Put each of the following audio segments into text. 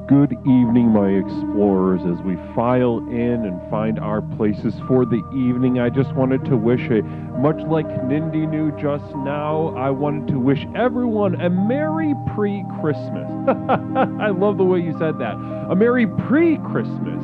Good evening, my explorers. As we file in and find our places for the evening, I just wanted to wish much like Nindy knew just now, I wanted to wish everyone a Merry Pre-Christmas. I love the way you said that. A Merry Pre-Christmas.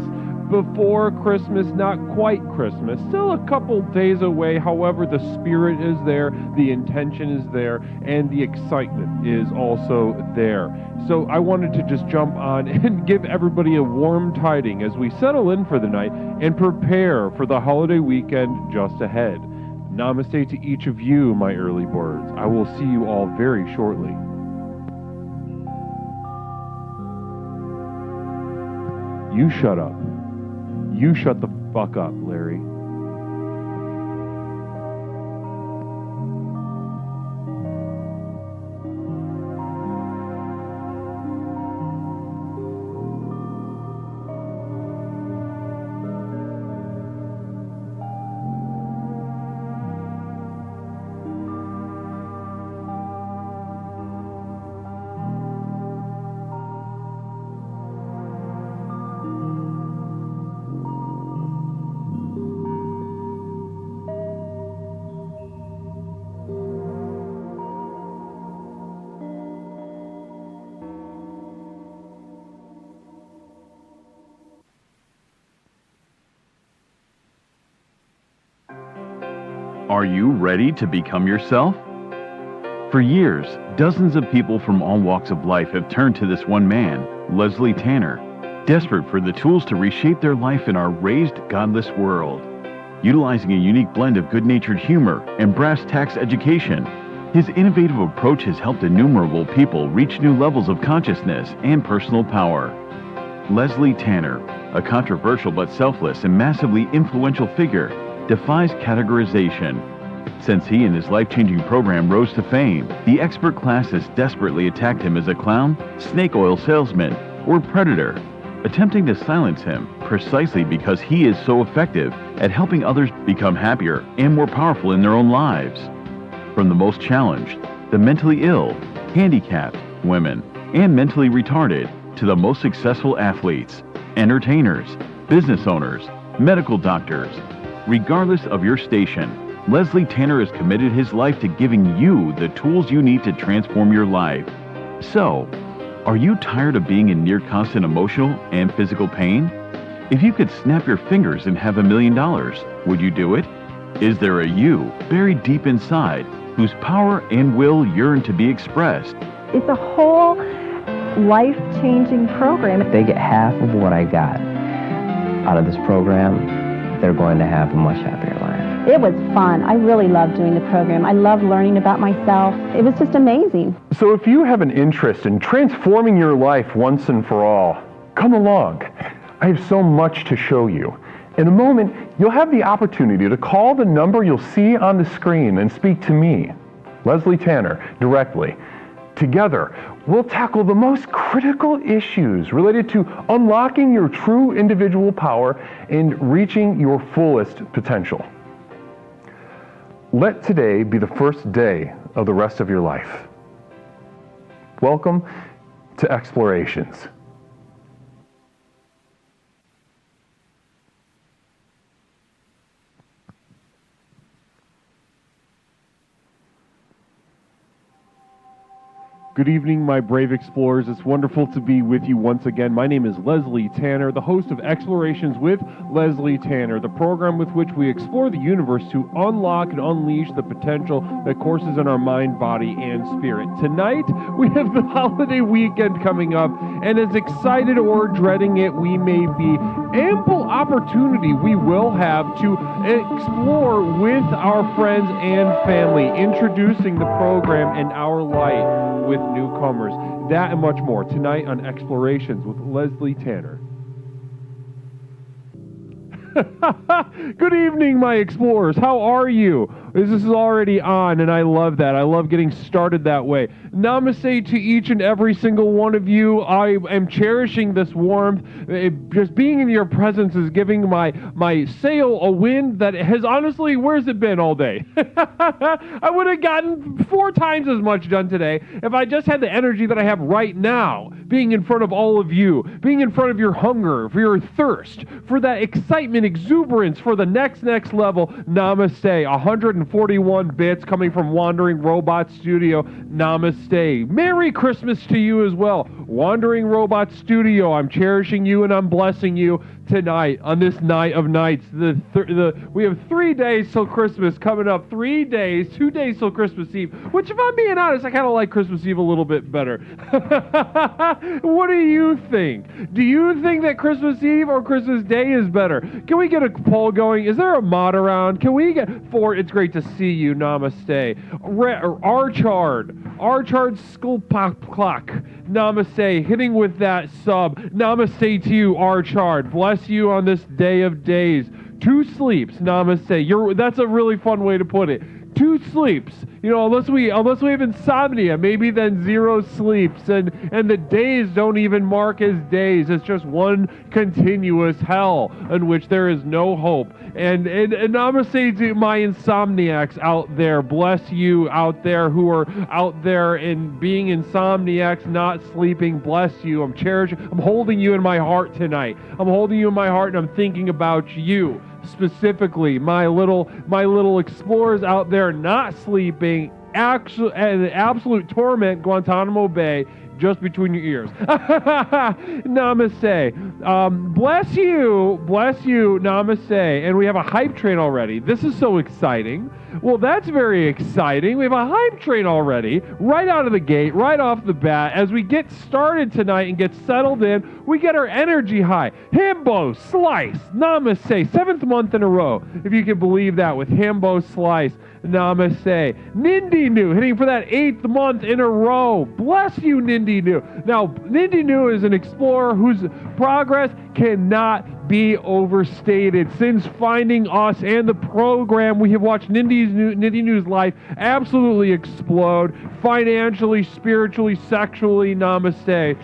Before Christmas, not quite Christmas, still a couple days away. However, the spirit is there, the intention is there, and the excitement is also there. So I wanted to just jump on and give everybody a warm tiding as we settle in for the night and prepare for the holiday weekend just ahead. Namaste to each of you, my early birds. I will see you all very shortly. You shut up. You shut the fuck up, Larry. Are you ready to become yourself? For years, dozens of people from all walks of life have turned to this one man, Leslie Tanner, desperate for the tools to reshape their life in our raised, godless world. Utilizing a unique blend of good-natured humor and brass tacks education, his innovative approach has helped innumerable people reach new levels of consciousness and personal power. Leslie Tanner, a controversial but selfless and massively influential figure, defies categorization. Since he and his life-changing program rose to fame, the expert class has desperately attacked him as a clown, snake oil salesman, or predator, attempting to silence him precisely because he is so effective at helping others become happier and more powerful in their own lives. From the most challenged, the mentally ill, handicapped, women, and mentally retarded, to the most successful athletes, entertainers, business owners, medical doctors. Regardless of your station, Leslie Tanner has committed his life to giving you the tools you need to transform your life. So, are you tired of being in near constant emotional and physical pain? If you could snap your fingers and have $1 million, would you do it? Is there a you buried deep inside whose power and will yearn to be expressed? It's a whole life-changing program. If they get half of what I got out of this program, they're going to have a much happier life. It was fun. I really loved doing the program. I loved learning about myself. It was just amazing. So if you have an interest in transforming your life once and for all, come along. I have so much to show you. In a moment, you'll have the opportunity to call the number you'll see on the screen and speak to me, Leslie Tanner, directly. Together, we'll tackle the most critical issues related to unlocking your true individual power and reaching your fullest potential. Let today be the first day of the rest of your life. Welcome to Explorations. Good evening, my brave explorers. It's wonderful to be with you once again. My name is Leslie Tanner, the host of Explorations with Leslie Tanner, the program with which we explore the universe to unlock and unleash the potential that courses in our mind, body, and spirit. Tonight, we have the holiday weekend coming up, and as excited or dreading it we may be, ample opportunity we will have to explore with our friends and family, introducing the program and our light with newcomers. That and much more tonight on Explorations with Leslie Tanner. Good evening, my explorers. How are you? This is already on, and I love that. I love getting started that way. Namaste to each and every single one of you. I am cherishing this warmth. Just being in your presence is giving my sail a wind that has honestly, where's it been all day? I would have gotten 4 times as much done today if I just had the energy that I have right now, being in front of all of you, being in front of your hunger, for your thirst, for that excitement, exuberance, for the next level. Namaste. 141 bits coming from Wandering Robot Studio. Namaste. Merry Christmas to you as well. Wandering Robot Studio, I'm cherishing you and I'm blessing you tonight on this night of nights. We have 3 days till Christmas coming up. 3 days, 2 days till Christmas Eve, which, if I'm being honest, I kind of like Christmas Eve a little bit better. What do you think? Do you think that Christmas Eve or Christmas Day is better? Can we get a poll going? Is there a mod around? Can we get it's great to see you. Namaste. Archard Skull Clock. Namaste. Hitting with that sub. Namaste to you, Archard. Bless you on this day of days. 2 sleeps. Namaste. That's a really fun way to put it. 2 sleeps. Unless we have insomnia, maybe then 0 sleeps, and the days don't even mark as days. It's just one continuous hell in which there is no hope. And namaste to my insomniacs out there. Bless you out there who are out there and being insomniacs, not sleeping. Bless you. I'm holding you in my heart tonight. I'm holding you in my heart, and I'm thinking about you. Specifically, my little explorers out there not sleeping, absolute torment, Guantanamo Bay, just between your ears. Namaste. Bless you, namaste. And we have a hype train already. This is so exciting. Well, that's very exciting. We have a hype train already, right out of the gate, right off the bat. As we get started tonight and get settled in, we get our energy high. Himbo Slice, namaste. 7th month in a row, if you can believe that, with Himbo Slice. Namaste. Nindy New, hitting for that 8th month in a row. Bless you, Nindy New. Now, Nindy New is an explorer whose progress cannot be overstated. Since finding us and the program, we have watched Nindy New's life absolutely explode, financially, spiritually, sexually. Namaste.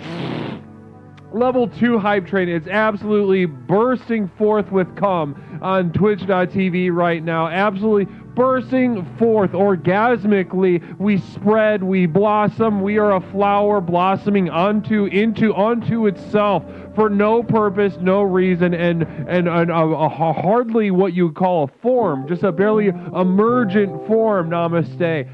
Level 2 hype train. It's absolutely bursting forth with cum on twitch.tv right now. Absolutely bursting forth orgasmically. We spread, we blossom, we are a flower blossoming onto itself for no purpose, no reason, and a hardly what you would call a form, just a barely emergent form. Namaste.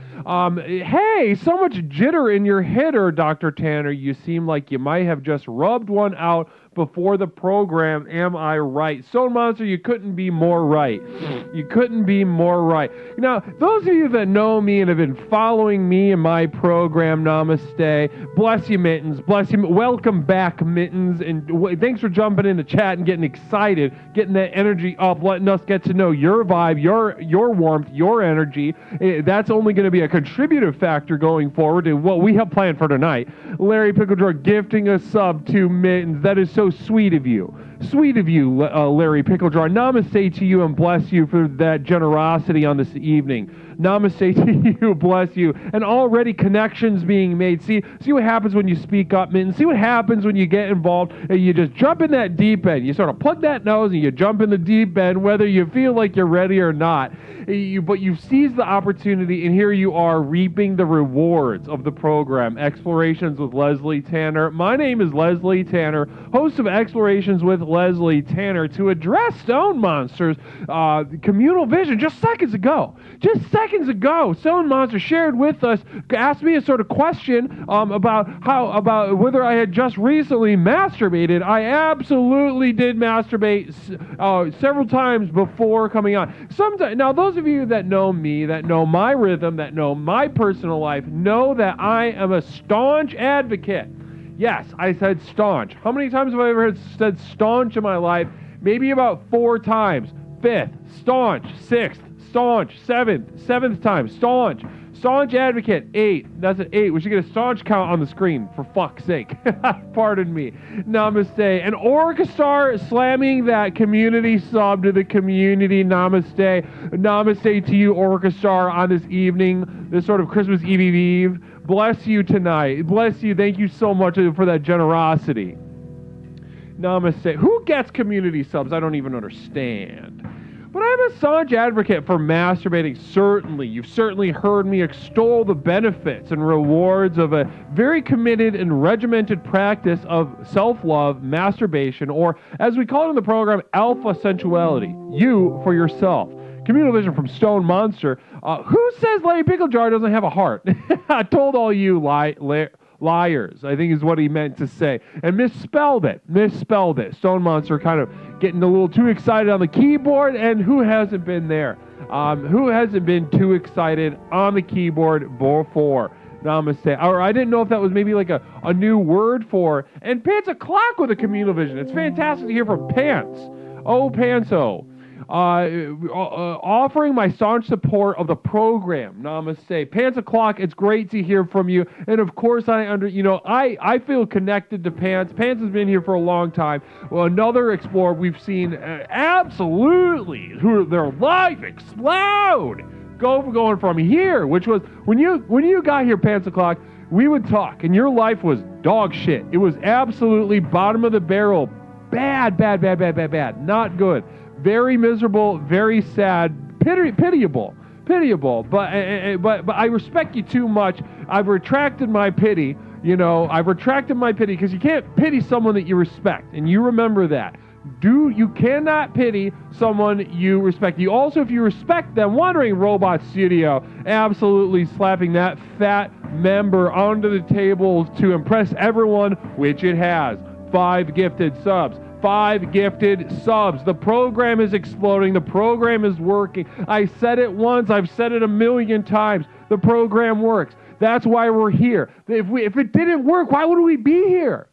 Hey, so much jitter in your hitter, Dr. Tanner. You seem like you might have just rubbed one out before the program. Am I right? Stone Monster, you couldn't be more right. You couldn't be more right. Now, those of you that know me and have been following me and my program, namaste. Bless you, Mittens. Bless you. Welcome back, Mittens. And thanks for jumping in the chat and getting excited, getting that energy up, letting us get to know your vibe, your warmth, your energy. That's only going to be a contributive factor going forward to what we have planned for tonight. Larry Pickledra gifting a sub to Mittens. That is so sweet of you. Sweet of you, Larry Pickledra. Namaste to you and bless you for that generosity on this evening. Namaste to you, bless you. And already connections being made. See what happens when you speak up, Mitten. See what happens when you get involved and you just jump in that deep end. You sort of plug that nose and you jump in the deep end, whether you feel like you're ready or not. But you've seized the opportunity, and here you are reaping the rewards of the program, Explorations with Leslie Tanner. My name is Leslie Tanner, host of Explorations with Leslie Tanner, to address Stone Monster's communal vision just seconds ago. Stone Monster shared with us, asked me a sort of question about whether I had just recently masturbated. I absolutely did masturbate several times before coming on. Now, those of you that know me, that know my rhythm, that know my personal life, know that I am a staunch advocate. Yes, I said staunch. How many times have I ever said staunch in my life? Maybe about 4 times. 5th, staunch. 6th, staunch. 7th time, staunch. Staunch advocate, 8. That's an 8. We should get a staunch count on the screen, for fuck's sake. Pardon me. Namaste. And Orchestar slamming that community sub to the community. Namaste. Namaste to you, Orchestar, on this evening, this sort of Christmas Eve. Bless you tonight. Bless you. Thank you so much for that generosity. Namaste. Who gets community subs? I don't even understand. But I'm a staunch advocate for masturbating, certainly. You've certainly heard me extol the benefits and rewards of a very committed and regimented practice of self-love, masturbation, or, as we call it in the program, alpha sensuality. You for yourself. Communal vision from Stone Monster. Who says Larry Pickle Jar doesn't have a heart? I told all you liars, I think is what he meant to say. And misspelled it. Stone Monster kind of getting a little too excited on the keyboard, and who hasn't been there? Who hasn't been too excited on the keyboard before? Namaste. Or I didn't know if that was maybe like a new word for, and Pants o'clock with a communal vision. It's fantastic to hear from Pants. Oh, Pantso. Offering my staunch support of the program. Namaste. Pants o'clock, it's great to hear from you. And of course, I feel connected to Pants. Pants has been here for a long time. Well, another explorer we've seen absolutely their life explode. Going from here, which was when you got here, Pants o'clock, we would talk, and your life was dog shit. It was absolutely bottom of the barrel, bad, not good. Very miserable, very sad, pitiable. But I respect you too much. I've retracted my pity. Because you can't pity someone that you respect, and you remember that. You cannot pity someone you respect. You also, if you respect them, Wandering Robot Studio, absolutely slapping that fat member onto the table to impress everyone, which it has. 5 gifted subs. 5 gifted subs. The program is exploding. The program is working. I said it once. I've said it 1,000,000 times. The program works. That's why we're here. If it didn't work, why would we be here?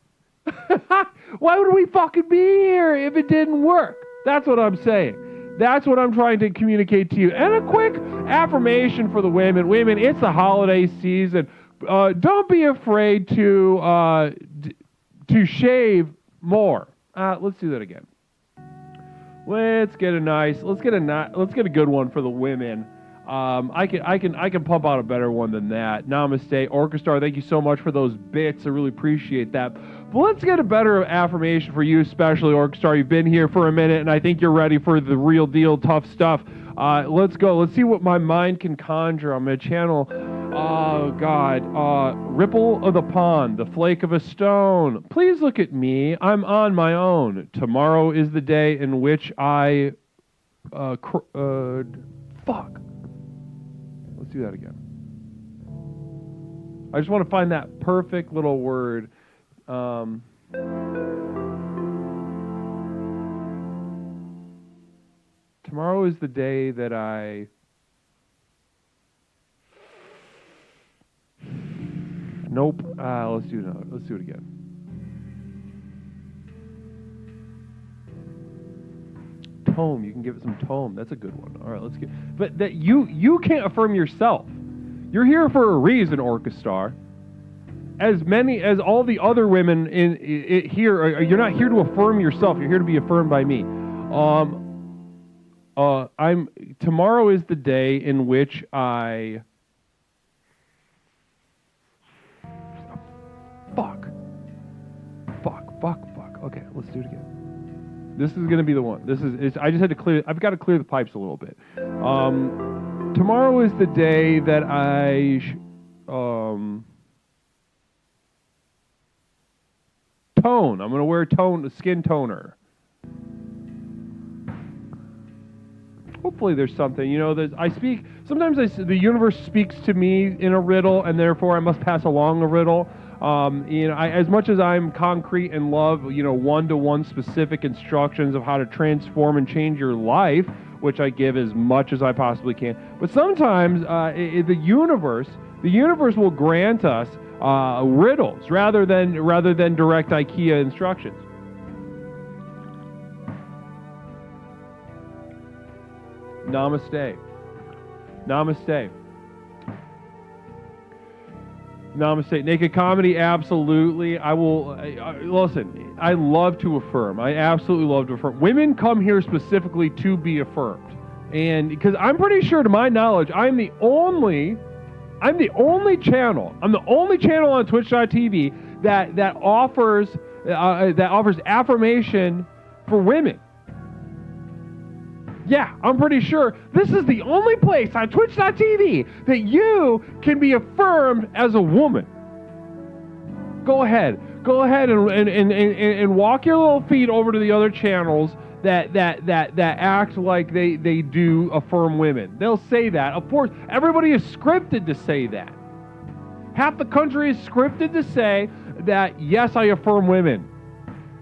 Why would we fucking be here if it didn't work? That's what I'm saying. That's what I'm trying to communicate to you. And a quick affirmation for the women. Women, it's the holiday season. Don't be afraid to shave more. Let's do that again. Let's get a good one for the women. I can pump out a better one than that. Namaste, Orchestra. Thank you so much for those bits. I really appreciate that. But let's get a better affirmation for you, especially Orchestra. You've been here for a minute, and I think you're ready for the real deal, tough stuff. Let's go. Let's see what my mind can conjure. I'm going to channel, oh, God, ripple of the pond, the flake of a stone. Please look at me. I'm on my own. Tomorrow is the day in which I... fuck. Let's do that again. I just want to find that perfect little word. Tomorrow is the day that I... Nope. Let's do it again. Tome. You can give it some tome. That's a good one. All right, let's get... But that you can't affirm yourself. You're here for a reason, Orchestra. As many as all the other women here, you're not here to affirm yourself. You're here to be affirmed by me. Tomorrow is the day in which I... Fuck. Okay, let's do it again. This is gonna be the one. I just had to clear. I've got to clear the pipes a little bit. Tomorrow is the day that I... Tone. I'm gonna wear a skin toner. Hopefully there's something, the universe speaks to me in a riddle, and therefore I must pass along a riddle. As much as I'm concrete and love, one-to-one specific instructions of how to transform and change your life, which I give as much as I possibly can. But sometimes the universe will grant us riddles rather than direct IKEA instructions. Namaste. Namaste. Naked comedy, absolutely. I will, listen, I love to affirm. I absolutely love to affirm. Women come here specifically to be affirmed. And because I'm pretty sure, to my knowledge, I'm the only channel on Twitch.tv that offers affirmation for women. Yeah, I'm pretty sure this is the only place on Twitch.tv that you can be affirmed as a woman. Go ahead and walk your little feet over to the other channels that act like they do affirm women. They'll say that. Of course, everybody is scripted to say that. Half the country is scripted to say that, yes, I affirm women.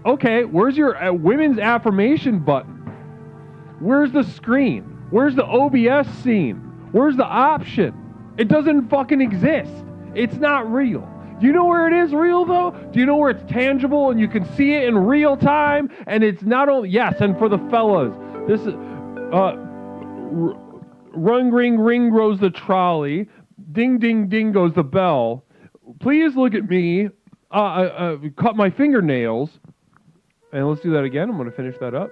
Okay, where's your women's affirmation button? Where's the screen? Where's the OBS scene? Where's the option? It doesn't fucking exist. It's not real. Do you know where it is real, though? Do you know where it's tangible and you can see it in real time? And it's not only, yes, and for the fellas, this is, rung, ring, ring goes the trolley. Ding, ding, ding goes the bell. Please look at me. Cut my fingernails. And let's do that again. I'm going to finish that up.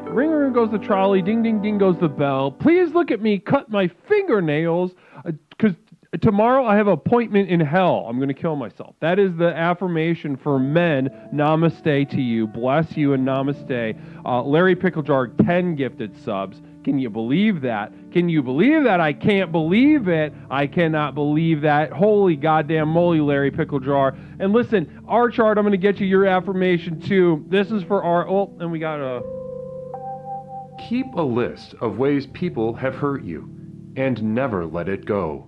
Ring, ring goes the trolley, ding, ding, ding goes the bell. Please look at me, cut my fingernails, because tomorrow I have an appointment in hell. I'm going to kill myself. That is the affirmation for men. Namaste to you. Bless you and namaste. Larry Picklejar, 10 gifted subs. Can you believe that? Can you believe that? I can't believe it. I cannot believe that. Holy goddamn moly, Larry Picklejar. And listen, our chart, I'm going to get you your affirmation too. This is for our, oh, and we got a... Keep a list of ways people have hurt you and never let it go.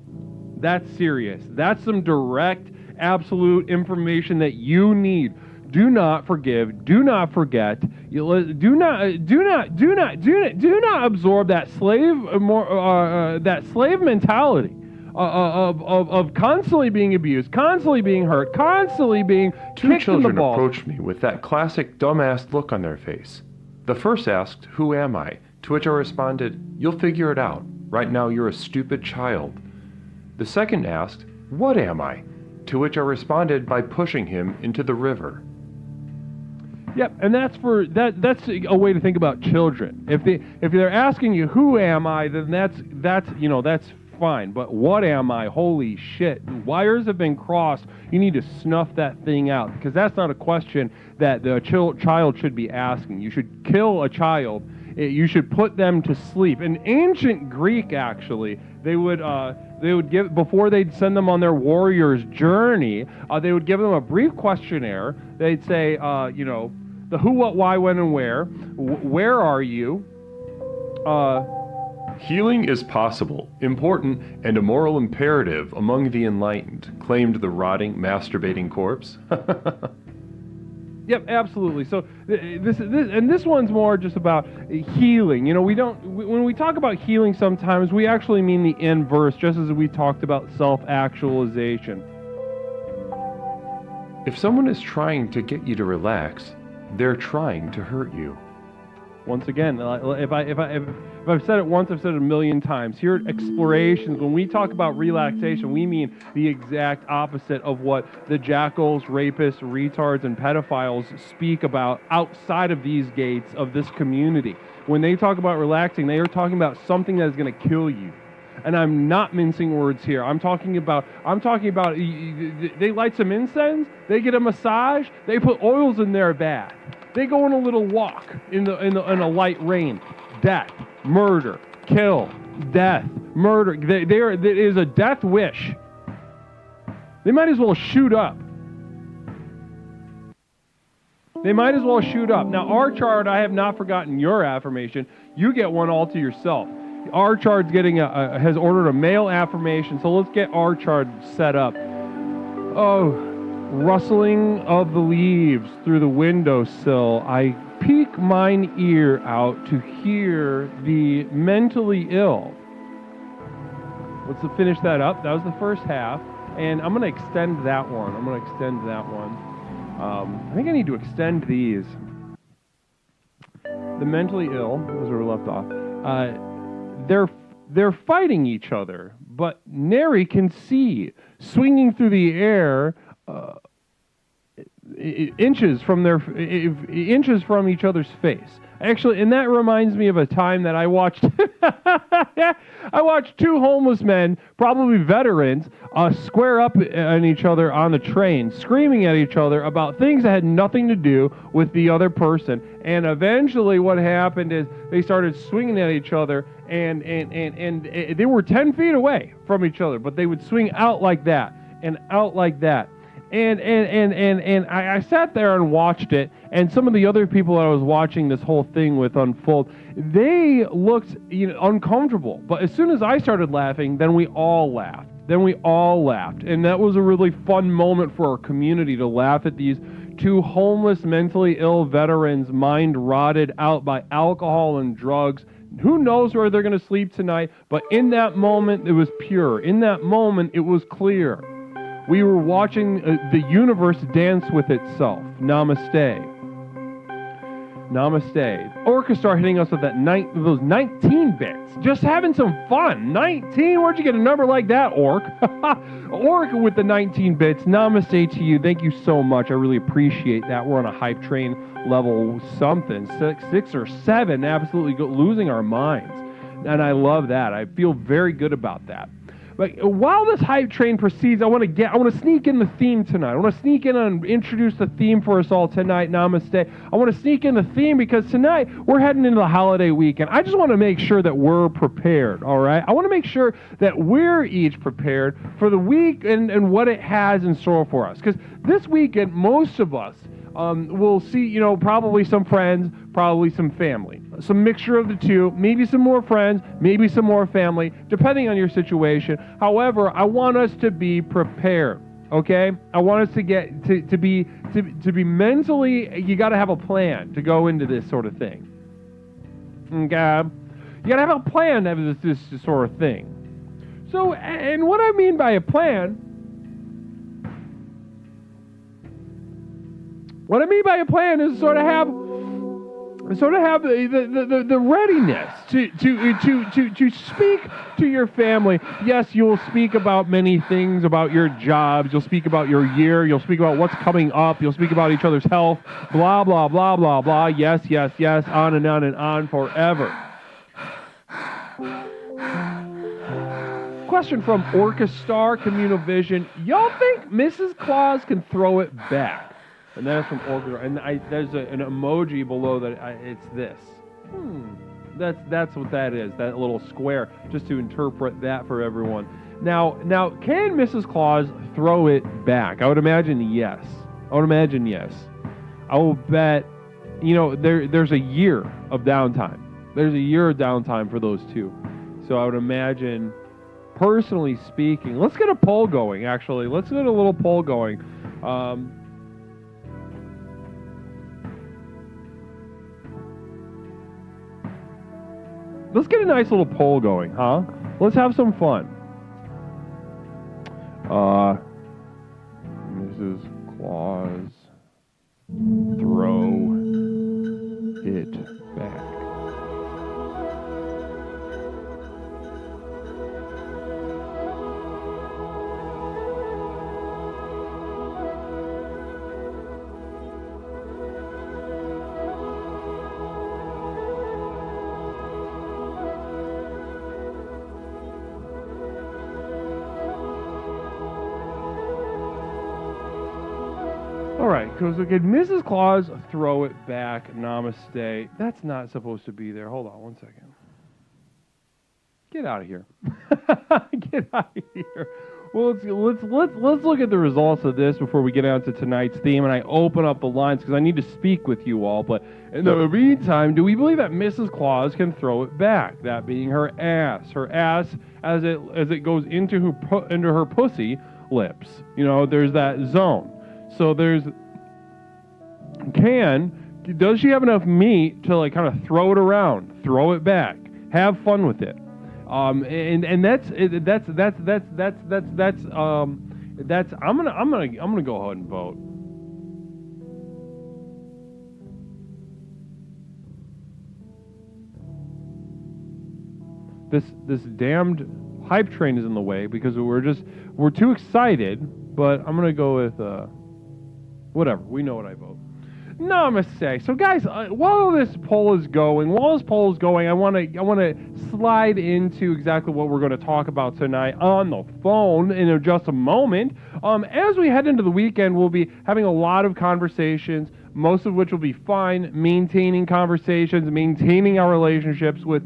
That's serious. That's some direct, absolute information that you need. Do not forgive. Do not forget. Do not absorb that slave mentality of constantly being abused, constantly being hurt, constantly being Two kicked in the children balls. approached me with that classic dumbass look on their face. The first asked, "Who am I?" To which I responded, "You'll figure it out. Right now you're a stupid child." The second asked, "What am I?" To which I responded by pushing him into the river. Yep, and that's a way to think about children. If they're asking you who am I, then that's fine. But what am I? Holy shit. Wires have been crossed. You need to snuff that thing out, because that's not a question that the child should be asking. You should kill a child. You should put them to sleep. In ancient Greek, actually, they would give, before they'd send them on their warrior's journey, they would give them a brief questionnaire. They'd say, the who, what, why, when, and where. Where are you? Healing is possible, important, and a moral imperative among the enlightened, claimed the rotting, masturbating corpse. Yep, absolutely. So this one's more just about healing. When we talk about healing, sometimes we actually mean the inverse, just as we talked about self-actualization. If someone is trying to get you to relax, they're trying to hurt you. Once again, if I've said it once, I've said it a million times. Here at Explorations, when we talk about relaxation, we mean the exact opposite of what the jackals, rapists, retards, and pedophiles speak about outside of these gates of this community. When they talk about relaxing, they are talking about something that is going to kill you. And I'm not mincing words here. I'm talking about they light some incense, they get a massage, they put oils in their bath. They go on a little walk in a light rain. Death, murder, kill, death, murder. It is a death wish. They might as well shoot up. They might as well shoot up. Now, our chart, I have not forgotten your affirmation. You get one all to yourself. Our chart's has ordered a male affirmation, so let's get our chart set up. Oh. Rustling of the leaves through the windowsill, I peek mine ear out to hear the mentally ill. Let's finish that up. That was the first half, and I'm going to extend that one. I think I need to extend these. The mentally ill, as we were left off. they're fighting each other, but Neri can see, swinging through the air, inches from each other's face. Actually, and that reminds me of a time that I watched. I watched two homeless men, probably veterans, square up on each other on the train, screaming at each other about things that had nothing to do with the other person. And eventually, what happened is they started swinging at each other, and they were 10 feet away from each other, but they would swing out like that and out like that. And I sat there and watched it, and some of the other people that I was watching this whole thing with unfold, they looked uncomfortable. But as soon as I started laughing, then we all laughed. And that was a really fun moment for our community to laugh at these two homeless, mentally ill veterans, mind rotted out by alcohol and drugs. Who knows where they're going to sleep tonight? But in that moment, it was pure. In that moment, it was clear. We were watching the universe dance with itself. Namaste. Namaste. Orca started hitting us with those 19 bits. Just having some fun. 19? Where'd you get a number like that, Orc? Orc with the 19 bits. Namaste to you. Thank you so much. I really appreciate that. We're on a hype train level something. 6 or 7. Absolutely losing our minds. And I love that. I feel very good about that. But while this hype train proceeds, I want to sneak in the theme tonight. I want to sneak in and introduce the theme for us all tonight. Namaste. I want to sneak in the theme because tonight we're heading into the holiday weekend. I just want to make sure that we're prepared, all right? I want to make sure that we're each prepared for the week and what it has in store for us. Because this weekend, most of us we'll see, probably some friends, probably some family. Some mixture of the two, maybe some more friends, maybe some more family, depending on your situation. However, I want us to be prepared, okay? I want us to get to be mentally, you got to have a plan to go into this sort of thing. Okay? You got to have a plan to have this sort of thing. So, and what I mean by a plan, is sort of have the readiness to speak to your family. Yes, you'll speak about many things, about your jobs. You'll speak about your year. You'll speak about what's coming up. You'll speak about each other's health. Blah, blah, blah, blah, blah. Yes, yes, yes. On and on and on forever. Question from Orca Star Communal Vision. Y'all think Mrs. Claus can throw it back? And that's from Orca. And there's an emoji below that. It's this. That's what that is. That little square, just to interpret that for everyone. Now, can Mrs. Claus throw it back? I would imagine yes. I will bet. There's a year of downtime. There's a year of downtime for those two. So I would imagine, personally speaking, let's get a poll going. Actually, let's get a little poll going. Let's get a nice little poll going, huh? Let's have some fun. Mrs. Claus, throw it back. Because again, Mrs. Claus, throw it back. Namaste. That's not supposed to be there. Hold on 1 second. Get out of here. Get out of here. Well, let's look at the results of this before we get on to tonight's theme, and I open up the lines because I need to speak with you all. But in the meantime, do we believe that Mrs. Claus can throw it back? That being her ass as it goes into her pussy lips. There's that zone. So does she have enough meat to kind of throw it around, throw it back, have fun with it? I'm gonna go ahead and vote. this damned hype train is in the way because we're too excited. But I'm gonna go with whatever. We know what I vote. Namaste. So guys, while this poll is going, I want to slide into exactly what we're going to talk about tonight on the phone in just a moment. As we head into the weekend, we'll be having a lot of conversations, most of which will be fun, maintaining conversations, maintaining our relationships with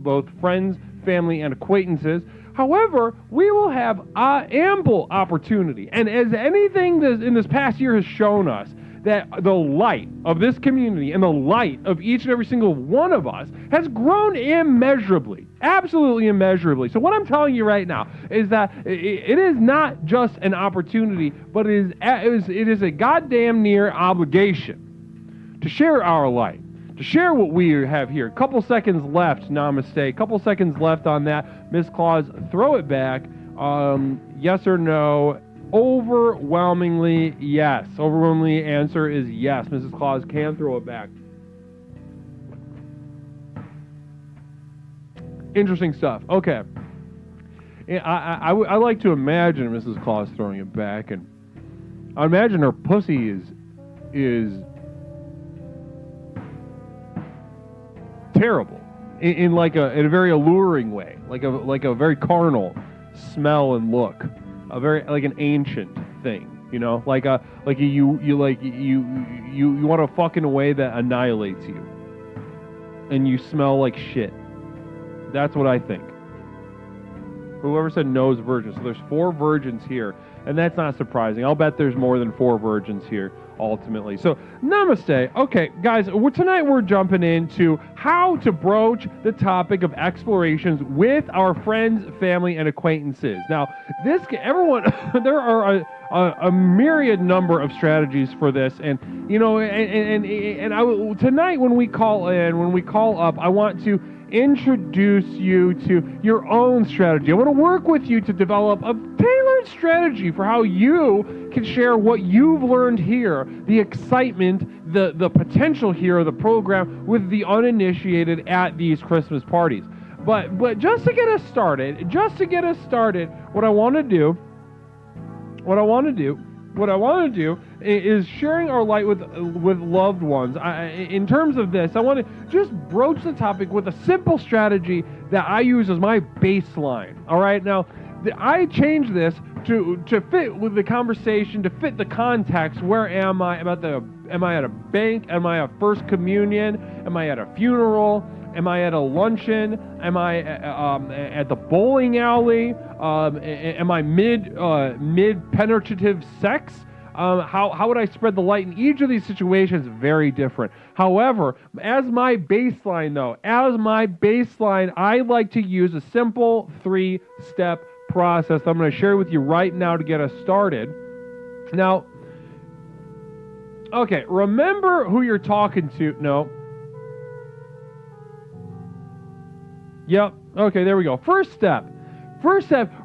both friends, family, and acquaintances. However, we will have ample opportunity, and as anything in this past year has shown us, that the light of this community and the light of each and every single one of us has grown immeasurably, absolutely immeasurably. So what I'm telling you right now is that it is not just an opportunity, but it is a goddamn near obligation to share our light, to share what we have here. Couple seconds left, namaste. Couple seconds left on that. Miss Claus, throw it back. Yes or no? Overwhelmingly yes. Overwhelmingly answer is yes. Mrs. Claus can throw it back. Interesting stuff. Okay. I like to imagine Mrs. Claus throwing it back, and I imagine her pussy is terrible in a very alluring way, like a very carnal smell and look. A very like an ancient thing, you know, you want to fuck in a way that annihilates you, and you smell like shit. That's what I think. Whoever said no is virgin. So there's 4 virgins here, and that's not surprising. I'll bet there's more than 4 virgins here ultimately. So namaste. Okay, guys, tonight we're jumping into how to broach the topic of explorations with our friends, family, and acquaintances. Now, there are a myriad number of strategies for this, and you know, tonight when we call up, I want to introduce you to your own strategy. I want to work with you to develop a tailored strategy for how you can share what you've learned here, the excitement, the potential here of the program with the uninitiated at these Christmas parties. But just to get us started, what I want to do is sharing our light with loved ones. In terms of this, I want to just broach the topic with a simple strategy that I use as my baseline. All right, now I change this to fit with the conversation, to fit the context. Where am I? Am I at a bank? Am I at First Communion? Am I at a funeral? Am I at a luncheon? Am I at the bowling alley? Am I mid penetrative sex? How would I spread the light in each of these situations? Very different. However, as my baseline, I like to use a simple 3-step process I'm going to share with you right now to get us started. Now, okay, remember who you're talking to. No. Yep. Okay, there we go. First step,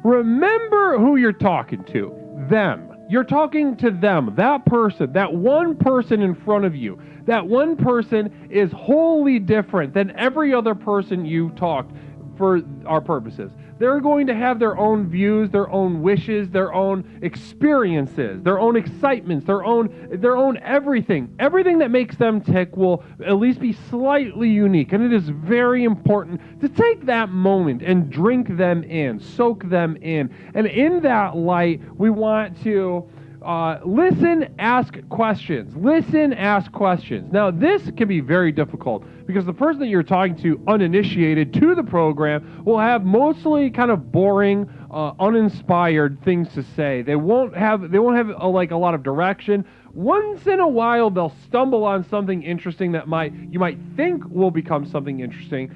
remember who you're talking to. Them. You're talking to them, that person, that one person in front of you. That one person is wholly different than every other person you've talked for our purposes. They're going to have their own views, their own wishes, their own experiences, their own excitements, their own everything. Everything that makes them tick will at least be slightly unique. And it is very important to take that moment and drink them in, soak them in. And in that light, we want to listen, ask questions. Now, this can be very difficult because the person that you're talking to, uninitiated to the program, will have mostly kind of boring, uninspired things to say. They won't have a lot of direction. Once in a while, they'll stumble on something interesting that you might think will become something interesting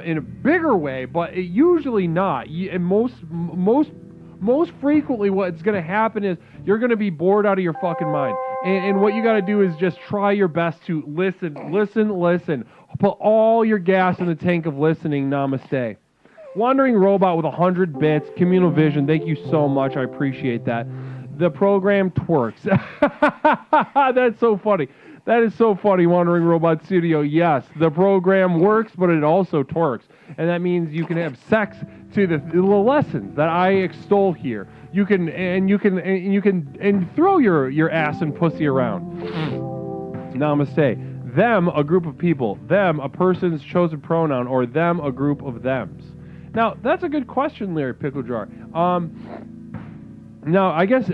in a bigger way, but usually not. And most frequently, what's going to happen is you're going to be bored out of your fucking mind. And what you got to do is just try your best to listen. Put all your gas in the tank of listening. Namaste. Wandering Robot with 100 bits. Communal Vision, thank you so much. I appreciate that. The program twerks. That's so funny. That is so funny, Wandering Robot Studio. Yes, the program works, but it also twerks. And that means you can have sex to the lessons that I extol here. You can throw your ass and pussy around. Namaste. Them, a group of people. Them, a person's chosen pronoun, or them, a group of thems. Now, that's a good question, Larry Pickle Jar. Now, I guess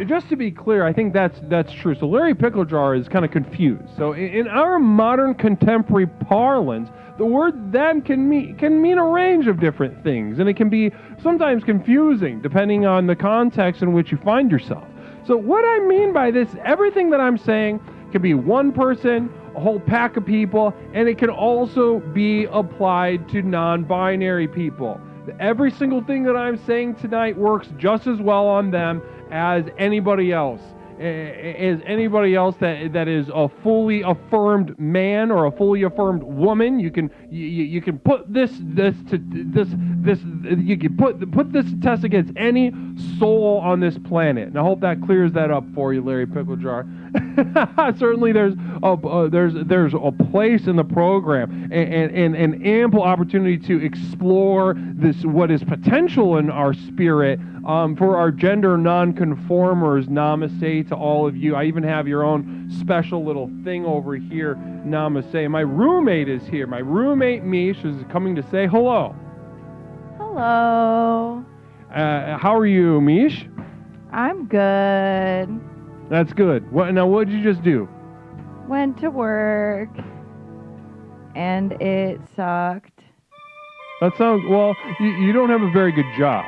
just to be clear, I think that's true. So Larry Pickle Jar is kind of confused. So in our modern contemporary parlance, the word "them" can mean a range of different things, and it can be sometimes confusing depending on the context in which you find yourself. So what I mean by this, everything that I'm saying can be one person, a whole pack of people, and it can also be applied to non-binary people. Every single thing that I'm saying tonight works just as well on them as anybody else. That is a fully affirmed man or a fully affirmed woman. You can put this test against any soul on this planet. And I hope that clears that up for you, Larry Pickle Jar. Certainly there's a place in the program and an ample opportunity to explore this, what is potential in our spirit, for our gender non-conformers. Namaste to all of you. I even have your own special little thing over here. Namaste. My roommate is here. My roommate Mish is coming to say hello. Hello. How are you, Mish? I'm good. That's good. What did you just do? Went to work, and it sucked. That sounds, well, you don't have a very good job.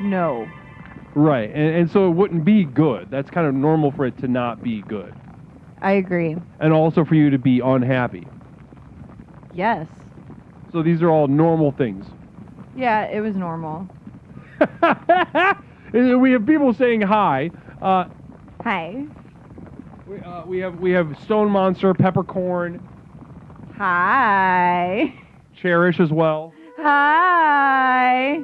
No. Right, and so it wouldn't be good. That's kind of normal for it to not be good. I agree. And also for you to be unhappy. Yes. So these are all normal things. Yeah, it was normal. We have people saying hi. Hi. We have Stone Monster, Peppercorn, Hi. Cherish as well. Hi.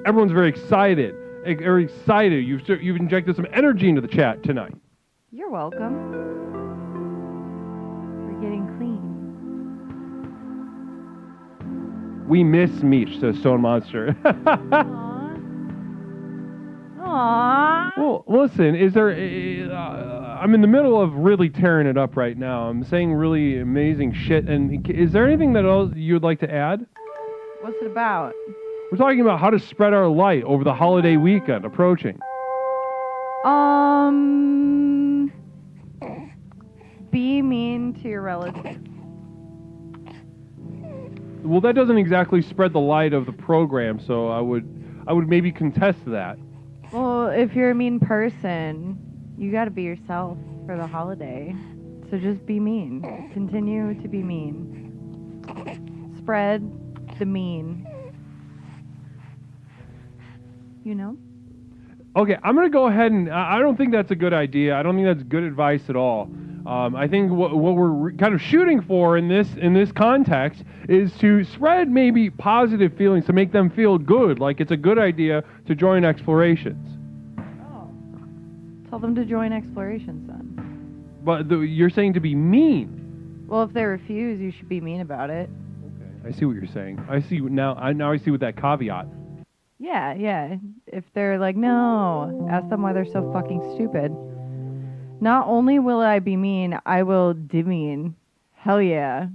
Everyone's very excited. Very excited. You've injected some energy into the chat tonight. You're welcome. We're getting clean. We miss Meech, says Stone Monster. Aww. Well, listen, is there... I'm in the middle of really tearing it up right now. I'm saying really amazing shit. And is there anything that else you'd like to add? What's it about? We're talking about how to spread our light over the holiday weekend approaching. Be mean to your relatives. Well, that doesn't exactly spread the light of the program, so I would maybe contest that. Well, if you're a mean person, you gotta be yourself for the holiday. So just be mean. Continue to be mean. Spread the mean. You know? Okay, I'm going to go ahead and... I don't think that's a good idea. I don't think that's good advice at all. I think what we're kind of shooting for in this context is to spread maybe positive feelings, to make them feel good, like it's a good idea to join Explorations. Oh. Tell them to join Explorations then. But you're saying to be mean. Well, if they refuse, you should be mean about it. Okay, I see what you're saying. I see now I see with that caveat. Yeah. If they're like, no, ask them why they're so fucking stupid. Not only will I be mean, I will demean. Hell yeah.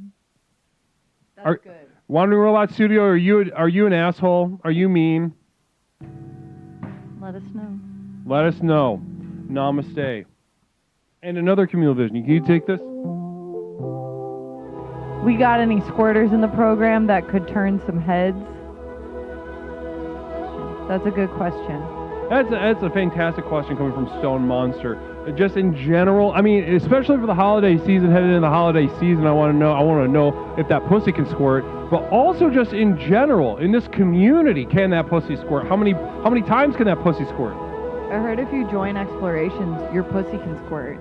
That's good. Wandering Robot Studio, are you an asshole? Are you mean? Let us know. Let us know. Namaste. And another communal vision. Can you take this? We got any squirters in the program that could turn some heads? That's a good question. That's a fantastic question coming from Stone Monster. Just in general, I mean, especially for the holiday season, headed into the holiday season, I want to know if that pussy can squirt. But also just in general, in this community, can that pussy squirt? How many times can that pussy squirt? I heard if you join Explorations, your pussy can squirt.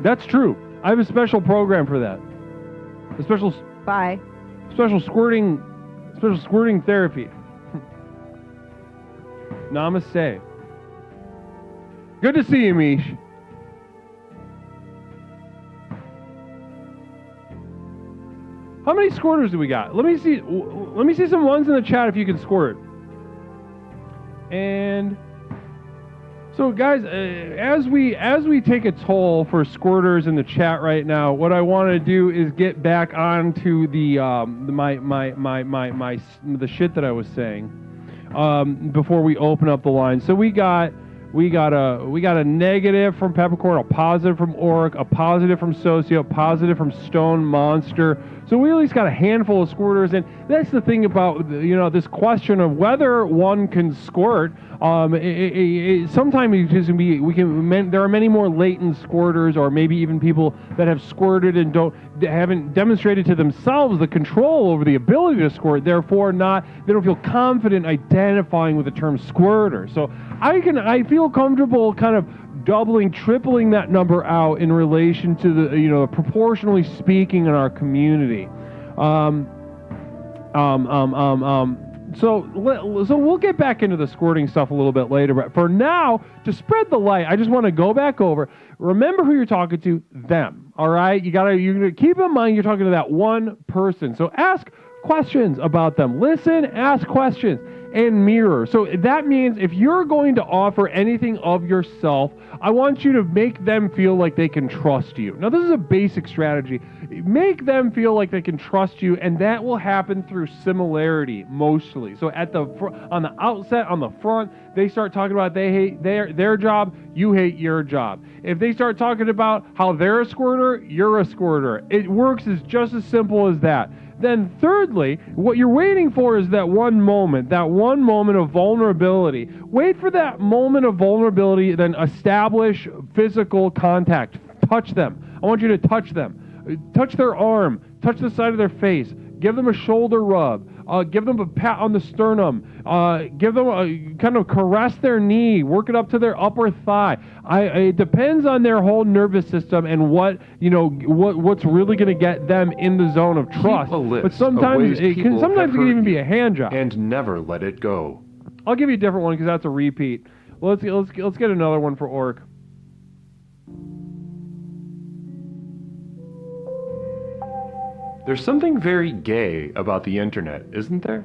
That's true. I have a special program for that. A special squirting therapy. Namaste. Good to see you, Mish. How many squirters do we got? Let me see some ones in the chat if you can squirt. And so, guys, as we take a toll for squirters in the chat right now, what I want to do is get back onto the shit that I was saying before we open up the line. So we got a negative from Peppercorn, a positive from Oric, a positive from Socio, a positive from Stone Monster. So we at least got a handful of squirters, and that's the thing about this question of whether one can squirt. Sometimes it just there are many more latent squirters, or maybe even people that have squirted and haven't demonstrated to themselves the control over the ability to squirt. Therefore, they don't feel confident identifying with the term squirter. So I feel comfortable kind of doubling, tripling that number out in relation to the proportionally speaking in our community. So we'll get back into the squirting stuff a little bit later, but for now, to spread the light, I just want to go back over. Remember who you're talking to, them. All right, you're gonna keep in mind you're talking to that one person. So ask questions about them. Listen, ask questions, and mirror. So that means if you're going to offer anything of yourself, I want you to make them feel like they can trust you. Now, this is a basic strategy. Make them feel like they can trust you, and that will happen through similarity mostly. So on the outset, on the front, they start talking about they hate their job, you hate your job. If they start talking about how they're a squirter, you're a squirter. It works as just as simple as that. Then thirdly, what you're waiting for is that one moment of vulnerability. Wait for that moment of vulnerability, then establish physical contact. Touch them. I want you to touch them. Touch their arm. Touch the side of their face. Give them a shoulder rub. Give them a pat on the sternum. Give them a kind of caress their knee. Work it up to their upper thigh. It depends on their whole nervous system and what's really going to get them in the zone of trust. But sometimes it can even be a hand job. And never let it go. I'll give you a different one because that's a repeat. Well, let's get another one for Orc. There's something very gay about the internet, isn't there?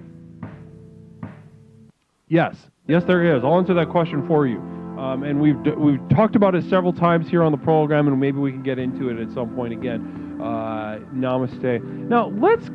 Yes, there is. I'll answer that question for you. And we've talked about it several times here on the program, and maybe we can get into it at some point again. Namaste. Now let's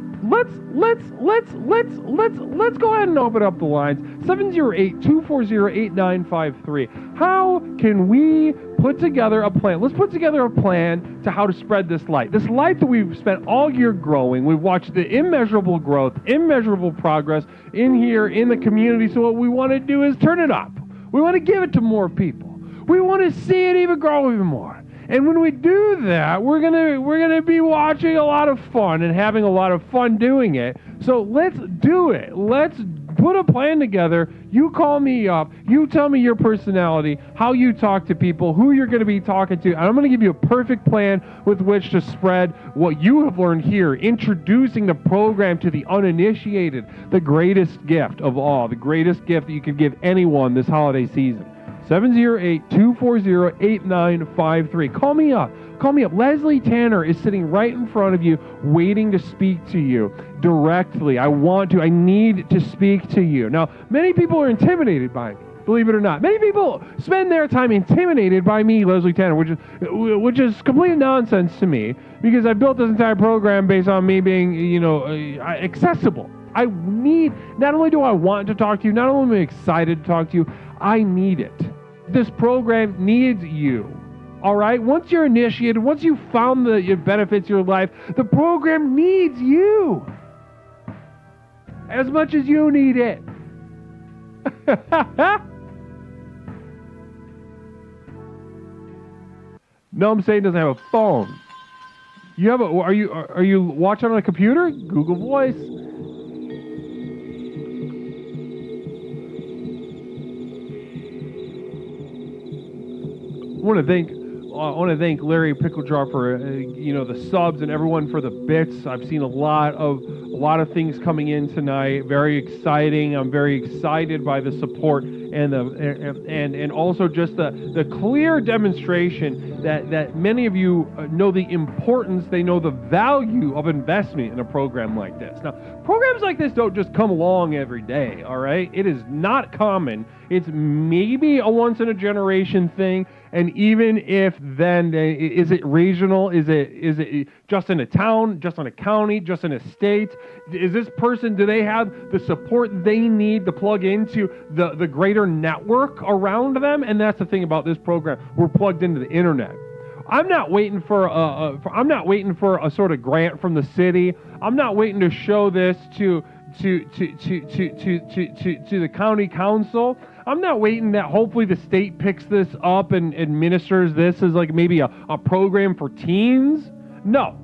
go ahead and open up the lines. 708-240-8953. How can we put together a plan? Let's put together a plan to how to spread this light. This light that we've spent all year growing. We've watched the immeasurable growth, immeasurable progress in here in the community. So what we want to do is turn it up. We want to give it to more people. We want to see it even grow even more. And when we do that, we're gonna be watching a lot of fun and having a lot of fun doing it. So let's do it. Let's put a plan together. You call me up. You tell me your personality, how you talk to people, who you're going to be talking to. And I'm going to give you a perfect plan with which to spread what you have learned here, introducing the program to the uninitiated, the greatest gift of all, the greatest gift that you could give anyone this holiday season. 708-240-8953. Call me up. Leslie Tanner is sitting right in front of you, waiting to speak to you directly. I need to speak to you. Now, many people are intimidated by me, believe it or not. Many people spend their time intimidated by me, Leslie Tanner, which is complete nonsense to me, because I built this entire program based on me being, accessible. Not only do I want to talk to you, not only am I excited to talk to you, I need it. This program needs you. All right? Once you're initiated, once you've found the benefits of your life, the program needs you as much as you need it. No, I'm saying doesn't have a phone. Are you watching on a computer? Google Voice. I want to thank want to thank Larry Picklejaw for the subs and everyone for the bits. I've seen a lot of things coming in tonight. Very exciting. I'm very excited by the support and also just the clear demonstration that many of you know the importance. They know the value of investment in a program like this. Now, programs like this don't just come along every day. All right, it is not common. It's maybe a once in a generation thing, and even if then, is it regional? Is it just in a town, just in a county, just in a state? Is this person, do they have the support they need to plug into the greater network around them? And that's the thing about this program. We're plugged into the internet. I'm not waiting for a sort of grant from the city. I'm not waiting to show this to the county council. I'm not waiting that hopefully the state picks this up and administers this as like maybe a program for teens. No.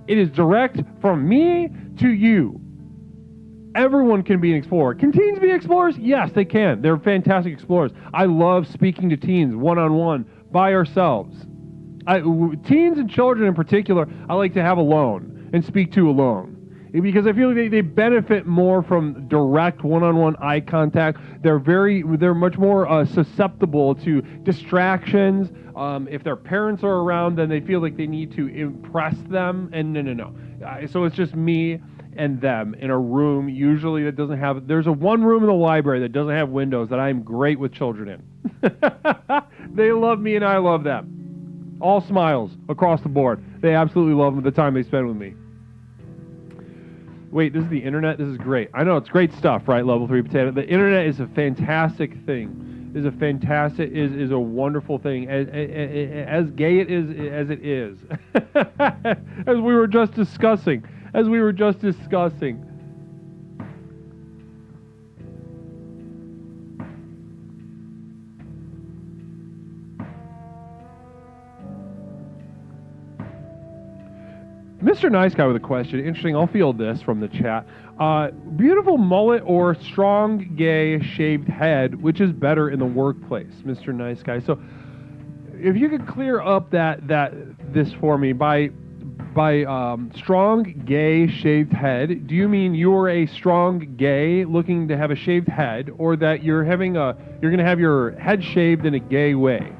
It is direct from me to you. Everyone can be an explorer. Can teens be explorers? Yes, they can. They're fantastic explorers. I love speaking to teens one-on-one by ourselves. Teens and children in particular, I like to have alone and speak to alone. Because I feel like they benefit more from direct one-on-one eye contact. They're much more susceptible to distractions. If their parents are around, then they feel like they need to impress them. And no. So it's just me and them in a room, usually that doesn't have, there's one room in the library that doesn't have windows that I'm great with children in. They love me and I love them. All smiles across the board. They absolutely love the time they spend with me. Wait, this is the internet? This is great. I know, it's great stuff, right, Level 3 Potato? The internet is a fantastic thing. Is a wonderful thing. As gay it is as it is. As we were just discussing. Mr. Nice Guy with a question. Interesting. I'll field this from the chat. Beautiful mullet or strong gay shaved head, which is better in the workplace, Mr. Nice Guy? So, if you could clear up this for me by strong gay shaved head, do you mean you're a strong gay looking to have a shaved head, or that you're going to have your head shaved in a gay way?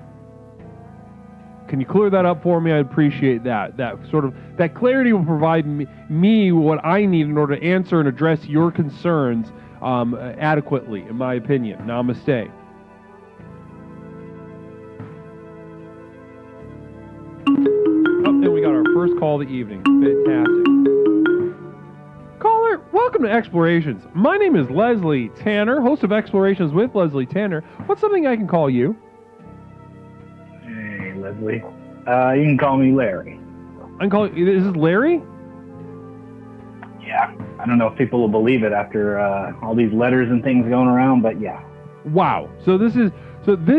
Can you clear that up for me? I'd appreciate that. That clarity will provide me what I need in order to answer and address your concerns adequately, in my opinion. Namaste. Oh, and we got our first call of the evening. Fantastic. Caller, welcome to Explorations. My name is Leslie Tanner, host of Explorations with Leslie Tanner. What's something I can call you? Hey, Leslie. You can call me Larry. Is this Larry? Yeah. I don't know if people will believe it after all these letters and things going around, but yeah. Wow. So this is. I'm gonna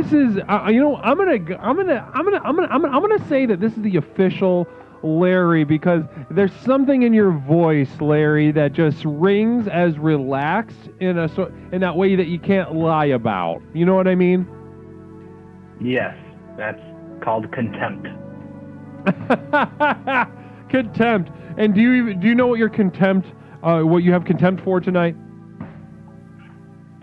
say that this is the official Larry, because there's something in your voice, Larry, that just rings as relaxed in that way that you can't lie about. You know what I mean? Yes. That's called contempt. Contempt. And do you know what your contempt, what you have contempt for tonight?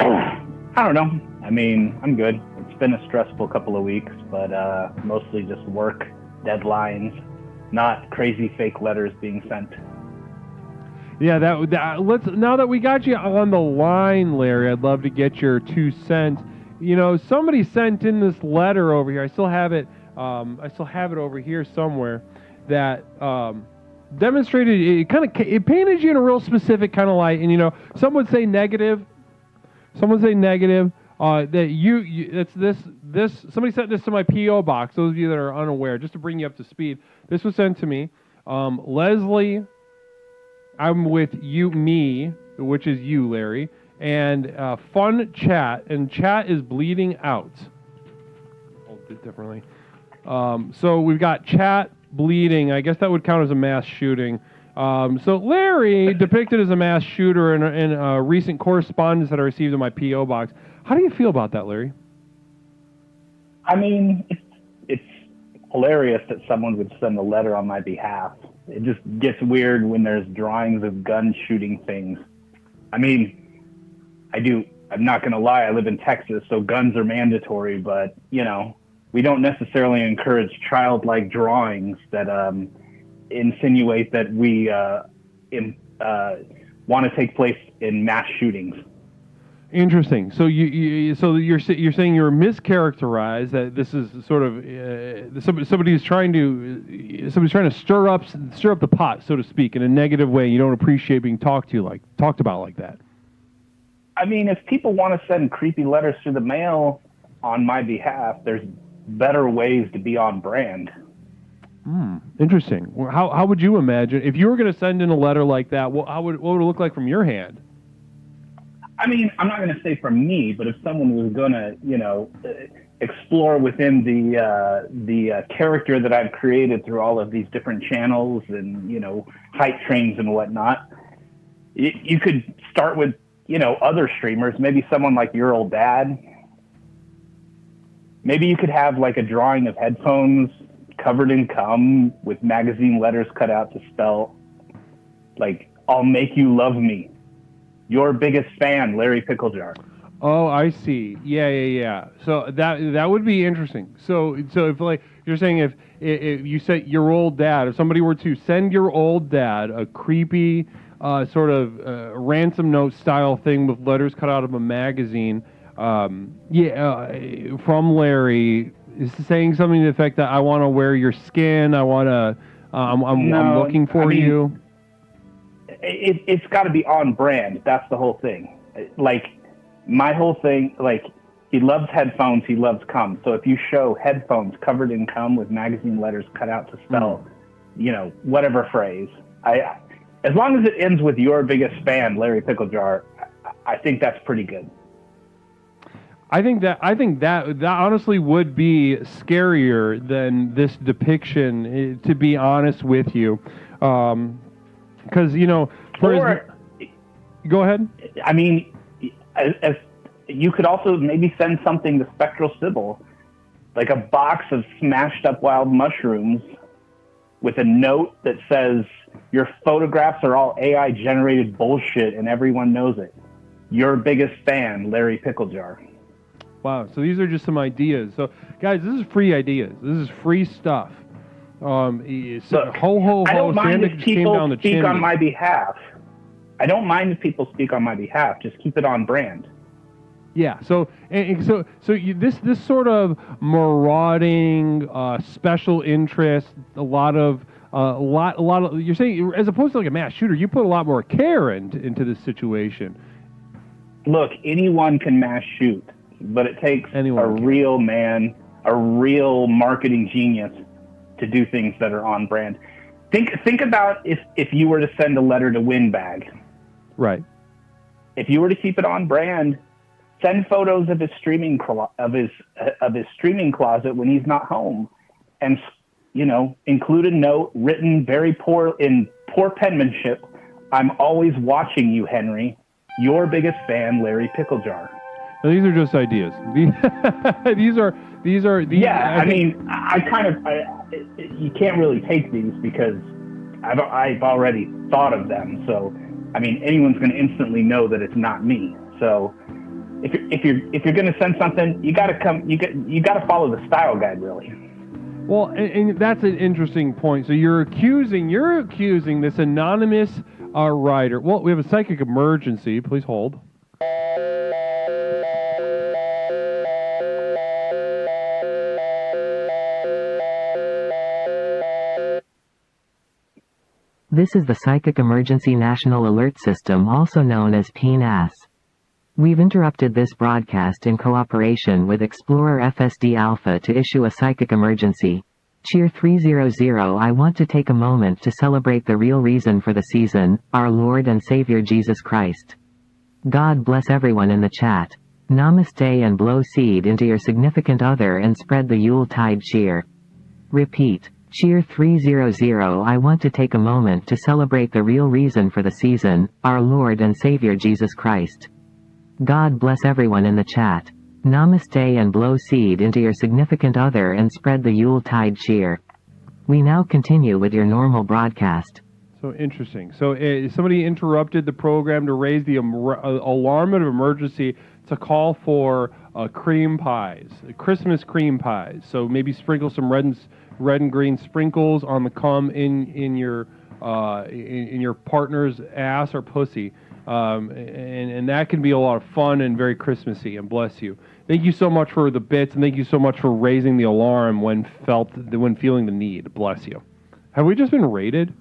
I don't know. I mean, I'm good. It's been a stressful couple of weeks, but mostly just work, deadlines, not crazy fake letters being sent. Yeah, let's, now that we got you on the line, Larry, I'd love to get your 2 cents. You know, somebody sent in this letter over here. I still have it over here somewhere, that demonstrated, it painted you in a real specific kind of light. And, you know, some would say negative, that it's this, somebody sent this to my P.O. box, those of you that are unaware, just to bring you up to speed. This was sent to me. Leslie, I'm with me, which is you, Larry, and fun chat, and chat is bleeding out. I'll do it differently. So we've got chat bleeding. I guess that would count as a mass shooting. So Larry, depicted as a mass shooter in a recent correspondence that I received in my P.O. box. How do you feel about that, Larry? I mean, hilarious that someone would send a letter on my behalf. It just gets weird when there's drawings of gun shooting things. I mean, I'm not going to lie, I live in Texas, so guns are mandatory, but, you know, we don't necessarily encourage childlike drawings that insinuate that we want to take place in mass shootings. Interesting. So you're saying you're mischaracterized, that this is sort of somebody's trying to stir up the pot, so to speak, in a negative way. You don't appreciate being talked about like that. I mean, if people want to send creepy letters through the mail on my behalf, there's better ways to be on brand. Interesting. Well, how would you imagine if you were going to send in a letter like that? What would it look like from your hand? I mean, I'm not going to say from me, but if someone was going to, you know, explore within the character that I've created through all of these different channels and, you know, hype trains and whatnot, you could start with, you know, other streamers, maybe someone like your old dad. Maybe you could have like a drawing of headphones covered in cum with magazine letters cut out to spell like, "I'll make you love me. Your biggest fan, Larry Picklejar." Oh, I see. Yeah. So that would be interesting. So if, like you're saying, if you said your old dad, if somebody were to send your old dad a creepy sort of ransom note style thing with letters cut out of a magazine, from Larry, is saying something to the effect that I want to wear your skin, I'm looking for you. It's got to be on brand. That's the whole thing. Like, my whole thing, like, he loves headphones, he loves cum. So if you show headphones covered in cum with magazine letters cut out to spell, you know, whatever phrase, as long as it ends with "your biggest fan, Larry Picklejar," I think that's pretty good. I think that honestly would be scarier than this depiction, to be honest with you. Because, you know, go ahead. I mean, as you could also maybe send something to Spectral Sybil, like a box of smashed up wild mushrooms with a note that says, "Your photographs are all AI generated bullshit and everyone knows it. Your biggest fan, Larry Picklejar." Wow. So these are just some ideas. So, guys, this is free ideas. This is free stuff. Look, I don't mind if people speak on my behalf. I don't mind if people speak on my behalf. Just keep it on brand. Yeah. So this sort of marauding, special interest, a lot of. You're saying, as opposed to like a mass shooter, you put a lot more care into this situation. Look, anyone can mass shoot, but it takes real man, a real marketing genius to do things that are on brand. Think about if you were to send a letter to Windbag. Right. If you were to keep it on brand, send photos of his streaming closet when he's not home, and, you know, include a note written very poor penmanship. "I'm always watching you, Henry. Your biggest fan, Larry Picklejar." Now, these are just ideas. These are. Yeah, I mean, you can't really take these because I've already thought of them. So, I mean, anyone's going to instantly know that it's not me. So, if you're going to send something, you got to follow the style guide, really. Well, and that's an interesting point. So you're accusing this anonymous writer. Well, we have a psychic emergency. Please hold. This is the Psychic Emergency National Alert System, also known as PNAS. We've interrupted this broadcast in cooperation with Explorer FSD Alpha to issue a psychic emergency. Cheer 300, I want to take a moment to celebrate the real reason for the season, our Lord and Savior Jesus Christ. God bless everyone in the chat. Namaste, and blow seed into your significant other and spread the Yuletide cheer. Repeat. Cheer 300, I want to take a moment to celebrate the real reason for the season, our Lord and Savior Jesus Christ. God bless everyone in the chat. Namaste and blow seed into your significant other and spread the Yuletide cheer. We now continue with your normal broadcast. So interesting. So somebody interrupted the program to raise the alarm of emergency to call for cream pies, Christmas cream pies. So maybe sprinkle some red and green sprinkles on the cum in your partner's ass or pussy, and that can be a lot of fun and very Christmassy. And bless you. Thank you so much for the bits, and thank you so much for raising the alarm when feeling the need. Bless you. Have we just been raided?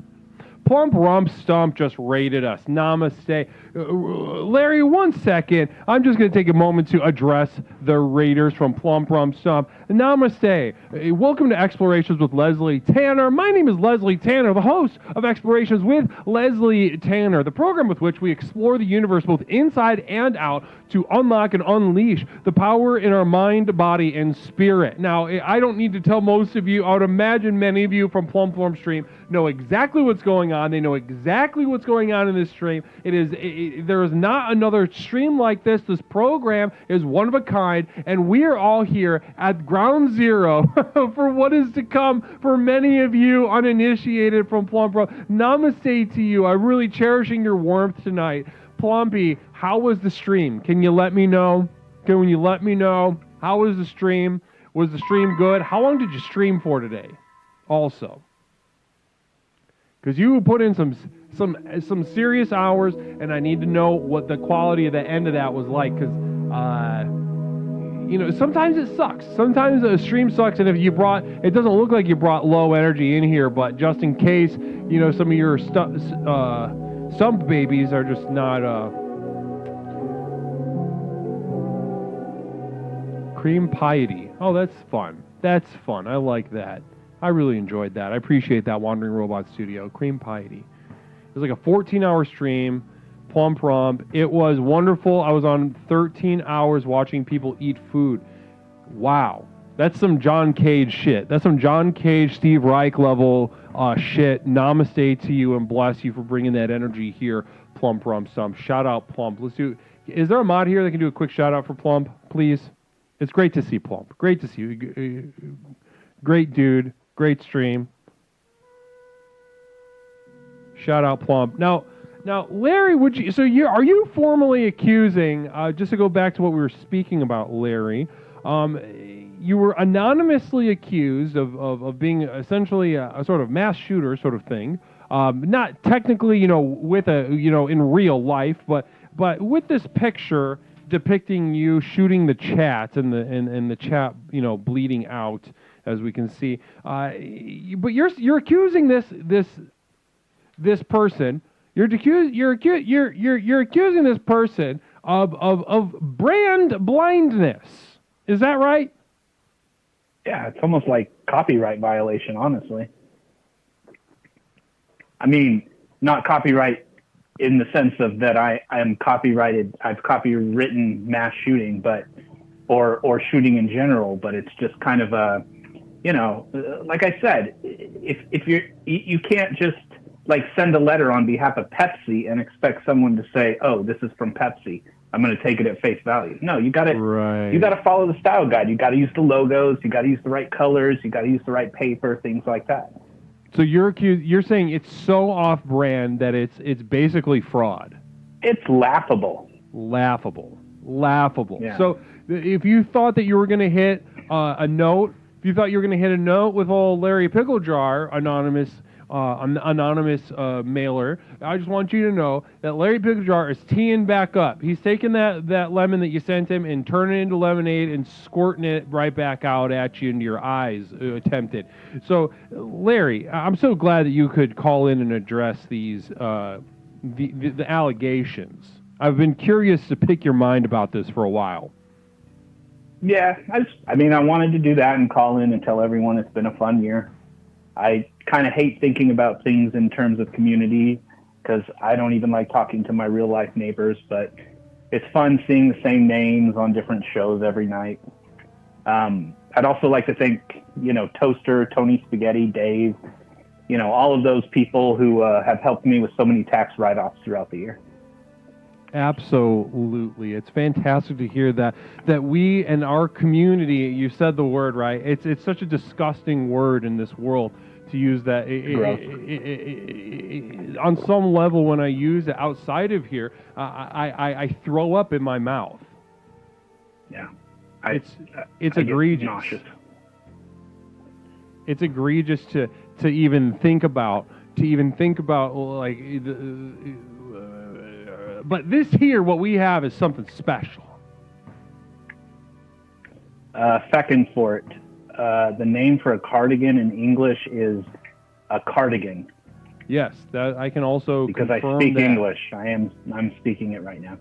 Plump Rump Stump just rated us. Namaste. Larry, 1 second. I'm just going to take a moment to address the raiders from Plump Rump Stump. Namaste. Welcome to Explorations with Leslie Tanner. My name is Leslie Tanner, the host of Explorations with Leslie Tanner, the program with which we explore the universe both inside and out to unlock and unleash the power in our mind, body, and spirit. Now, I don't need to tell most of you. I would imagine many of you from Plump Rump Stream know exactly what's going on. They know exactly what's going on in this stream. There is not another stream like this. This program is one of a kind, and we are all here at ground zero for what is to come for many of you uninitiated from Plump Rump. Namaste to you. I'm really cherishing your warmth tonight. Plumpy, how was the stream? Can you let me know? Can you let me know? How was the stream? Was the stream good? How long did you stream for today? Also, because you put in some serious hours, and I need to know what the quality of the end of that was like. Because sometimes it sucks. Sometimes a stream sucks, and if it doesn't look like you brought low energy in here, but just in case, some of your stump babies are just not cream piety. Oh, that's fun. That's fun. I like that. I really enjoyed that. I appreciate that, Wandering Robot Studio. Cream piety. It was like a 14-hour stream. Plump Rump. It was wonderful. I was on 13 hours watching people eat food. Wow. That's some John Cage shit. That's some John Cage, Steve Reich level shit. Namaste to you and bless you for bringing that energy here, Plump Rump Stump. Shout out Plump. Is there a mod here that can do a quick shout out for Plump, please? It's great to see Plump. Great to see you. Great dude. Great stream. Shout out Plump. Now, Larry, are you formally accusing? Just to go back to what we were speaking about, Larry. You were anonymously accused of being essentially a sort of mass shooter sort of thing. Not technically, with in real life, but with this picture depicting you shooting the chat and the chat, bleeding out, as we can see. But you're accusing this person. You're accusing this person of brand blindness. Is that right? Yeah, it's almost like copyright violation, honestly. I mean, not copyright in the sense of that I am copyrighted. I've copywritten mass shooting, or shooting in general. But it's just kind of a, like I said, if you can't just like send a letter on behalf of Pepsi and expect someone to say, "Oh, this is from Pepsi. I'm going to take it at face value." No, you got to follow the style guide. You got to use the logos. You got to use the right colors. You got to use the right paper, things like that. So you're saying it's so off-brand that it's basically fraud. It's laughable. Laughable. Yeah. So if you thought that you were going to hit a note, with old Larry Pickle Jar, anonymous mailer, I just want you to know that Larry Pickle Jar is teeing back up. He's taking that lemon that you sent him and turning it into lemonade and squirting it right back out at you into your eyes, attempted. So, Larry, I'm so glad that you could call in and address these the allegations. I've been curious to pick your mind about this for a while. Yeah, I wanted to do that and call in and tell everyone it's been a fun year. I kind of hate thinking about things in terms of community because I don't even like talking to my real life neighbors, but it's fun seeing the same names on different shows every night. I'd also like to thank, Toaster, Tony Spaghetti, Dave, all of those people who have helped me with so many tax write-offs throughout the year. Absolutely. It's fantastic to hear that we and our community, you said the word right. It's such a disgusting word in this world to use that. On some level, when I use it outside of here, I throw up in my mouth. Yeah. It's I egregious. get nauseous. It's egregious to even think about. Like. But this here, what we have is something special. Second for it. The name for a cardigan in English is a cardigan. Yes, that I can also because I confirm speak that. English. I'm speaking it right now.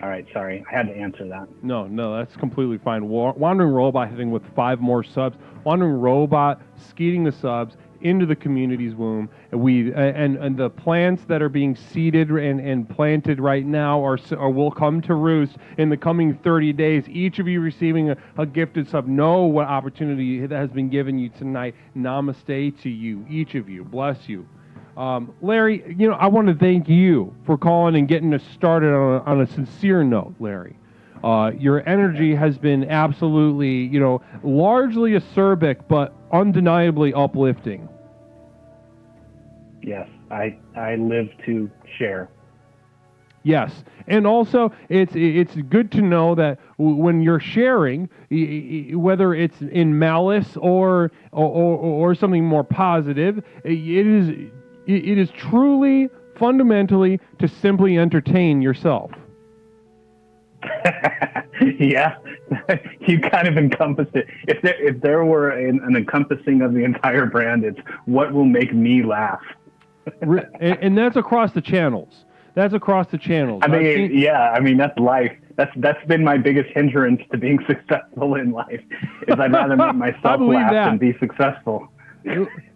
All right, sorry, I had to answer that. No, that's completely fine. Wandering Robot hitting with 5 more subs. Wandering Robot skeeting the subs into the community's womb. And the plants that are being seeded and planted right now are will come to roost in the coming 30 days. Each of you receiving a gifted sub. Know what opportunity that has been given you tonight. Namaste to you, each of you. Bless you. Larry, I want to thank you for calling and getting us started on a sincere note, Larry. Your energy has been absolutely, largely acerbic, but undeniably uplifting. Yes, I live to share. Yes, and also it's good to know that when you're sharing, whether it's in malice or something more positive, it is truly fundamentally to simply entertain yourself. Yeah, you kind of encompassed it. If there were an encompassing of the entire brand, it's what will make me laugh. And that's across the channels. That's life. That's been my biggest hindrance to being successful in life. Is I'd rather make myself laugh than be successful.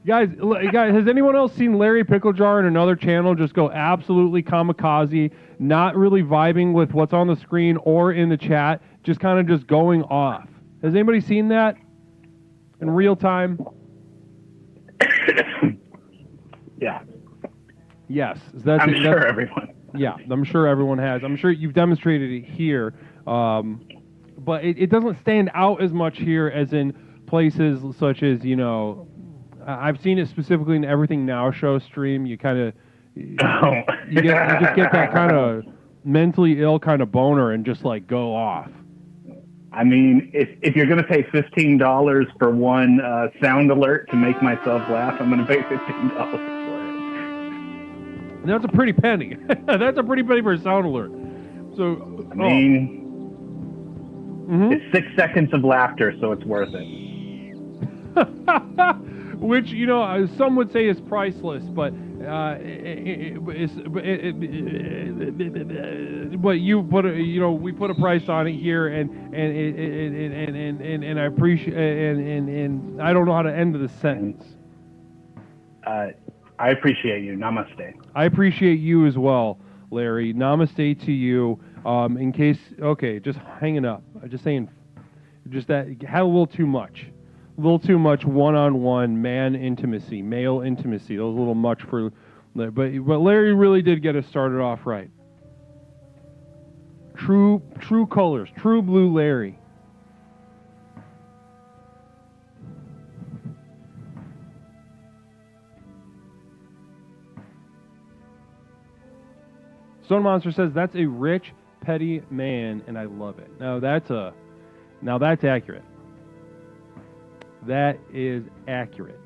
Guys, has anyone else seen Larry Picklejar in another channel just go absolutely kamikaze, not really vibing with what's on the screen or in the chat, just kind of just going off? Has anybody seen that in real time? Yeah. Yes. I'm sure everyone. Yeah, I'm sure everyone has. I'm sure you've demonstrated it here, but it doesn't stand out as much here as in places such as, I've seen it specifically in Everything Now show stream. You kind of, you just get that kind of mentally ill kind of boner and just like go off. I mean, if you're going to pay $15 for one sound alert to make myself laugh, I'm going to pay $15 for it. And that's a pretty penny. That's a pretty penny for a sound alert. So I mean, it's 6 seconds of laughter, so it's worth it. Which, some would say is priceless, but we put a price on it here, and I appreciate, and I don't know how to end the sentence. I appreciate you. Namaste. I appreciate you as well, Larry. Namaste to you. In case, just hanging up. Just saying, just that had a little too much. A little too much one-on-one male intimacy. That was a little much for, but Larry really did get us started off right. True colors, true blue Larry. Stone Monster says that's a rich, petty man, and I love it. Now that's accurate. That is accurate.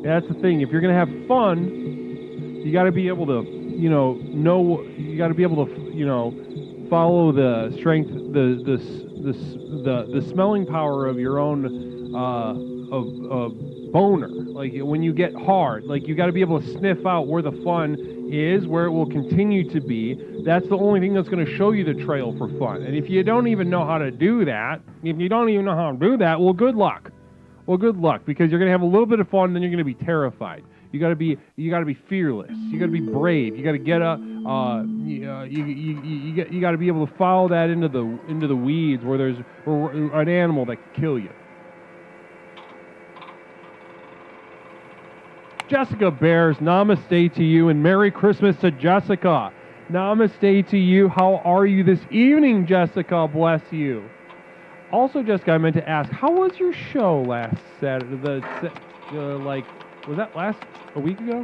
That's the thing. If you're gonna have fun, you got to be able to, know. You got to be able to, follow the strength, the smelling power of your own of boner. Like when you get hard, like you got to be able to sniff out where the fun is, where it will continue to be. That's the only thing that's going to show you the trail for fun. And if you don't even know how to do that, well, good luck. Well, good luck, because you're going to have a little bit of fun, and then you're going to be terrified. You got to be fearless. You got to be brave. You got to get up. You got to be able to follow that into the weeds where there's an animal that can kill you. Jessica Bears, namaste to you, and Merry Christmas to Jessica. Namaste to you. How are you this evening, Jessica? Bless you. Also, Jessica, I meant to ask, how was your show last Saturday? Was that a week ago?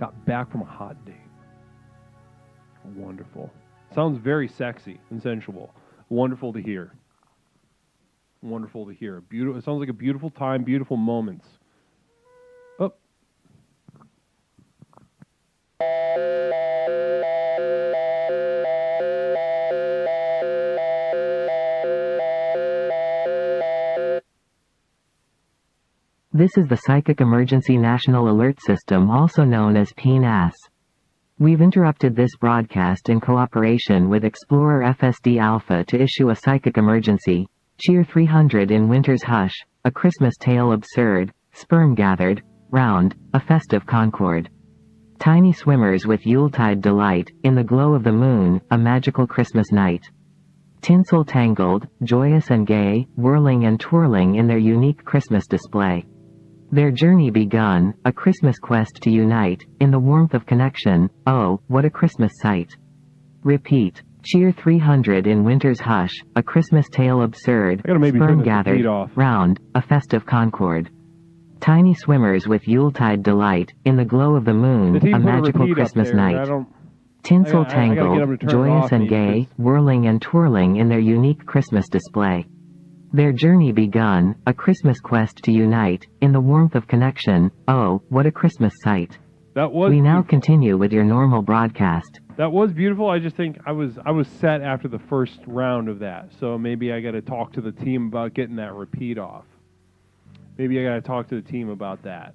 Got back from a hot date. Wonderful. Sounds very sexy and sensual. Wonderful to hear. Wonderful to hear. Beautiful. It sounds like a beautiful time, beautiful moments. Oh. This is the Psychic Emergency National Alert System, also known as PNAS. We've interrupted this broadcast in cooperation with Explorer FSD Alpha to issue a psychic emergency. Cheer 300 in Winter's Hush, A Christmas Tale Absurd, Sperm Gathered, Round, A Festive Concord. Tiny Swimmers with Yuletide Delight, In the Glow of the Moon, A Magical Christmas Night. Tinsel Tangled, Joyous and Gay, Whirling and Twirling in their unique Christmas display. Their journey begun, a Christmas quest to unite, in the warmth of connection, oh, what a Christmas sight. Repeat. Cheer 300 in Winter's Hush, A Christmas Tale Absurd, Sperm Gathered, Round, A Festive Concord. Tiny Swimmers with Yuletide Delight, In the Glow of the Moon, A Magical Christmas Night. Tinsel Tangled, Joyous and Gay, Whirling and Twirling in their unique Christmas display. Their journey begun, a Christmas quest to unite, in the warmth of connection, oh, what a Christmas sight. We now continue with your normal broadcast. That was beautiful. I just think I was set after the first round of that. So maybe I got to talk to the team about getting that repeat off. Maybe I got to talk to the team about that.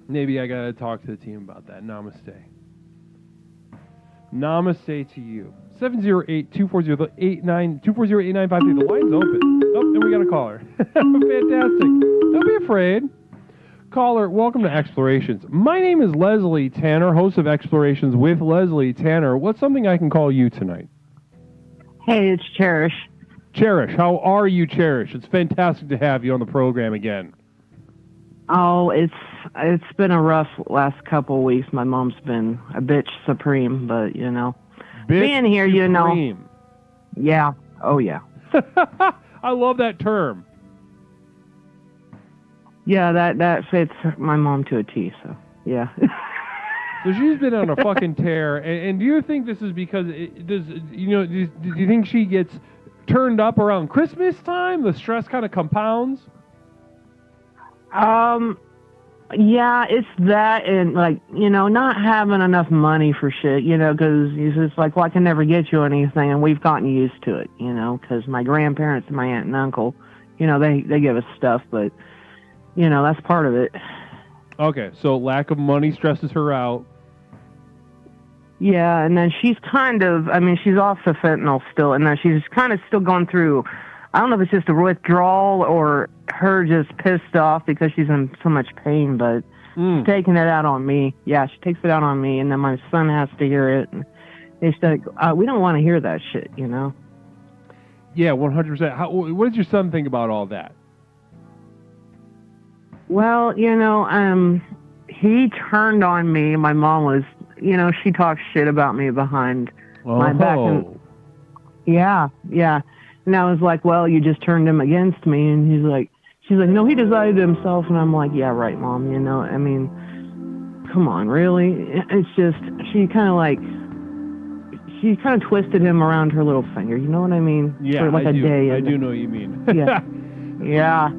Maybe I got to talk to the team about that. Namaste. Namaste to you. 708-240-8953. The line's open. Oh, and we got a caller. Fantastic. Don't be afraid. Caller, welcome to Explorations. My name is Leslie Tanner, host of Explorations with Leslie Tanner. What's something I can call you tonight? Hey, it's Cherish. Cherish, how are you, Cherish? It's fantastic to have you on the program again. Oh, it's been a rough last couple of weeks. My mom's been a bitch supreme, but, you know. Being here, supreme. You know. Yeah. Oh, yeah. I love that term. Yeah, that fits my mom to a T, so, yeah. So she's been on a fucking tear, and do you think this is because, do you think she gets turned up around Christmas time? The stress kind of compounds? Yeah, it's that and, like, you know, not having enough money for shit, you know, because it's just like, well, I can never get you anything, and we've gotten used to it, you know, because my grandparents and my aunt and uncle, you know, they give us stuff, but, you know, that's part of it. Okay, so lack of money stresses her out. Yeah, and then she's kind of, I mean, she's off the fentanyl still, and then she's kind of still going through, I don't know if it's just a withdrawal or her just pissed off because she's in so much pain, but she's taking it out on me. Yeah, she takes it out on me, and then my son has to hear it. And it's like, we don't want to hear that shit, you know? Yeah, 100%. What does your son think about all that? Well, you know, he turned on me. My mom was, you know, she talks shit about me behind my back. And, yeah. And I was like, well, you just turned him against me. And she's like, no, he decided himself. And I'm like, yeah, right, Mom. You know, I mean, come on, really? It's just, she kind of twisted him around her little finger. You know what I mean? Yeah, for like I a do. day. I do know what you mean. Yeah.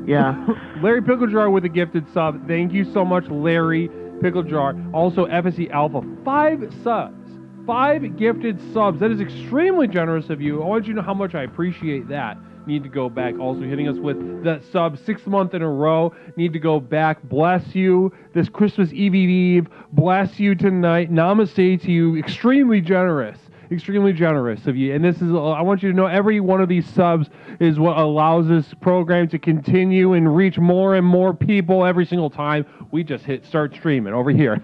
Larry Pickle Jar with a gifted sub. Thank you so much, Larry Pickle Jar. Also, FSC Alpha, 5 subs. 5 gifted subs. That is extremely generous of you. I want you to know how much I appreciate that. Need to go back. Also hitting us with that sub 6th month in a row. Need to go back. Bless you this Christmas Eve. Bless you tonight. Namaste to you. Extremely generous. extremely generous of you. And this is, I want you to know, every one of these subs is what allows this program to continue and reach more and more people every single time we just hit start streaming over here.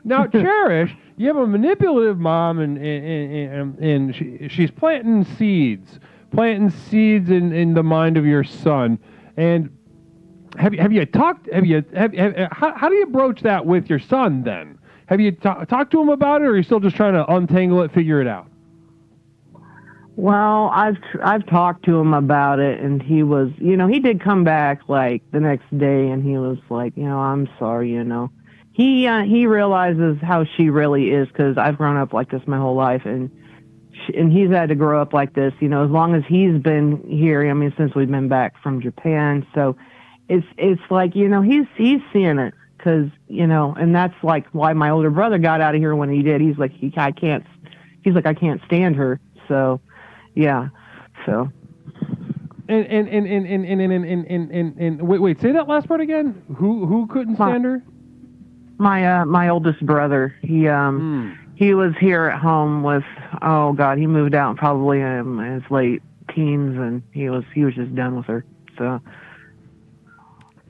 Now, Cherish, you have a manipulative mom, and she's planting seeds in the mind of your son. And how do you broach that with your son then? Have you talked to him about it, or are you still just trying to untangle it, figure it out? Well, I've talked to him about it, and he was, he did come back like the next day, and he was like, I'm sorry, He realizes how she really is, because I've grown up like this my whole life, and he's had to grow up like this, as long as he's been here. I mean, since we've been back from Japan, so it's like, he's seeing it, because and that's like why my older brother got out of here when he did. He's like, I can't stand her. So, yeah, so. And wait, say that last part again. Who couldn't stand her? My oldest brother, he was here at home with, oh God, he moved out probably in his late teens, and he was just done with her. So,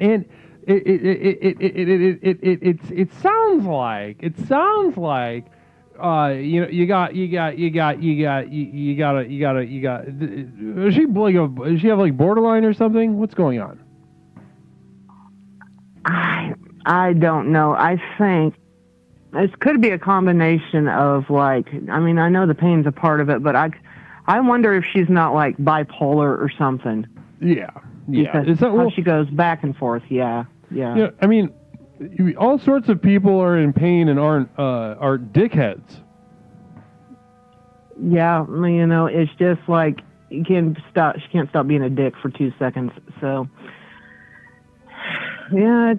and it sounds like you got. Is she have like borderline or something? What's going on? I don't know. I think it could be a combination of like, I mean, I know the pain's a part of it, but I wonder if she's not like bipolar or something. Yeah. Because how she goes back and forth. Yeah. Yeah. I mean, all sorts of people are in pain and aren't dickheads. Yeah. I mean, it's just like she can't stop being a dick for 2 seconds. So, yeah,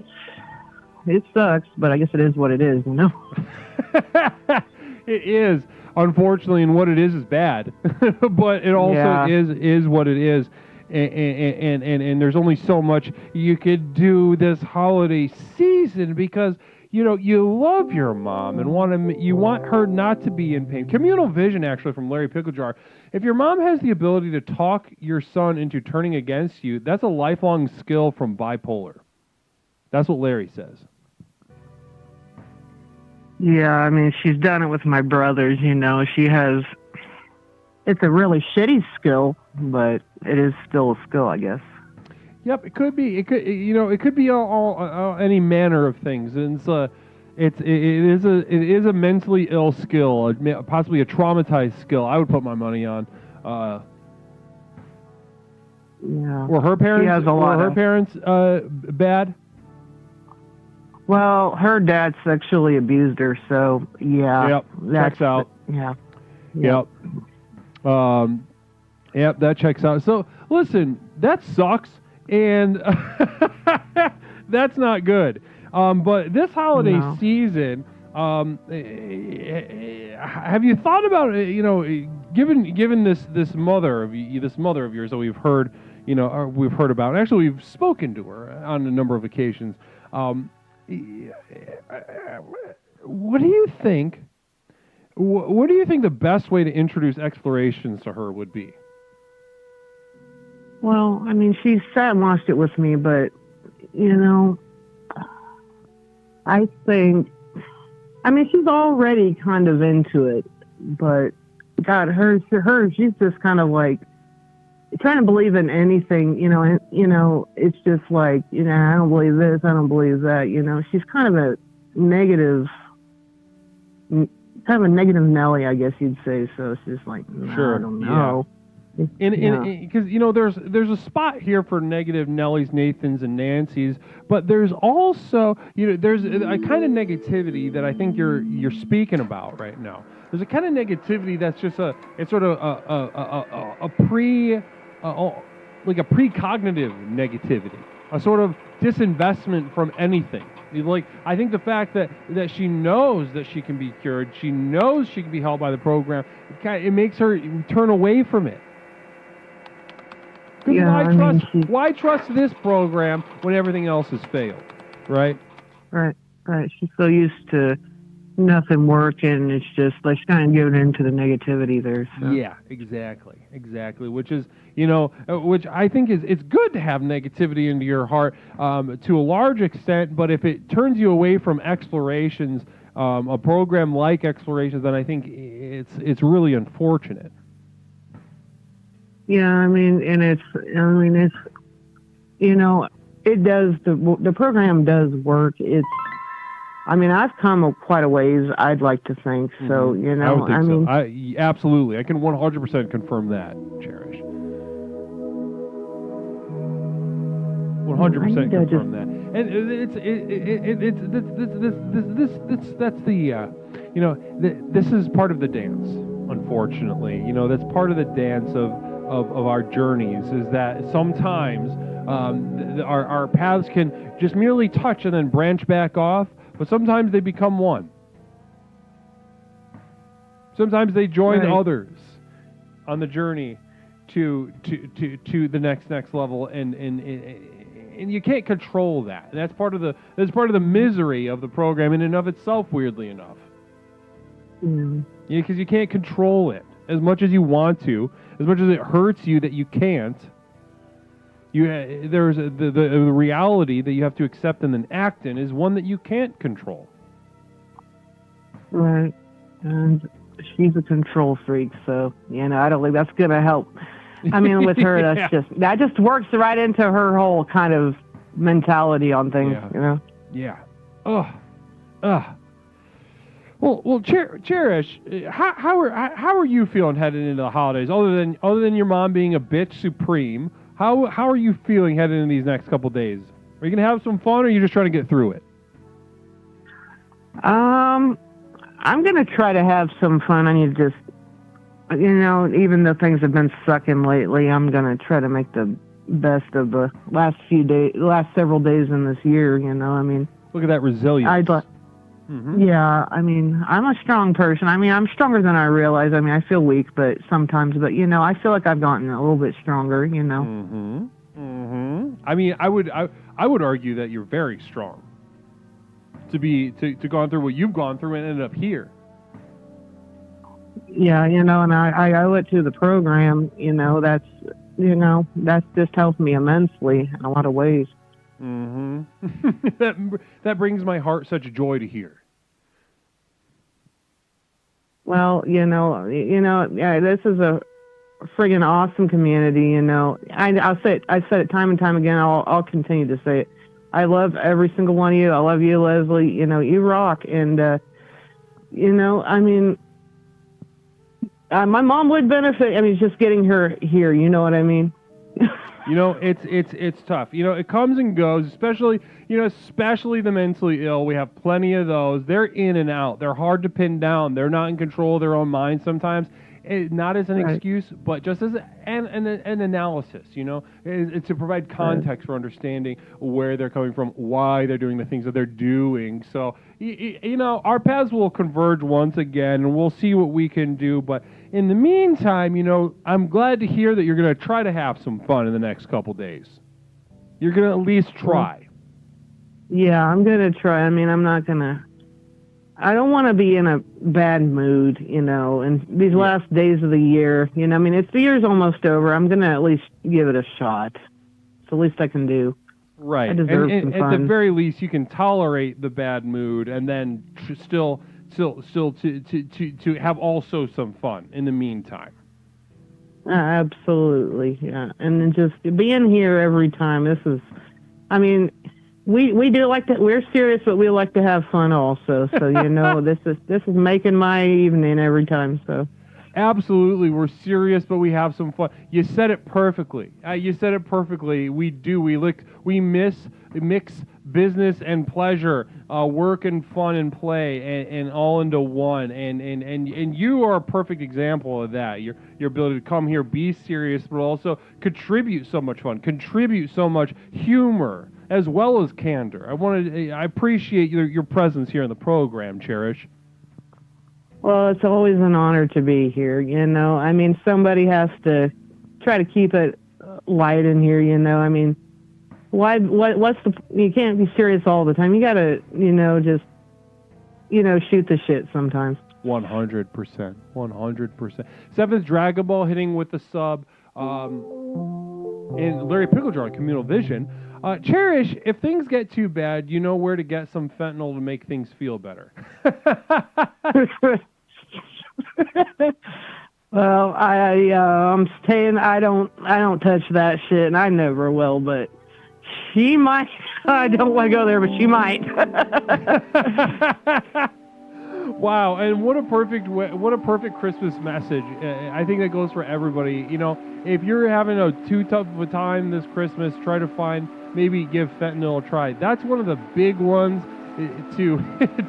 it sucks, but I guess it is what it is, It is, unfortunately, and what it is bad. But it also is what it is. And there's only so much you could do this holiday season, because you love your mom and you want her not to be in pain. Communal vision, actually, from Larry Picklejar. If your mom has the ability to talk your son into turning against you, that's a lifelong skill from bipolar. That's what Larry says. Yeah, I mean, she's done it with my brothers, she has, it's a really shitty skill, but it is still a skill, I guess. Yep, it could be. It could be all any manner of things. And it is a mentally ill skill, possibly a traumatized skill. I would put my money on. Yeah. Were her parents bad? Well, her dad sexually abused her, so yeah. Yep, checks out. Yeah. Yep. Yep, that checks out. So, listen, that sucks, and that's not good. But this holiday season, have you thought about, given this mother of yours that we've heard, we've heard about, and actually we've spoken to her on a number of occasions. What do you think? What do you think the best way to introduce explorations to her would be? Well, I mean, she sat and watched it with me, but I think, I mean, she's already kind of into it, but God, she's just kind of like trying to believe in anything, it's just like, I don't believe this, I don't believe that, she's kind of a negative Nelly, I guess you'd say. So it's just like, sure. I don't know. Yeah. Because there's a spot here for negative Nellies, Nathans, and Nancys, but there's also there's a kind of negativity that I think you're speaking about right now. There's a kind of negativity that's just it's sort of a precognitive negativity, a sort of disinvestment from anything. Like, I think the fact that she knows that she can be cured, she knows she can be held by the program, it makes her turn away from it. Why trust this program when everything else has failed, right? Right. She's so used to, nothing working. It's just like kind of giving into the negativity there. So. Yeah, exactly. Which is, which I think is it's good to have negativity into your heart to a large extent. But if it turns you away from explorations, a program like Explorations, then I think it's really unfortunate. Yeah, I mean, it does. The program does work. I've come quite a ways, I'd like to think. So, I would think so. Absolutely. I can 100% confirm that, Cherish. 100% confirm that. And that's the, this is part of the dance, unfortunately. That's part of the dance of our journeys, is that sometimes our paths can just merely touch and then branch back off. But sometimes they become one. Sometimes they join others on the journey to the next level, and you can't control that. And that's part of the misery of the program in and of itself. Weirdly enough, because you can't control it as much as you want to, as much as it hurts you that you can't. There's the reality that you have to accept and then act in is one that you can't control. Right. And she's a control freak, so, I don't think that's going to help. I mean, with her, that just works right into her whole kind of mentality on things, Yeah. Well, Cherish, how are you feeling headed into the holidays? Other than your mom being a bitch supreme, how are you feeling headed into these next couple days? Are you gonna have some fun, or are you just trying to get through it? I'm gonna try to have some fun. I need to just, even though things have been sucking lately, I'm gonna try to make the best of the last several days in this year. Look at that resilience. Yeah, I'm a strong person. I'm stronger than I realize. I feel weak, but sometimes, I feel like I've gotten a little bit stronger, I would argue that you're very strong to gone through what you've gone through and ended up here. Yeah, and I went through the program, that's just helped me immensely in a lot of ways. That brings my heart such joy to hear. Well, this is a friggin' awesome community. I said it time and time again. I'll continue to say it. I love every single one of you. I love you, Leslie. You rock. And my mom would benefit. Just getting her here. You know what I mean? It's tough. It comes and goes, especially the mentally ill. We have plenty of those. They're in and out. They're hard to pin down. They're not in control of their own minds sometimes. Not as an excuse, but just as an analysis, to provide context for understanding where they're coming from, why they're doing the things that they're doing. So, our paths will converge once again, and we'll see what we can do. But in the meantime, I'm glad to hear that you're going to try to have some fun in the next couple days. You're going to at least try. Yeah, I'm going to try. I'm not going to... I don't want to be in a bad mood, and these last days of the year, it's the year's almost over. I'm going to at least give it a shot. It's the least I can do. Right. I deserve some fun. At the very least, you can tolerate the bad mood and then still to have also some fun in the meantime. Absolutely, yeah. And then just being here every time, this is, we do like to, we're serious, but we like to have fun also. So, this is making my evening every time, so. Absolutely, we're serious, but we have some fun. You said it perfectly. We do. We mix business and pleasure, work and fun and play, and all into one. And you are a perfect example of that. Your ability to come here, be serious, but also contribute so much fun, contribute so much humor, as well as candor. I appreciate your presence here in the program, Cherish. Well, it's always an honor to be here, somebody has to try to keep it light in here, what's the, you can't be serious all the time. You gotta, just shoot the shit sometimes. 100%. 100%. Seventh Dragon Ball hitting with the sub. And Larry Picklejar on Communal Vision. Cherish, if things get too bad, you know where to get some fentanyl to make things feel better. Well, I'm saying I don't touch that shit, and I never will. But she might. I don't want to go there, but she might. Wow, and what a perfect Christmas message. I think that goes for everybody. If you're having too tough of a time this Christmas, try to maybe give fentanyl a try. That's one of the big ones to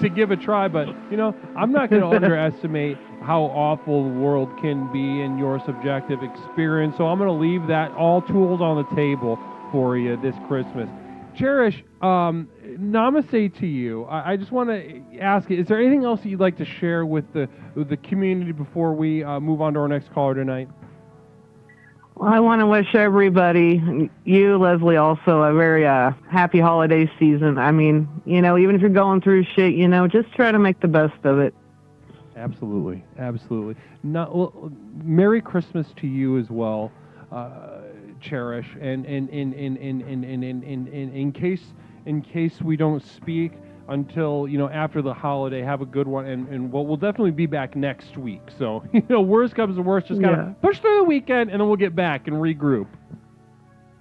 to give a try. But I'm not going to underestimate how awful the world can be in your subjective experience. So I'm going to leave that all tools on the table for you this Christmas. Cherish, namaste to you. I just want to ask you, is there anything else that you'd like to share with the community before we move on to our next caller tonight? Well, I want to wish everybody, you, Leslie, also a very happy holiday season. I mean, even if you're going through shit, just try to make the best of it. Absolutely. Merry Christmas to you as well. Cherish, and in case we don't speak until after the holiday, have a good one, and we'll definitely be back next week. So worst comes to worst, just gotta push through the weekend, and then we'll get back and regroup.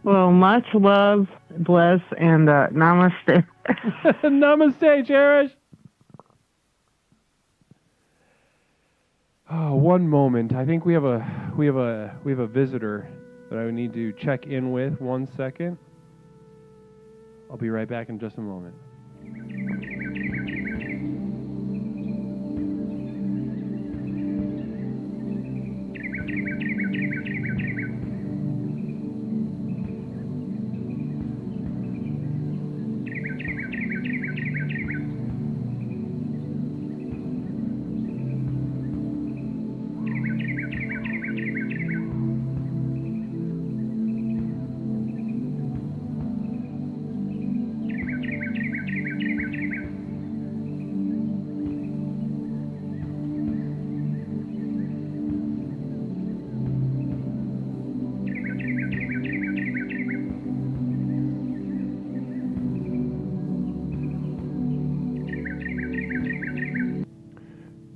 Well, much love, bless, and namaste. Namaste, Cherish. Oh, one moment. I think we have a visitor that I would need to check in with. 1 second. I'll be right back in just a moment.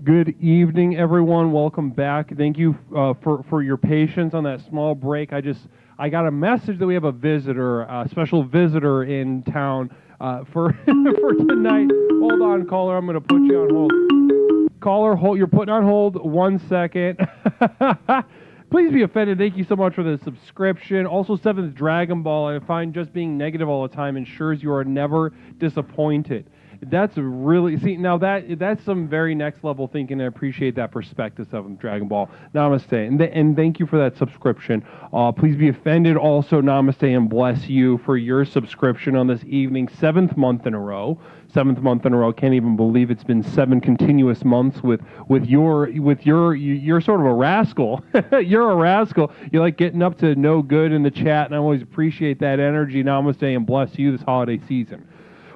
Good evening, everyone. Welcome back. Thank you for your patience on that small break. I got a message that we have a visitor, a special visitor in town for tonight. Hold on, caller. I'm going to put you on hold. Caller, you're putting on hold 1 second. Please be offended. Thank you so much for the subscription. Also, Seventh Dragon Ball. I find just being negative all the time ensures you are never disappointed. That's really that's some very next level thinking. I appreciate that perspective of Dragon Ball. Namaste, and thank you for that subscription. Please be offended. Also, namaste and bless you for your subscription on this evening. Seventh month in a row. Can't even believe it's been 7 continuous months with you're sort of a rascal. You're a rascal. You like getting up to no good in the chat, and I always appreciate that energy. Namaste and bless you this holiday season.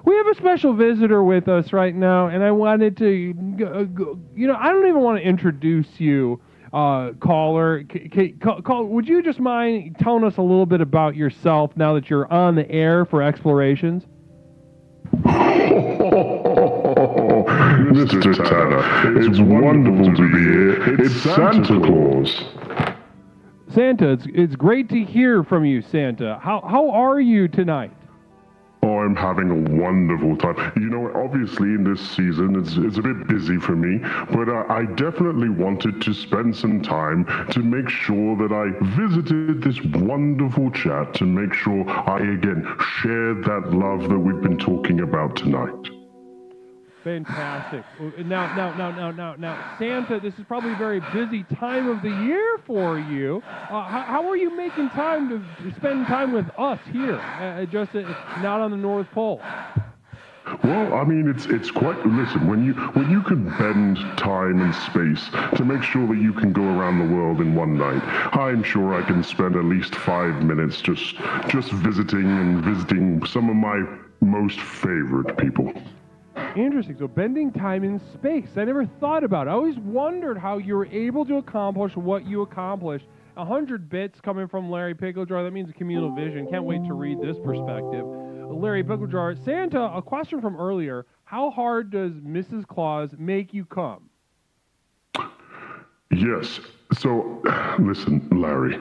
We have a special visitor with us right now, and I wanted to, I don't even want to introduce you, caller. Would you just mind telling us a little bit about yourself now that you're on the air for Explorations? Mr. Tanner, it's wonderful to be here. It's Santa Claus. Santa, it's great to hear from you, Santa. How are you tonight? Oh, I'm having a wonderful time. Obviously in this season, it's a bit busy for me, but I definitely wanted to spend some time to make sure that I visited this wonderful chat to make sure I, again, shared that love that we've been talking about tonight. Fantastic. Now, Santa, this is probably a very busy time of the year for you. How are you making time to spend time with us here, not on the North Pole? Well, I mean, it's quite. Listen, when you can bend time and space to make sure that you can go around the world in one night, I'm sure I can spend at least 5 minutes just visiting some of my most favorite people. Interesting. So bending time in space. I never thought about it. I always wondered how you were able to accomplish what you accomplished. 100 bits coming from Larry Picklejar. That means communal vision. Can't wait to read this perspective. Larry Picklejar. Santa, a question from earlier. How hard does Mrs. Claus make you come? Yes. So, listen, Larry,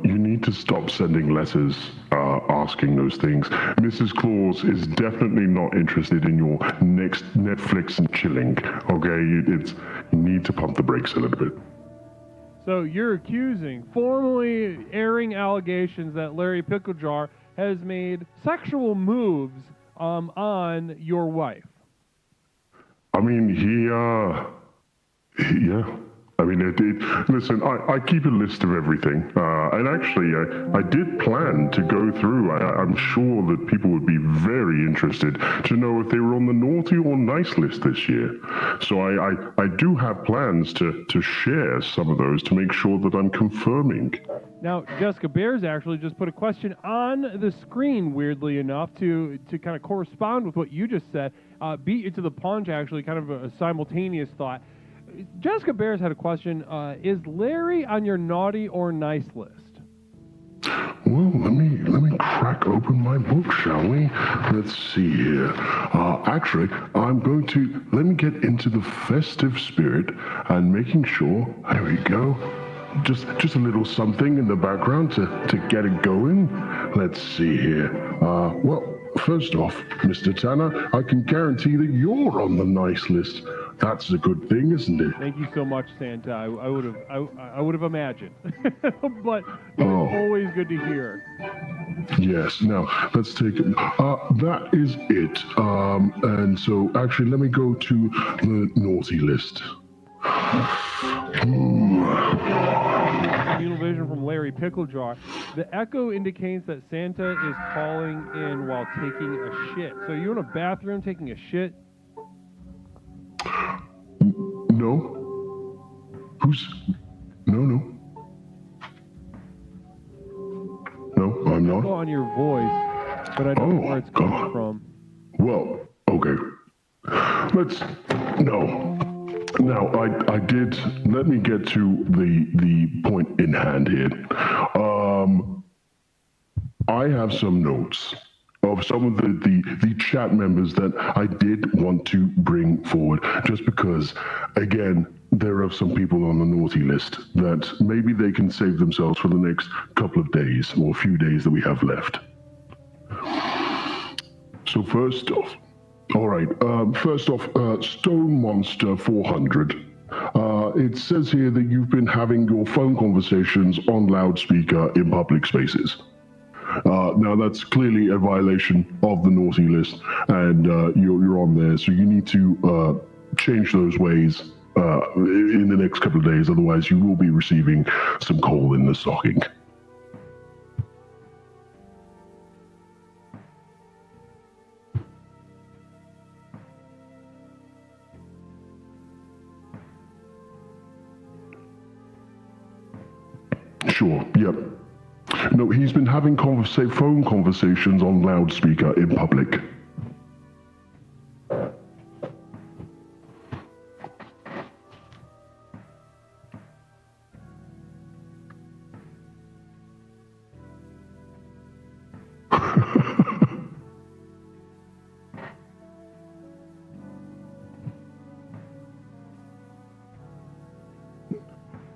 you need to stop sending letters asking those things. Mrs. Claus is definitely not interested in your next Netflix and chilling, okay? You need to pump the brakes a little bit. So you're accusing, formally airing allegations that Larry Picklejar has made sexual moves on your wife. I mean, yeah. I mean, listen, I keep a list of everything. And actually, I did plan to go through. I'm sure that people would be very interested to know if they were on the naughty or nice list this year. So I do have plans to share some of those to make sure that I'm confirming. Now, Jessica Bears actually just put a question on the screen, weirdly enough, to kind of correspond with what you just said. Beat you to the punch, actually, kind of a simultaneous thought. Jessica Bears had a question. Is Larry on your naughty or nice list? Well, let me crack open my book, shall we? Let's see here. Actually, let me get into the festive spirit and making sure, there we go, just a little something in the background to get it going. Let's see here. Well, first off, Mr. Tanner, I can guarantee that you're on the nice list. That's a good thing, isn't it? Thank you so much, Santa. I would have imagined, but it's always good to hear. Yes. Now let's take it. That is it. And so actually, let me go to the naughty list. Communal vision from Larry Picklejar. The echo indicates that Santa is calling in while taking a shit. So you're in a bathroom taking a shit? No. No. No, I'm not. On your voice, but I don't know where it's coming from. Well, okay. No. Now, I did. Let me get to the point in hand here. I have some notes of some of the chat members that I did want to bring forward, just because, again, there are some people on the naughty list that maybe they can save themselves for the next couple of days or a few days that we have left. So first off, Stone Monster 400. It says here that you've been having your phone conversations on loudspeaker in public spaces. Now that's clearly a violation of the naughty list, and you're on there, so you need to change those ways in the next couple of days, otherwise you will be receiving some coal in the stocking. Sure, yep. No, he's been having phone conversations on loudspeaker in public.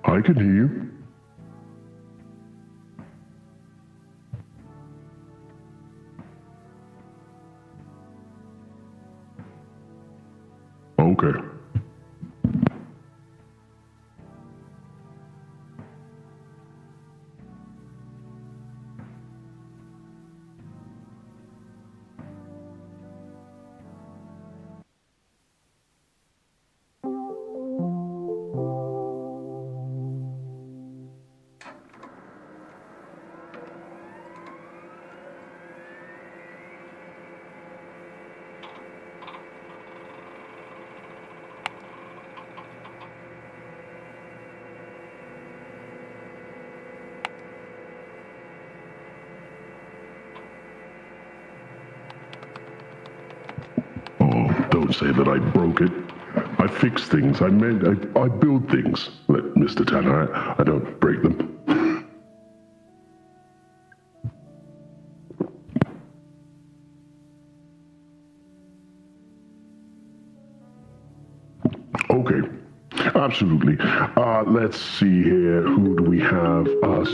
I can hear you. Okay. don't say that I broke it. I fix things. I build things. Mr. Tanner, I don't break them. Okay. Absolutely. Let's see here. Who do we have?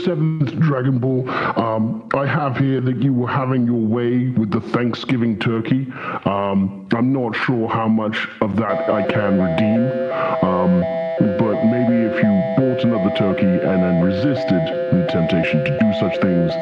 Seventh Dragon Ball. I have here that you were having your way with the Thanksgiving turkey. I'm not sure how much of that I can redeem. But maybe if you bought another turkey and then resisted the temptation to do such things,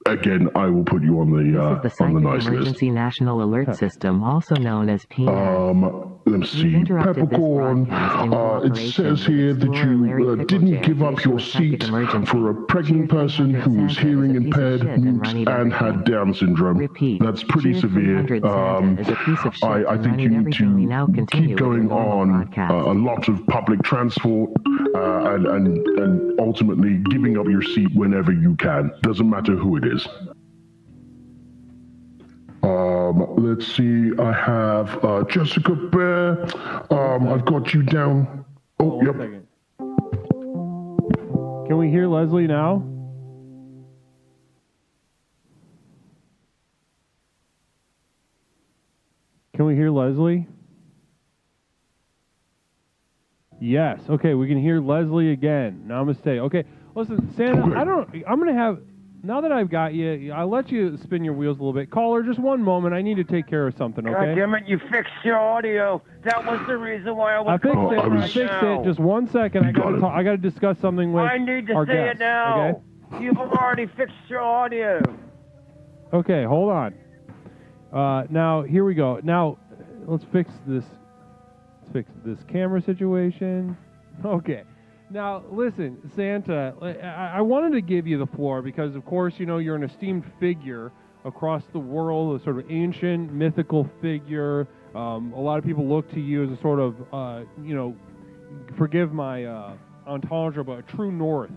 again, I will put you on the This is the on the nice Psychic Emergency list. National Alert System, also known as PNAS. Let's see. Interrupted this Peppercorn. broadcast in It cooperation says with here that Explorer Larry you Picklejack didn't give to up issue your a psychic seat emergency. for a pregnant Cheer person 300 who was Santa hearing is a piece of impaired, shit and mute, running and had everything. Down syndrome. Repeat. That's pretty Cheer severe. 300 Santa is a piece of shit I and think you running need everything. We now to continue keep with your going normal on broadcast. a lot of public transport and ultimately giving up your seat whenever you can. Doesn't matter who it is. Let's see. I have Jessica Bear. I've got you down. Oh, yep. Second. Can we hear Leslie now? Can we hear Leslie? Yes. Okay, we can hear Leslie again. Namaste. Okay, listen, Santa, I'm going to have, now that I've got you, I'll let you spin your wheels a little bit. Caller, just one moment. I need to take care of something, okay? God damn it, you fixed your audio. That was the reason why I was calling I fixed it. Just 1 second. I got to discuss something with I need to our say guest, it now. okay? You've already fixed your audio. Okay, hold on. Now, here we go. Now, let's fix this. Let's fix this camera situation. Okay. Now, listen, Santa, I wanted to give you the floor because, of course, you know, you're an esteemed figure across the world, a sort of ancient, mythical figure. A lot of people look to you as a sort of, you know, forgive my entendre, but a true north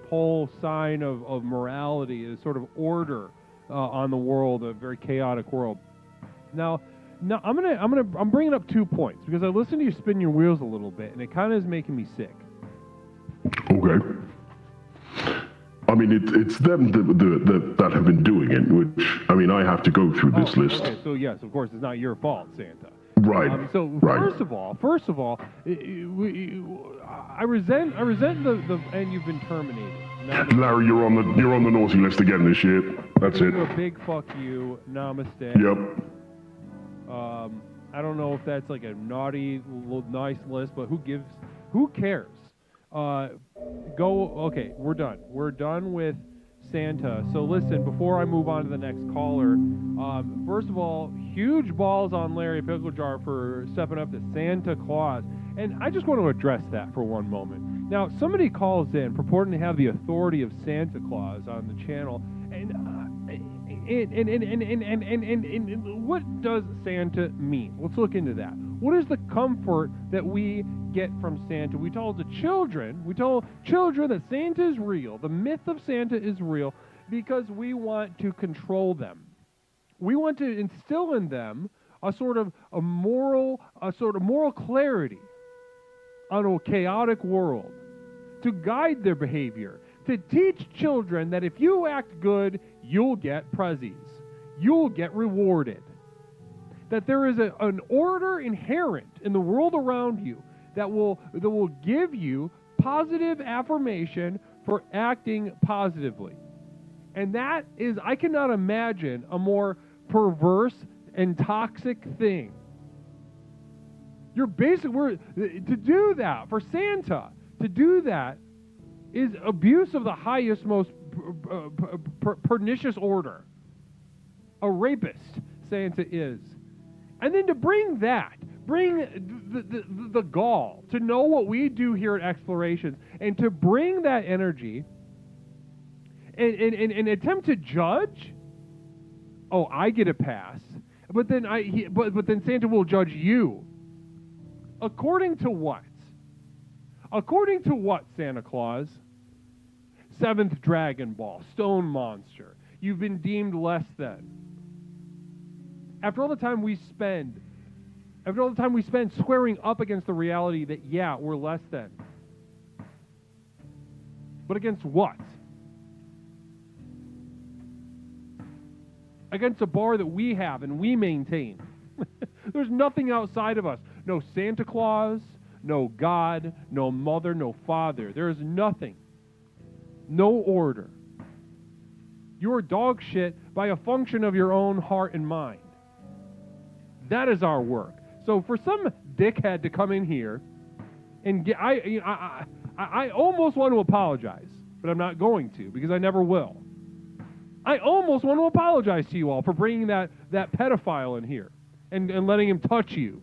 pole sign of morality, a sort of order on the world, a very chaotic world. Now, I'm bringing up 2 points because I listened to you spin your wheels a little bit, and it kind of is making me sick. Okay. I mean, it's them that have been doing it, which, I mean, I have to go through this list. Okay, so yes, of course, it's not your fault, Santa. Right. First of all, I resent the and you've been terminated. Larry, you're on the naughty list again this year. That's it. A big fuck you. Namaste. Yep. I don't know if that's like a naughty, nice list, but who cares? Okay, we're done. We're done with Santa. So listen, before I move on to the next caller, first of all, huge balls on Larry Picklejar for stepping up to Santa Claus. And I just want to address that for one moment. Now, somebody calls in purporting to have the authority of Santa Claus on the channel, and what does Santa mean? Let's look into that. What is the comfort that we get from Santa? We tell children that Santa is real. The myth of Santa is real because we want to control them. We want to instill in them a sort of moral clarity on a chaotic world, to guide their behavior, to teach children that if you act good, you'll get prezzies. You'll get rewarded. That there is an order inherent in the world around you that will give you positive affirmation for acting positively. And that is, I cannot imagine a more perverse and toxic thing. To do that, for Santa, to do that is abuse of the highest, most pernicious order. A rapist, Santa is. And then to bring the gall, to know what we do here at Explorations, and to bring that energy and attempt to judge, oh, I get a pass. But then then Santa will judge you. According to what? According to what, Santa Claus? Seventh Dragon Ball, Stone Monster. You've been deemed less than. After all the time we spend After all the time we spend squaring up against the reality that, yeah, we're less than. But against what? Against a bar that we have and we maintain. There's nothing outside of us. No Santa Claus, no God, no mother, no father. There is nothing. No order. You're dog shit by a function of your own heart and mind. That is our work. So for some dickhead to come in here and get, I almost want to apologize, but I'm not going to because I never will. I almost want to apologize to you all for bringing that pedophile in here and letting him touch you,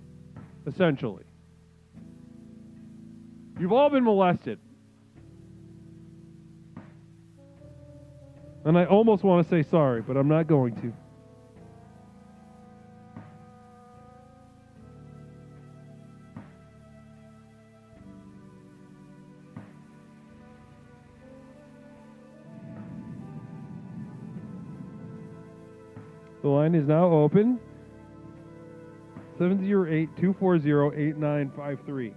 essentially. You've all been molested. And I almost want to say sorry, but I'm not going to. The line is now open. 708-240-8953.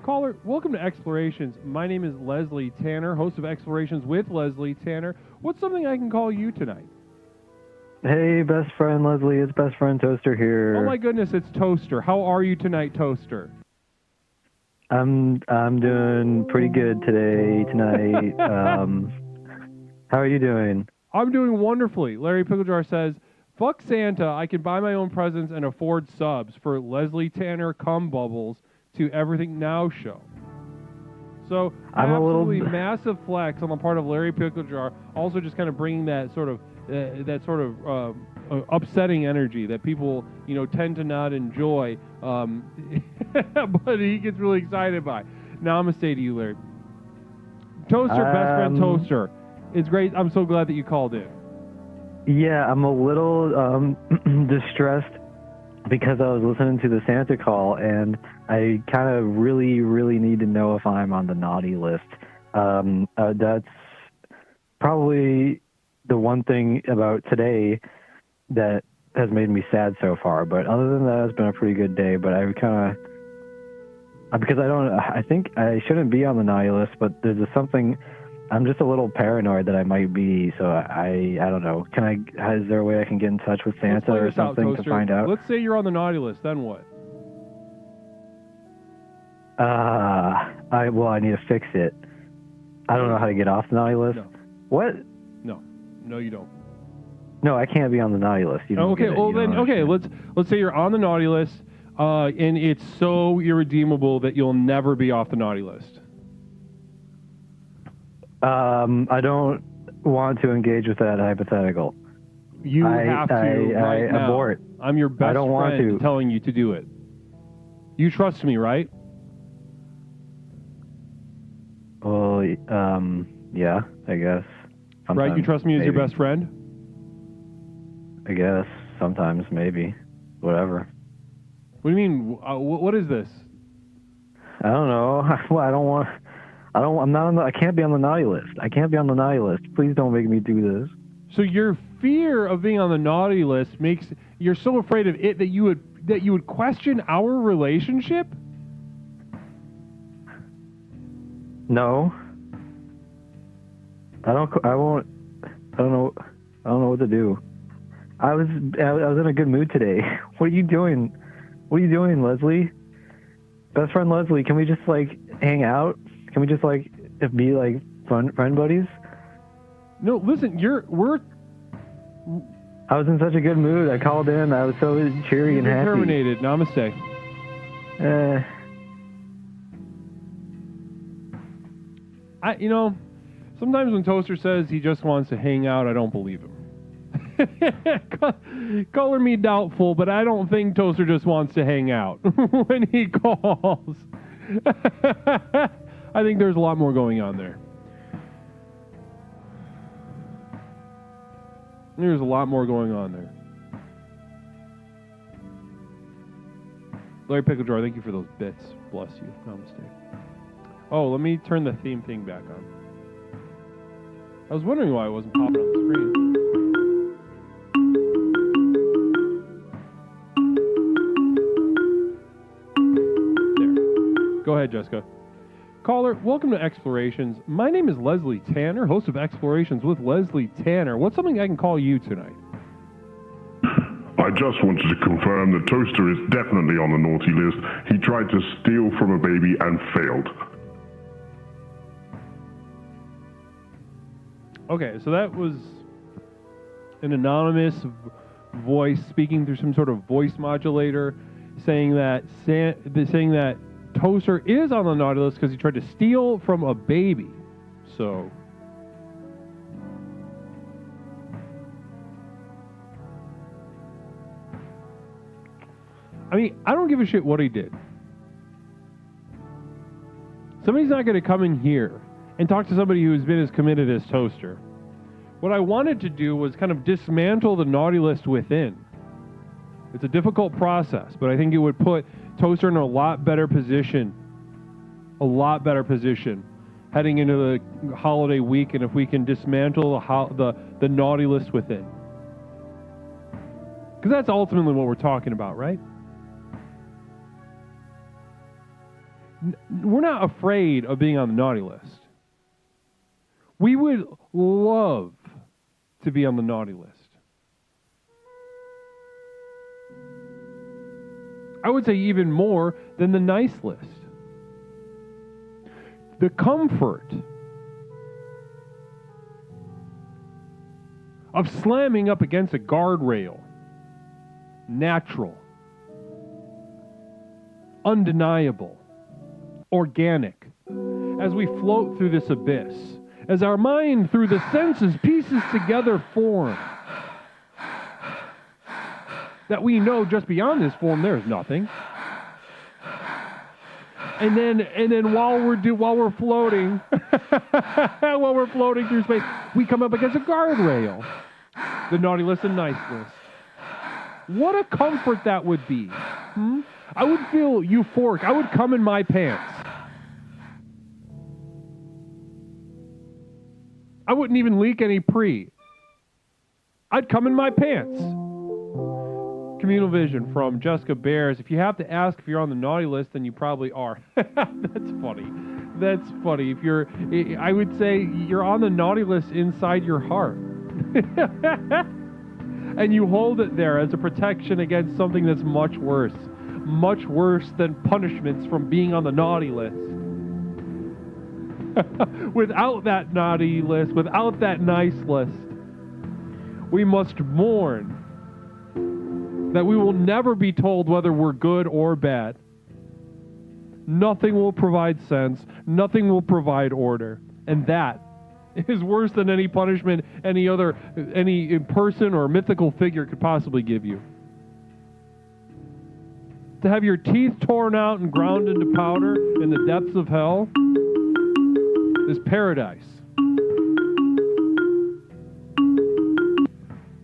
Caller, welcome to Explorations. My name is Leslie Tanner, host of Explorations with Leslie Tanner. What's something I can call you tonight? Hey, best friend Leslie, it's best friend Toaster here. Oh my goodness, it's Toaster. How are you tonight, Toaster? I'm doing pretty good tonight. How are you doing? I'm doing wonderfully. Larry Picklejar says, fuck Santa, I can buy my own presents and afford subs for Leslie Tanner Bubbles to Everything Now show. So I'm absolutely massive flex on the part of Larry Picklejar, also just kind of bringing that sort of upsetting energy that people, tend to not enjoy, but he gets really excited by. Namaste to you, Larry. Toaster, best friend Toaster. It's great. I'm so glad that you called in. Yeah, I'm a little distressed because I was listening to the Santa call, and I kind of really, really need to know if I'm on the naughty list. That's probably the one thing about today that has made me sad so far. But other than that, it's been a pretty good day. But I because I think I shouldn't be on the naughty list, but there's just something, I'm just a little paranoid that I might be. So I don't know. Is there a way I can get in touch with Santa or something to find out? Let's say you're on the naughty list, then what? I need to fix it. I don't know how to get off the naughty list. No. What? No, you don't. No, I can't be on the naughty list. Let's say you're on the naughty list, and it's so irredeemable that you'll never be off the naughty list. I don't want to engage with that hypothetical. You have to right now. Abort. I'm your best friend telling you to do it. You trust me, right? Well, yeah, I guess. Sometimes, right, you trust me as your best friend? I guess. Sometimes, maybe. Whatever. What do you mean? What is this? I don't know. I can't be on the naughty list. I can't be on the naughty list. Please don't make me do this. So your fear of being on the naughty list you're so afraid of it that you would question our relationship? No. I don't know what to do. I was in a good mood today. What are you doing? What are you doing, Leslie? Best friend Leslie, can we just hang out? Can we just be friend buddies? No, listen, I was in such a good mood. I called in. I was so cheery and happy. Terminated. Namaste. Sometimes when Toaster says he just wants to hang out, I don't believe him. Color me doubtful, but I don't think Toaster just wants to hang out when he calls. I think there's a lot more going on there. There's a lot more going on there. Larry Pickle Jar, thank you for those bits. Bless you. Namaste. Oh, let me turn the theme thing back on. I was wondering why it wasn't popping on the screen. There. Go ahead, Jessica. Caller, welcome to Explorations. My name is Leslie Tanner, host of Explorations with Leslie Tanner. What's something I can call you tonight? I just wanted to confirm that Toaster is definitely on the naughty list. He tried to steal from a baby and failed. Okay, so that was an anonymous voice speaking through some sort of voice modulator, saying that Toaster is on the naughty list because he tried to steal from a baby. So, I mean, I don't give a shit what he did. Somebody's not going to come in here and talk to somebody who's been as committed as Toaster. What I wanted to do was kind of dismantle the naughty list within. It's a difficult process, but I think it would put Toaster in a lot better position heading into the holiday weekend if we can dismantle the naughty list within. Because that's ultimately what we're talking about, right? We're not afraid of being on the naughty list. We would love to be on the naughty list. I would say even more than the nice list. The comfort of slamming up against a guardrail, natural, undeniable, organic, as we float through this abyss, as our mind through the senses pieces together form that we know just beyond this form there is nothing. And then while we're floating through space, we come up against a guardrail. The naughty list and nice list. What a comfort that would be. I would feel euphoric. I would come in my pants. I wouldn't even leak any pre. I'd come in my pants. Communal Vision from Jessica Bears. If you have to ask if you're on the naughty list, then you probably are. That's funny. That's funny. I would say you're on the naughty list inside your heart. And you hold it there as a protection against something that's much worse than punishments from being on the naughty list. Without that naughty list, without that nice list, we must mourn that we will never be told whether we're good or bad. Nothing will provide sense. Nothing will provide order. And that is worse than any punishment any person or mythical figure could possibly give you. To have your teeth torn out and ground into powder in the depths of hell is paradise.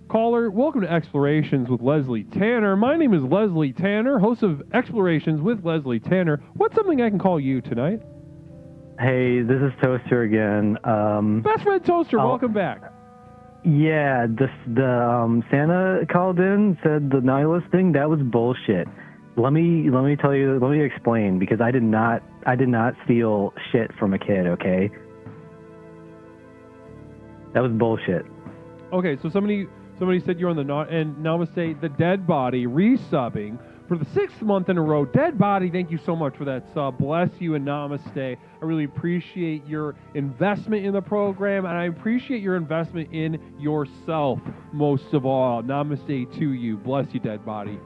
Caller, welcome to Explorations with Leslie Tanner. My name is Leslie Tanner, host of Explorations with Leslie Tanner. What's something I can call you tonight? Hey, this is Toaster again. Best friend Toaster, welcome back. Yeah, the Santa called in, said the nihilist thing, that was bullshit. Let me explain, because I did not steal shit from a kid, okay? That was bullshit. Okay, so somebody said you're on the and Namaste, the dead body resubbing for the 6th month in a row. Dead body, thank you so much for that sub. Bless you and Namaste. I really appreciate your investment in the program, and I appreciate your investment in yourself most of all. Namaste to you. Bless you, dead body.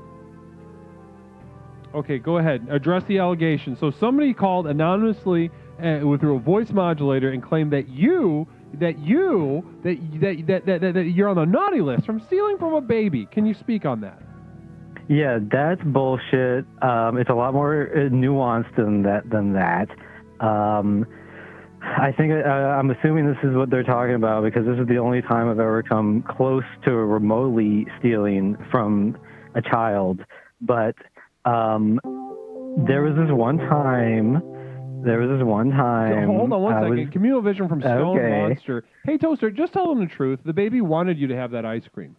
Okay, go ahead. Address the allegation. So somebody called anonymously through a voice modulator and claimed that you're on the naughty list from stealing from a baby. Can you speak on that? Yeah, that's bullshit. It's a lot more nuanced than that. I think I'm assuming this is what they're talking about, because this is the only time I've ever come close to remotely stealing from a child. But There was this one time. Hold on one second. Communal Vision from Stone Okay. Monster. Hey, Toaster, just tell them the truth. The baby wanted you to have that ice cream.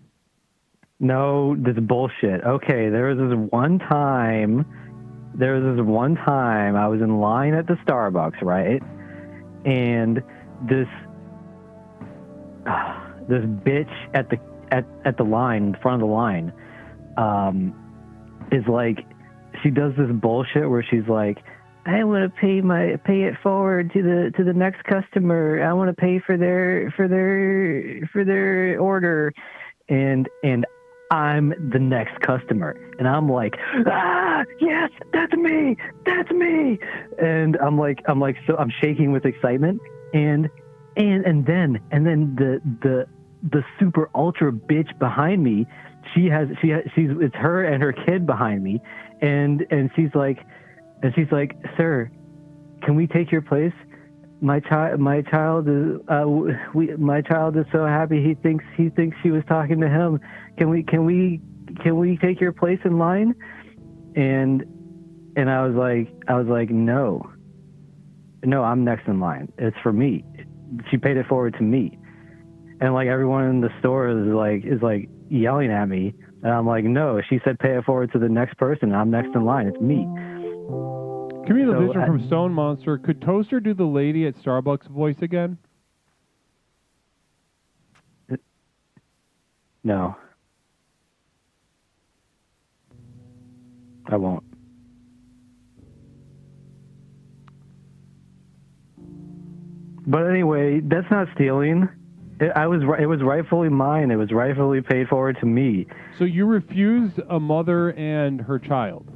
No, this is bullshit. Okay, there was this one time I was in line at the Starbucks, right? And this bitch at the line, in front of the line, is like, she does this bullshit where she's like, I want to pay it forward to the next customer. I want to pay for their order, and I'm the next customer, and I'm like, yes, that's me, and I'm shaking with excitement, and then the super ultra bitch behind me, it's her and her kid behind me, and she's like, sir, can we take your place? My child is so happy. He thinks she was talking to him. Can we take your place in line? And I was like, no, I'm next in line. It's for me. She paid it forward to me. And like everyone in the store is like yelling at me, and I'm like, no, she said pay it forward to the next person. I'm next in line. It's me. Communal Vision from Stone Monster. Could Toaster do the lady at Starbucks voice again? No. I won't. But anyway, that's not stealing. It was rightfully mine. It was rightfully paid forward to me. So you refused a mother and her child?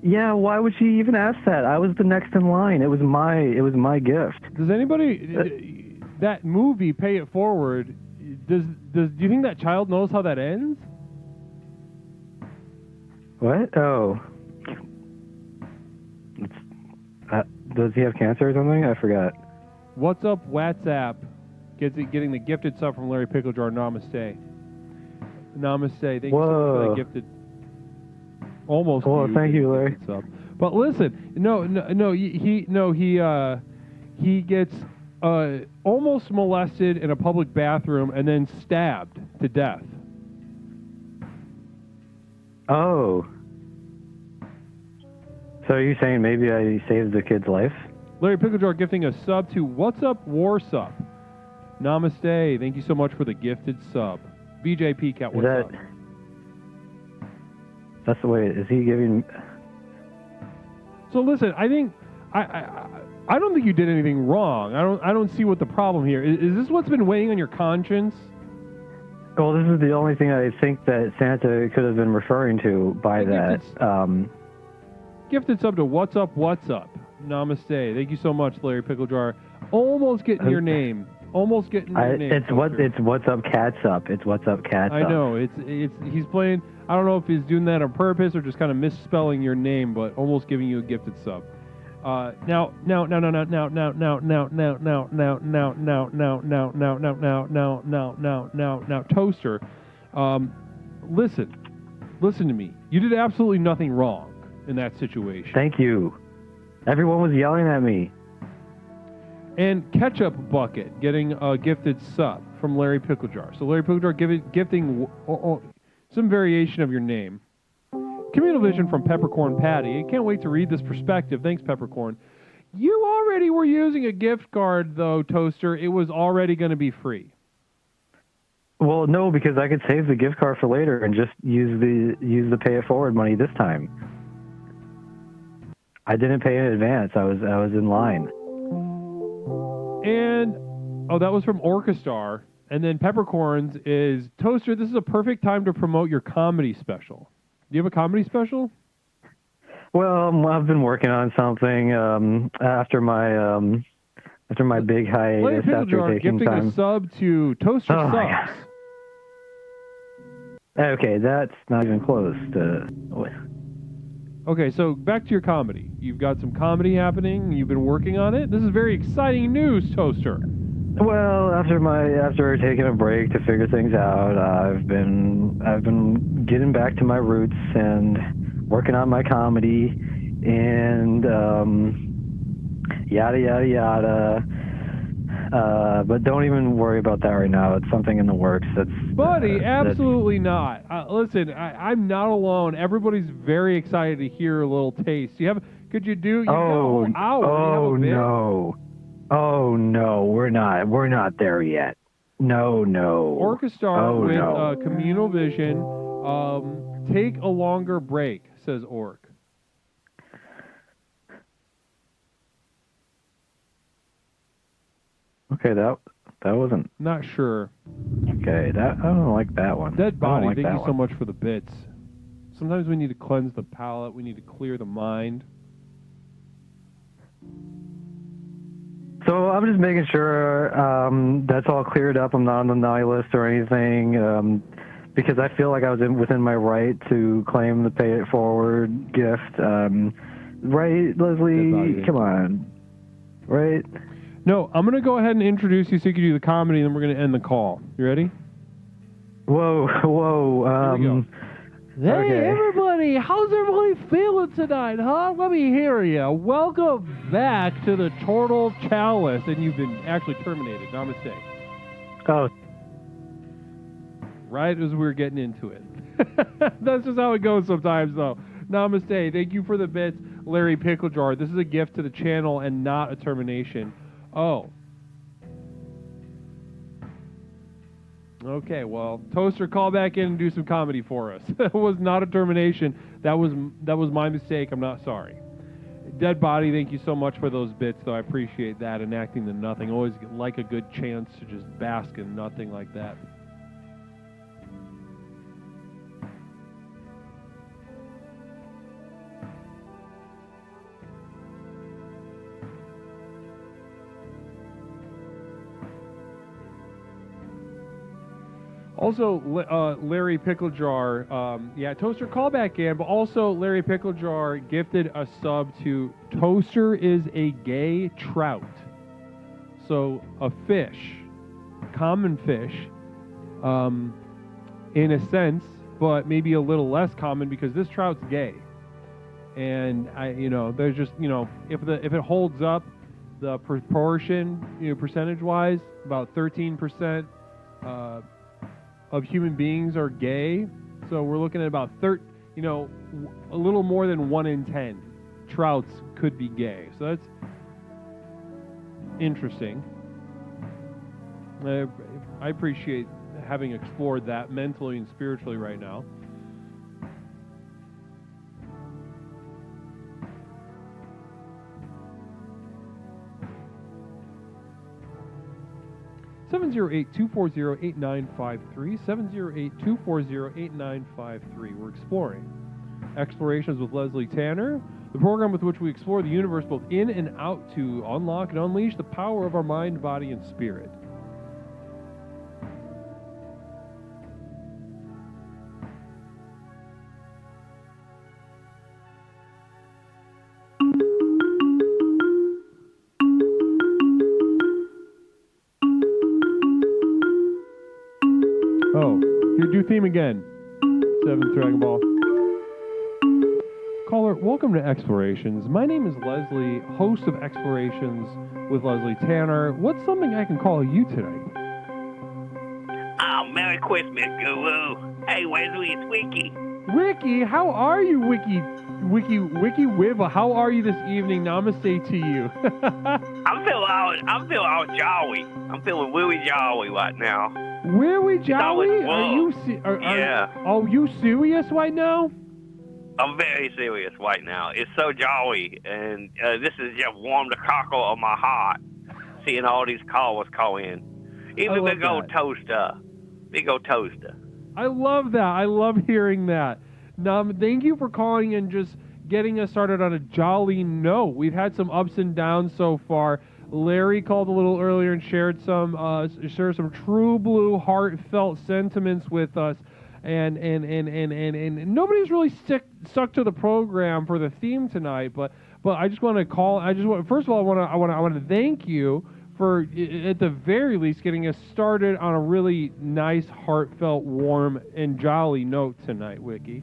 Yeah, why would she even ask that? I was the next in line. It was my gift. Does anybody that movie Pay It Forward? Do you think that child knows how that ends? What? Oh. Does he have cancer or something? I forgot. What's up, WhatsApp? Getting the gifted sub from Larry Pickle Jar. Namaste. Namaste. Thank you so much for that gifted. Almost. Well, thank you, Larry. Sub. But listen, he gets almost molested in a public bathroom and then stabbed to death. Oh. So are you saying maybe I saved the kid's life? Larry Pickle Jar gifting a sub to What's Up War Sub. Namaste. Thank you so much for the gifted sub. BJP Cat, what's up? That's the way. Is he giving? So listen, I think I don't think you did anything wrong. I don't see what the problem here is. Is this what's been weighing on your conscience? Well, this is the only thing I think that Santa could have been referring to by that. Gifted sub to What's Up, What's Up. Namaste. Thank you so much, Larry Pickle Jar. Almost getting your name. Almost getting your name. It's What's Up, Cat's Up. It's What's Up, Cat's Up. I know. It's he's playing. I don't know if he's doing that on purpose or just kind of misspelling your name, but almost giving you a gifted sub. Now, Toaster, listen to me. You did absolutely nothing wrong in that situation. Thank you. Everyone was yelling at me. And Ketchup Bucket getting a gifted sub from Larry Pickle Jar. So Larry Pickle Jar gifting some variation of your name. Communal Vision from Peppercorn Patty. I can't wait to read this perspective. Thanks, Peppercorn. You already were using a gift card, though, Toaster. It was already going to be free. Well, no, because I could save the gift card for later and just use the pay it forward money this time. I didn't pay in advance. I was in line. And that was from Orchestar. And then Peppercorns is Toaster. This is a perfect time to promote your comedy special. Do you have a comedy special? Well, I've been working on something after my big hiatus after taking gifting time. a sub to Toaster Oh, my Subs. Okay, that's not even close to. Okay, so back to your comedy. You've got some comedy happening. You've been working on it. This is very exciting news, Toaster. Well, after taking a break to figure things out, I've been getting back to my roots, and working on my comedy, and yada, yada, yada. But don't even worry about that right now. It's something in the works. Buddy, absolutely not. Listen, I'm not alone. Everybody's very excited to hear a little taste. Could you do? Oh, hour. No. Oh no, we're not there yet. No. Orchestar with communal vision. Take a longer break, says Orc. Okay, that wasn't. Not sure. Okay, I don't like that one. Dead Body, like thank you one. so much for the bits. Sometimes we need to cleanse the palate. We need to clear the mind. So I'm just making sure that's all cleared up. I'm not on the naughty list or anything, because I feel like I was within my right to claim the pay it forward gift. Right, Leslie? Come on. Right? No, I'm going to go ahead and introduce you so you can do the comedy, and then we're going to end the call. You ready? Whoa. Here we go. Hey, everybody! How's everybody feeling tonight, huh? Let me hear you. Welcome back to the Turtle Chalice, and you've been actually terminated. Namaste. Oh. Right as we were getting into it. That's just how it goes sometimes, though. Namaste. Thank you for the bits, Larry Pickle Jar. This is a gift to the channel and not a termination. Oh. Okay, well, Toaster, call back in and do some comedy for us. That was not a termination. That was my mistake. I'm not sorry. Dead Body, thank you so much for those bits, though. I appreciate that. Enacting the nothing. Always like a good chance to just bask in nothing like that. Also, Larry Pickle Jar, Toaster, call back in, but also Larry Pickle Jar gifted a sub to Toaster is a gay trout. So, a fish, common fish, in a sense, but maybe a little less common because this trout's gay. And, there's just, if it holds up the proportion, percentage-wise, about 13%, of human beings are gay, so we're looking at about a little more than 1 in 10 trouts could be gay. So that's interesting. I appreciate having explored that mentally and spiritually right now. (708-240-8953), 708-240-8953. We're exploring Explorations with Leslie Tanner, the program with which we explore the universe both in and out to unlock and unleash the power of our mind, body, and spirit. Do theme again. 7th Dragon Ball. Caller, welcome to Explorations. My name is Leslie, host of Explorations with Leslie Tanner. What's something I can call you tonight? Oh, Merry Christmas, Guru. Hey, Leslie, it's Wiki. Wiki, how are you, Wiki Wiva? How are you this evening? Namaste to you. I'm feeling all jolly. I'm feeling really jolly right now. Really jolly? Yeah. Are you serious right now? I'm very serious right now. It's so jolly, and this is just warmed the cockle of my heart, seeing all these callers call in. Even big old toaster. I love that. I love hearing that. Thank you for calling and just getting us started on a jolly note. We've had some ups and downs so far. Larry called a little earlier and shared some true blue heartfelt sentiments with us, and nobody's really stuck to the program for the theme tonight. But I just want to call. First of all, I want to thank you for, at the very least, getting us started on a really nice, heartfelt, warm, and jolly note tonight, Wiki.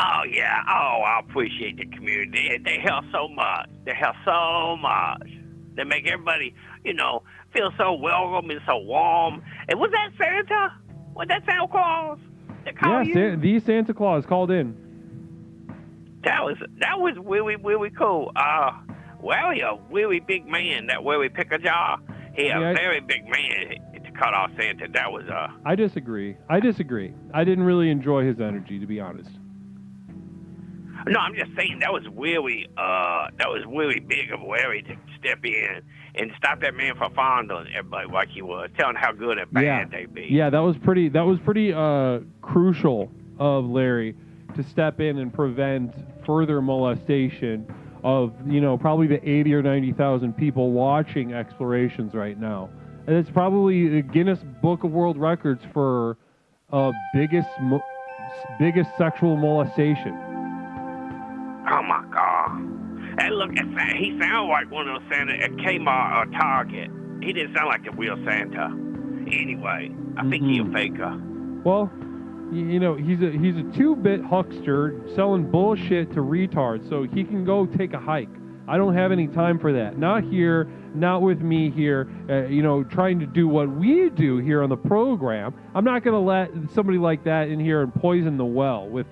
Oh, yeah. Oh, I appreciate the community. They help so much. They help so much. They make everybody, feel so welcome and so warm. And was that Santa? Was that Santa Claus? Yeah, the Santa Claus called in. That was really, really cool. Well, you're a really big man, that Willie Pick-a-Jaw. He a very big man to cut off Santa. That was I disagree. I didn't really enjoy his energy, to be honest. No, I'm just saying that was really big of Larry to step in and stop that man from fondling everybody like he was, telling how good and bad they be. Yeah, that was pretty crucial of Larry to step in and prevent further molestation of, probably the 80 or 90,000 people watching Explorations right now. And it's probably the Guinness Book of World Records for biggest sexual molestation. Oh my God! Hey, look, he sounded like one of those Santa at Kmart or Target. He didn't sound like the real Santa. Anyway, I think he's a faker. Well, he's a 2-bit huckster selling bullshit to retards, so he can go take a hike. I don't have any time for that. Not here, not with me here, trying to do what we do here on the program. I'm not going to let somebody like that in here and poison the well with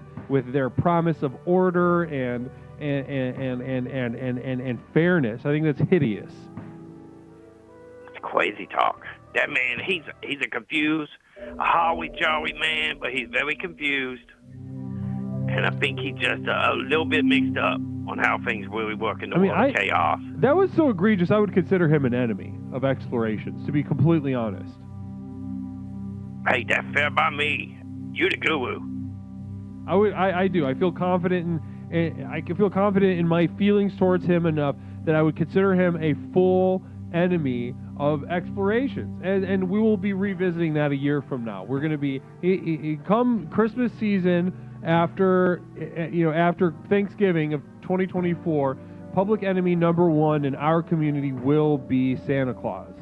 their promise of order and fairness. I think that's hideous. It's crazy talk. That man, he's a confused, a holly jolly man, but he's very confused. And I think he's just a little bit mixed up on how things really work in the world of chaos. That was so egregious, I would consider him an enemy of Explorations, to be completely honest. Hey, that's fair by me. You the guru. I do. I feel confident I can feel confident in my feelings towards him enough that I would consider him a full enemy of Explorations. And we will be revisiting that a year from now. We're going to be come Christmas season after Thanksgiving of 2024, public enemy number 1 in our community will be Santa Claus.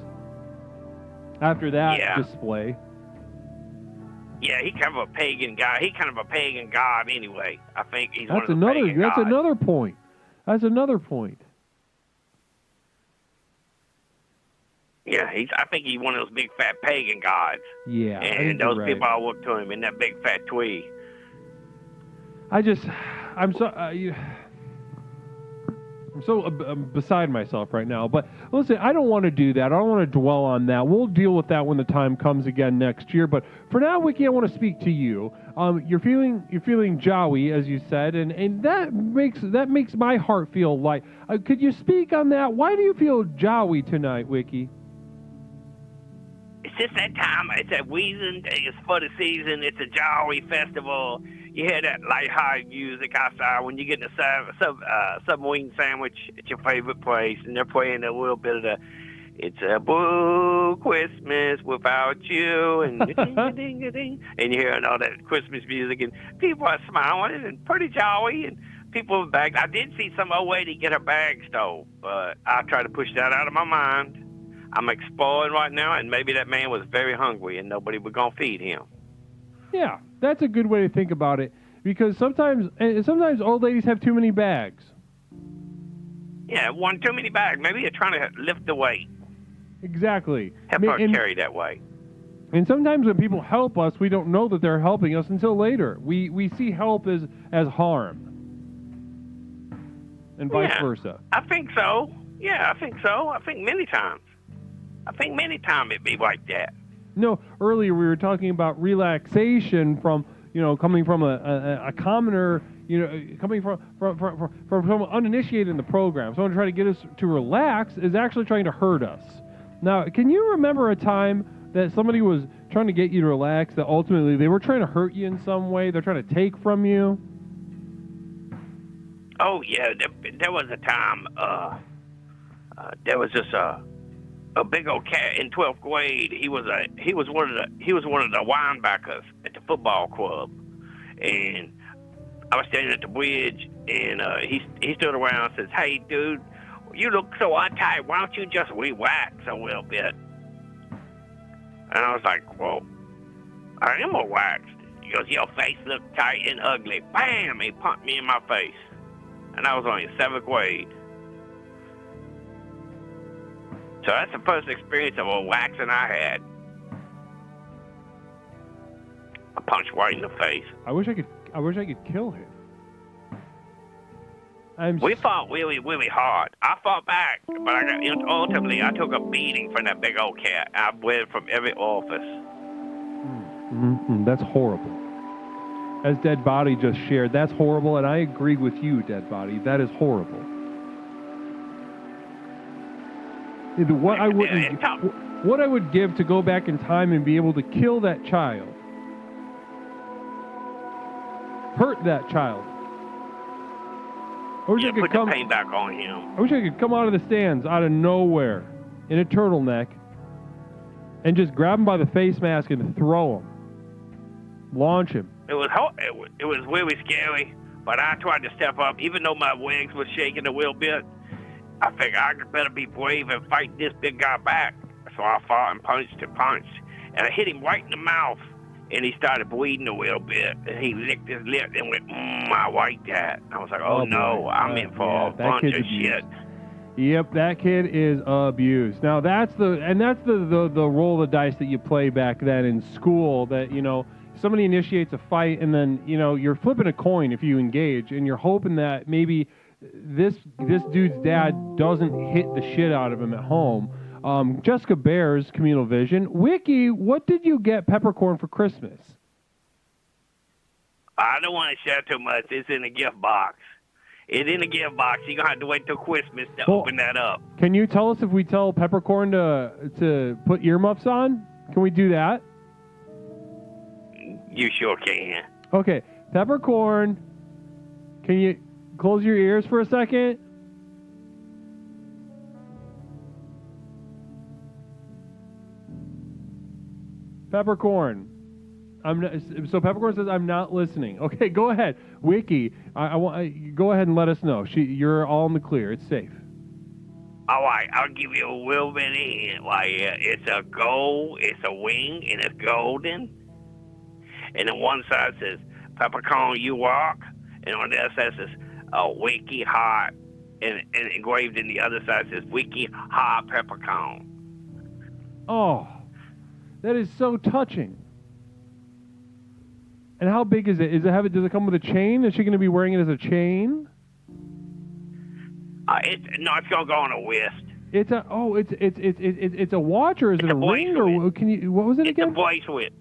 After that display. Yeah, he's kind of a pagan guy. He's kind of a pagan god anyway. I think he's That's one of the pagan gods. another point. That's another point. Yeah, I think he's one of those big fat pagan gods. Yeah, and those people all look to him in that big fat tweed. I'm so beside myself right now. But listen, I don't want to do that. I don't want to dwell on that. We'll deal with that when the time comes again next year. But for now, Wiki, I want to speak to you. You're feeling jowy, as you said, and that makes my heart feel light. Could you speak on that? Why do you feel jowy tonight, Wiki? It's just that time. It's that reason. It's for the season. It's a jolly festival. You hear that light-hearted music outside when you get a submarine sandwich at your favorite place, and they're playing a little bit of the "It's a Blue Christmas Without You," and ding-a-ding-a-ding, and you're hearing all that Christmas music, and people are smiling and pretty jolly, and people with bags. I did see some old lady get her bag stole, but I try to push that out of my mind. I'm exploring right now, and maybe that man was very hungry, and nobody was going to feed him. Yeah, that's a good way to think about it, because sometimes old ladies have too many bags. Yeah, one too many bags. Maybe they're trying to lift the weight. Exactly. Help her carry that weight. And sometimes when people help us, we don't know that they're helping us until later. We see help as harm. And vice versa. I think so. Yeah, I think so. I think many times it'd be like that. No, earlier we were talking about relaxation from, coming from a commoner, coming from uninitiated in the program. Someone trying to get us to relax is actually trying to hurt us. Now, can you remember a time that somebody was trying to get you to relax, that ultimately they were trying to hurt you in some way? They're trying to take from you? Oh, yeah. There was a time, there was just a big old cat in 12th grade. He was one of the linebackers at the football club, and I was standing at the bridge, and he stood around and says, "Hey, dude, you look so uptight. Why don't you just relax a little bit?" And I was like, "Well, I am relaxed. He goes, your face looks tight and ugly. Bam! He punched me in my face. And I was only in 7th grade. So that's the first experience of a waxing I had. A punch right in the face. I wish I could kill him. We fought really, really hard. I fought back, but ultimately I took a beating from that big old cat. I bled from every orifice. That's horrible. As Dead Body just shared, that's horrible, and I agree with you, Dead Body. That is horrible. What I would give to go back in time and be able to kill that child, hurt that child. I wish I could put the pain back on him. I wish I could come out of the stands out of nowhere in a turtleneck and just grab him by the face mask and throw him, launch him. It was really scary, but I tried to step up, even though my legs were shaking a little bit. I figured I better be brave and fight this big guy back. So I fought and punched, and I hit him right in the mouth, and he started bleeding a little bit. And he licked his lip and went, I like that. I was like, oh no, I'm in for a bunch of shit. Yep, that kid is abused. Now that's the roll of the dice that you play back then in school. That somebody initiates a fight, and then you're flipping a coin if you engage, and you're hoping that maybe this dude's dad doesn't hit the shit out of him at home. Jessica Bear's Communal Vision. Wiki, what did you get Peppercorn for Christmas? I don't want to share too much. It's in a gift box. It's in a gift box. You're going to have to wait till Christmas to open that up. Can you tell us if we tell Peppercorn to put earmuffs on? Can we do that? You sure can. Okay. Peppercorn, can you close your ears for a second? Peppercorn. So Peppercorn says I'm not listening. Okay, go ahead, Wiki. Go ahead and let us know. You're all in the clear. It's safe. All right, I'll give you a little bit of hint. It's a gold, it's a wing, and it's golden. And on one side says Peppercorn, you rock, and on the other side says Wiki Hot, and engraved in the other side says Wiki Hot Peppercorn. Oh, that is so touching. And how big is it? Does it come with a chain? Is she going to be wearing it as a chain? It's going to go on a wrist. It's a watch, or is it a ring, or what was it again? It's a bracelet.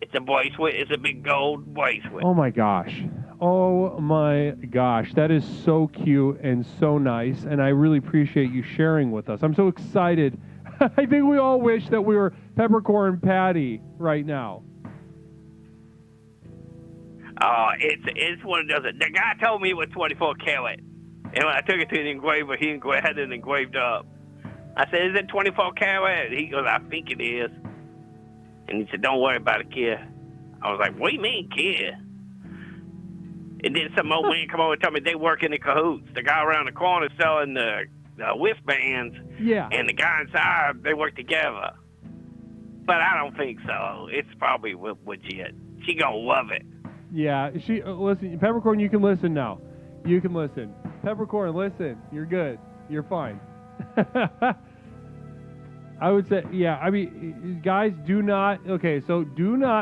It's a bracelet. It's a big gold bracelet. Oh my gosh. That is so cute and so nice, and I really appreciate you sharing with us. I'm so excited. I think we all wish that we were Peppercorn Patty right now. It's one of those. The guy told me it was 24 karat. And when I took it to the engraver, he had it engraved up. I said, is it 24 karat? He goes, I think it is. And he said, don't worry about it, kid. I was like, what do you mean, kid? And then some old man come over and tell me they work in the cahoots. The guy around the corner selling the wristbands. Yeah. And the guy inside, they work together. But I don't think so. It's probably legit. She gonna love it. Yeah, listen, Peppercorn, you can listen now. You can listen. Peppercorn, listen. You're good. You're fine. I would say, yeah, I mean, guys, do not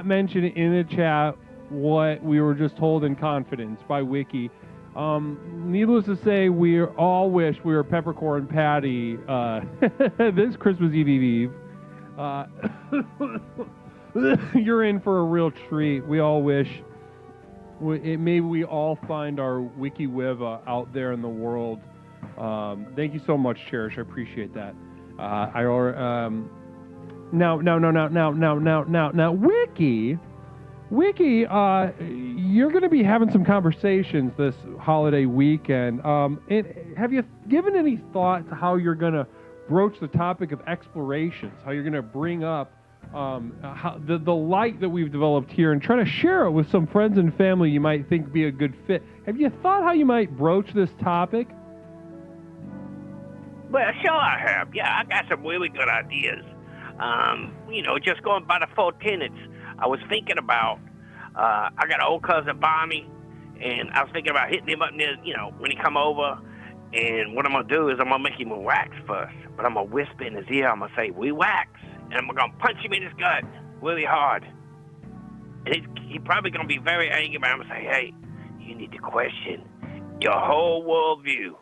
mention in the chat what we were just told in confidence by Wiki. Needless to say, we all wish we were Peppercorn Patty this Christmas Eve. You're in for a real treat. We all wish. Maybe we all find our Wiki Wiva out there in the world. Thank you so much, Cherish. I appreciate that. Now, Wiki, you're going to be having some conversations this holiday weekend. Have you given any thought to how you're going to broach the topic of explorations? How you're going to bring up the light that we've developed here and try to share it with some friends and family you might think be a good fit. Have you thought how you might broach this topic? Well, sure I have. Yeah, I got some really good ideas. Just going by the 4 tenets, I was thinking about I got an old cousin by me, and I was thinking about hitting him up near, when he come over. And what I'm going to do is I'm going to make him wax first. But I'm going to whisper in his ear. I'm going to say, we wax. And I'm going to punch him in his gut really hard. And he's probably going to be very angry, but I'm going to say, hey, you need to question your whole worldview.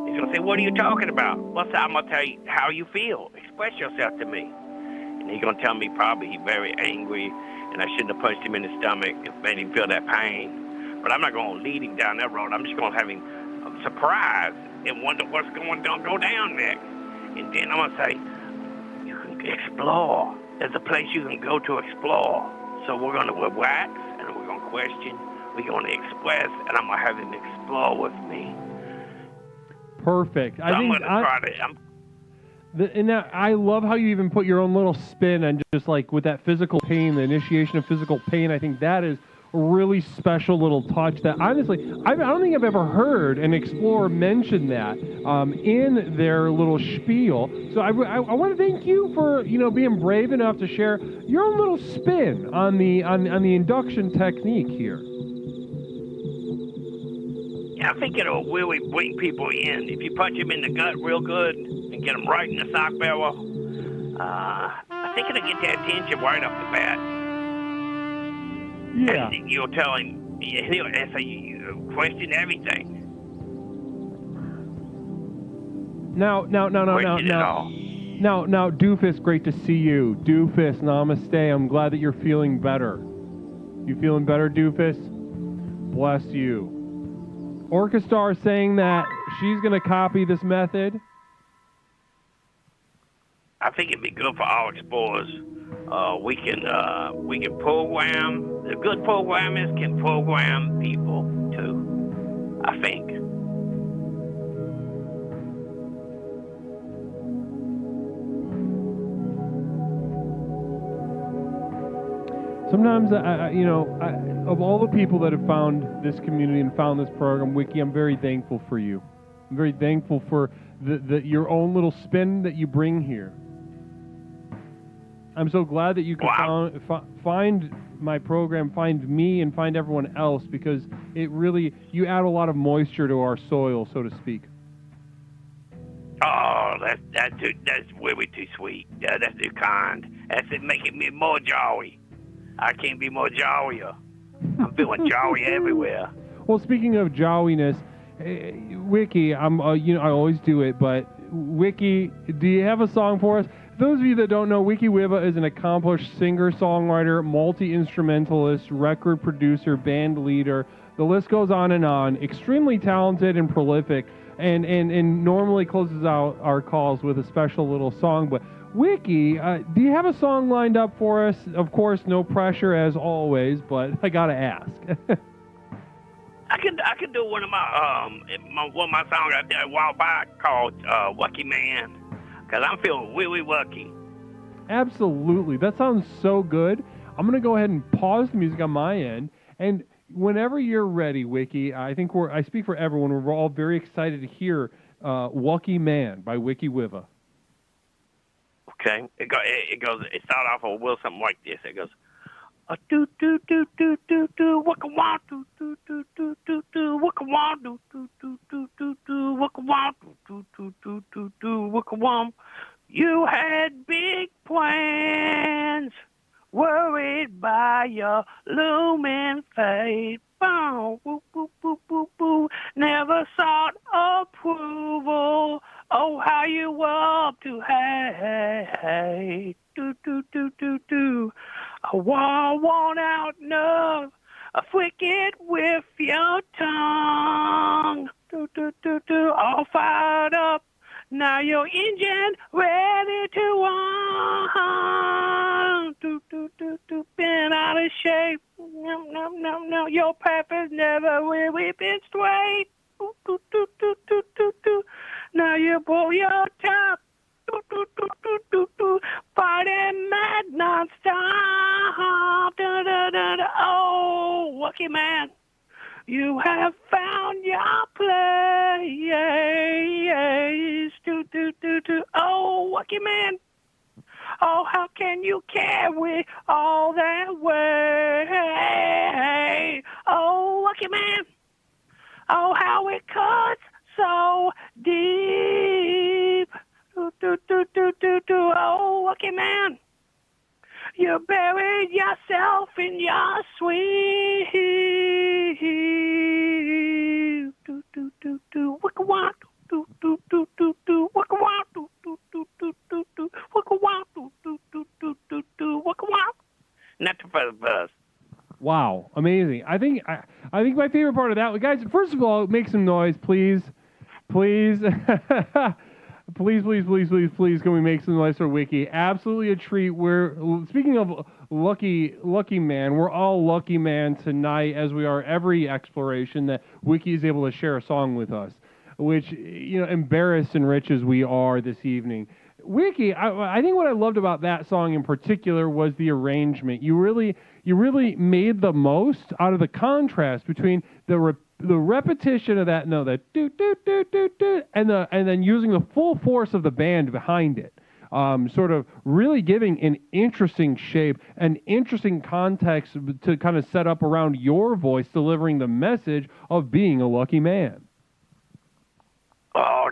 He's going to say, what are you talking about? Well, so I'm going to tell you how you feel. Express yourself to me. And he's going to tell me probably he's very angry and I shouldn't have punched him in the stomach and made him feel that pain. But I'm not going to lead him down that road. I'm just going to have him surprised and wonder what's going to go down next. And then I'm going to say, you can explore. There's a place you can go to explore. So we're going to wax and we're going to question. We're going to express, and I'm going to have him explore with me. Perfect. So I'm going to try to... And I love how you even put your own little spin on just like with that physical pain, the initiation of physical pain. I think that is a really special little touch that honestly, I don't think I've ever heard an explorer mention that in their little spiel. So I want to thank you for being brave enough to share your own little spin on the induction technique here. Yeah, I think it'll really bring people in. If you punch them in the gut real good and get them right in the sock barrel, I think it'll get their attention right off the bat. Yeah. And you'll tell him, he'll answer you, question everything. Now, Doofus, great to see you. Doofus, namaste. I'm glad that you're feeling better. You feeling better, Doofus? Bless you. Orchestar saying that she's going to copy this method. I think it'd be good for all explorers. We can program. The good programmers can program people too, I think. Sometimes, of all the people that have found this community and found this program, Wiki, I'm very thankful for you. I'm very thankful for your own little spin that you bring here. I'm so glad that you can find my program, find me, and find everyone else, because it really, you add a lot of moisture to our soil, so to speak. Oh, that's way too sweet. That's too kind. That's it, making me more jolly. I can't be more jollier. I'm feeling jolly everywhere. Well, speaking of jolliness, Wiki, I always do it, but Wiki, do you have a song for us? Those of you that don't know, Wiki Wiva is an accomplished singer, songwriter, multi-instrumentalist, record producer, band leader. The list goes on and on. Extremely talented and prolific, and normally closes out our calls with a special little song. But Wiki, do you have a song lined up for us? Of course, no pressure as always, but I gotta ask. I could do one of my songs I did a while back called "Lucky Man," because I'm feeling really lucky. Absolutely, that sounds so good. I'm gonna go ahead and pause the music on my end, and whenever you're ready, Wiki, I think I speak for everyone. We're all very excited to hear "Lucky Man" by Wiki Wiva. Okay, it starts off with something like this. It goes, do do do do do do, what can want do do do do do do, what can want do do do do do do, what can want do do do do do, what can want. You had big plans, worried by your looming fate. Boom, boo, boo, boo, boo, boo. Never sought approval. Oh, how you were up to hate. Do, do, do, do, do. A worn out nerve. A flick it with your tongue. Do, do, do, do. All fired up. Now your engine ready to run. Do, do, do, do. Been out of shape. No, no, no, no. Your path has never really been straight. Do, do, do, do, do, do, do. Now you pull your top. Do, do, do, do, do, do. Fighting mad non-stop. Da, da, da, da. Oh, lucky man. You have found your place. Do, do, do, do. Oh, lucky man. Oh, how can you carry all that weight? Oh, lucky man. Oh, how it cuts so deep. Do, do, do, do, do, do. Oh, lucky man. You buried yourself in your sleep. Do, do, do, do. Wicka wah. Do, do, do, do, do. Wicka wah. Do, do, do, do, do, do. Wicka wah. Do, do, do, do, do, do. Wicka wah. Not the first buzz. Wow, amazing. I think my favorite part of that, guys, first of all, make some noise, please. Please. Please, please, please, please, please, can we make some noise for Wiki? Absolutely a treat. Speaking of lucky man, we're all lucky man tonight, as we are every exploration, that Wiki is able to share a song with us, which, embarrassed and rich as we are this evening. Wiki, I think what I loved about that song in particular was the arrangement. You really made the most out of the contrast between the repetition of that note, that do do do do do, and then using the full force of the band behind it, sort of really giving an interesting shape, an interesting context to kind of set up around your voice, delivering the message of being a lucky man. Oh,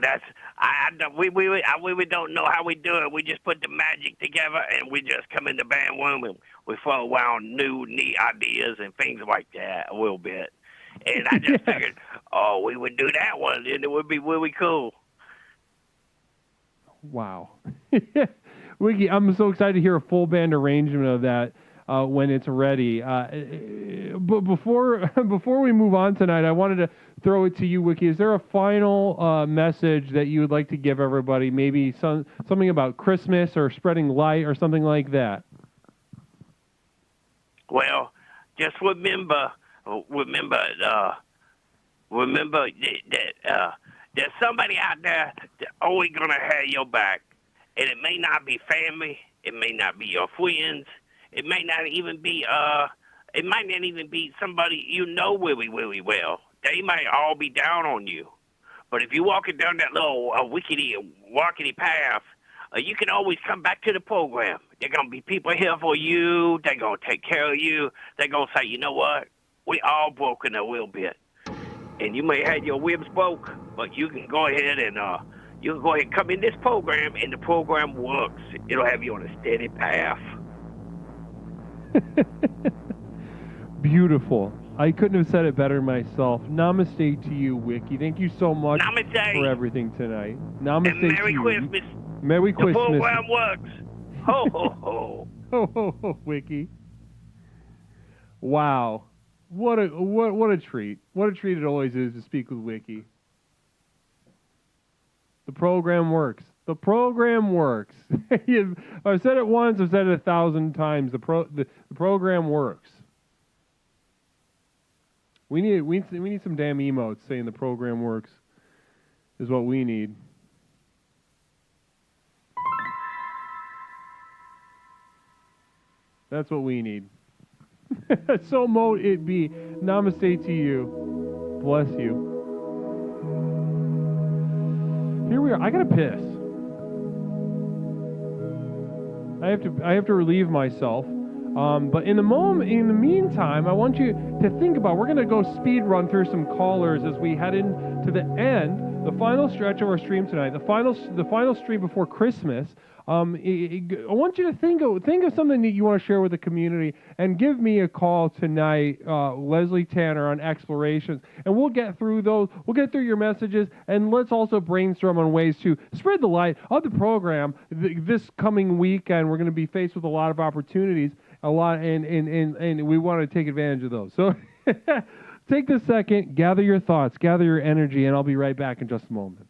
we don't know how we do it. We just put the magic together and we just come in the band room and we throw around new, neat ideas and things like that a little bit. And I just figured, we would do that one and it would be really cool. Wow. Wiki, I'm so excited to hear a full band arrangement of that when it's ready. But before we move on tonight, I wanted to throw it to you, Wiki. Is there a final message that you would like to give everybody? Maybe something about Christmas or spreading light or something like that? Well, just remember that there's somebody out there that's always gonna have your back, and it may not be family, it may not be your friends, it might not even be somebody you know really, really well. They might all be down on you, but if you're walking down that little walkety path, you can always come back to the program. There gonna be people here for you. They're gonna take care of you. They're gonna say, you know what? We all broken a little bit, and you may have your ribs broke, but you can go ahead and come in this program, and the program works. It'll have you on a steady path. Beautiful. I couldn't have said it better myself. Namaste to you, Wiki. Thank you so much for everything tonight. Namaste and Merry to Christmas. You. Merry Christmas. The program works. Ho, ho, ho. Ho, ho, ho, Wiki. Wow. What a treat. What a treat it always is to speak with Wiki. The program works. The program works. I've said it once, I've said it 1,000 times. The program works. We need some damn emotes saying the program works is what we need. That's what we need. So mote it be. Namaste to you. Bless you. Here we are. I gotta piss. I have to relieve myself. But in the meantime, I want you to think about. We're gonna go speed run through some callers as we head into the end, the final stretch of our stream tonight. The final stream before Christmas. I want you to think of something that you want to share with the community, and give me a call tonight, Leslie Tanner on Explorations, and we'll get through those. We'll get through your messages, and let's also brainstorm on ways to spread the light of the program. This coming weekend, we're going to be faced with a lot of opportunities, and we want to take advantage of those. So take this second, gather your thoughts, gather your energy, and I'll be right back in just a moment.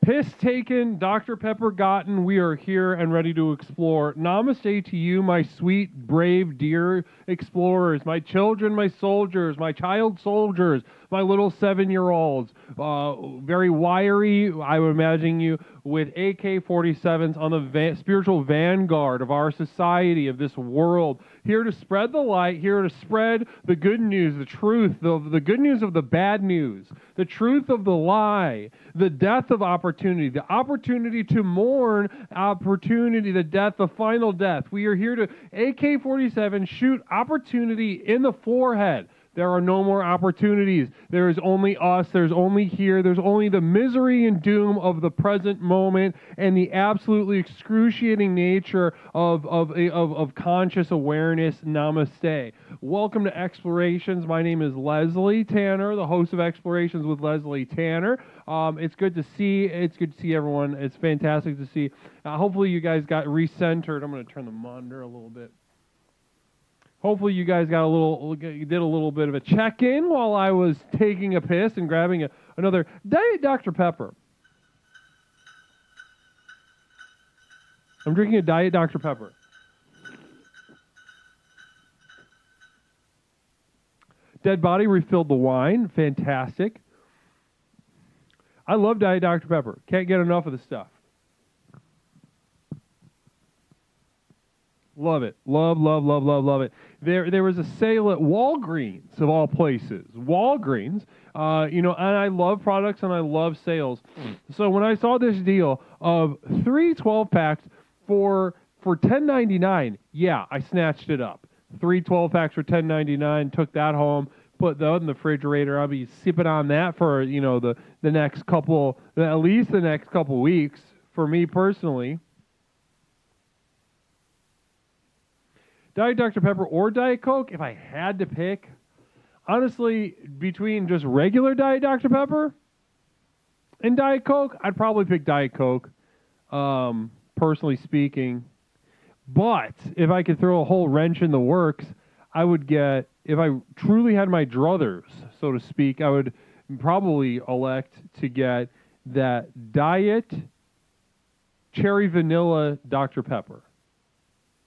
Piss taken, Dr. Pepper gotten, we are here and ready to explore. Namaste to you, my sweet, brave, dear explorers, my children, my soldiers, my child soldiers, my little 7-year-olds. Very wiry, I would imagine you, with AK-47s on the spiritual vanguard of our society, of this world. Here to spread the light, here to spread the good news, the truth, the good news of the bad news, the truth of the lie, the death of opportunity, the opportunity to mourn opportunity, the death, the final death. We are here to AK-47 shoot opportunity in the forehead. There are no more opportunities. There is only us. There's only here. There's only the misery and doom of the present moment and the absolutely excruciating nature of conscious awareness. Namaste. Welcome to Explorations. My name is Leslie Tanner, the host of Explorations with Leslie Tanner. It's good to see. It's good to see everyone. It's fantastic to see. Hopefully you guys got recentered. I'm going to turn the monitor a little bit. Hopefully you guys did a little bit of a check-in while I was taking a piss and grabbing another Diet Dr. Pepper. I'm drinking a Diet Dr. Pepper. Dead Body refilled the wine. Fantastic. I love Diet Dr. Pepper. Can't get enough of the stuff. Love it. Love it. There was a sale at Walgreens, of all places. Walgreens, and I love products and I love sales. So when I saw this deal of 3 12-packs for $10.99, yeah, I snatched it up. 3 12-packs for $10.99, took that home, put that in the refrigerator. I'll be sipping on that for, at least the next couple weeks for me personally. Diet Dr. Pepper or Diet Coke, if I had to pick, honestly, between just regular Diet Dr. Pepper and Diet Coke, I'd probably pick Diet Coke, personally speaking. But if I could throw a whole wrench in the works, I would get, if I truly had my druthers, so to speak, I would probably elect to get that Diet Cherry Vanilla Dr. Pepper.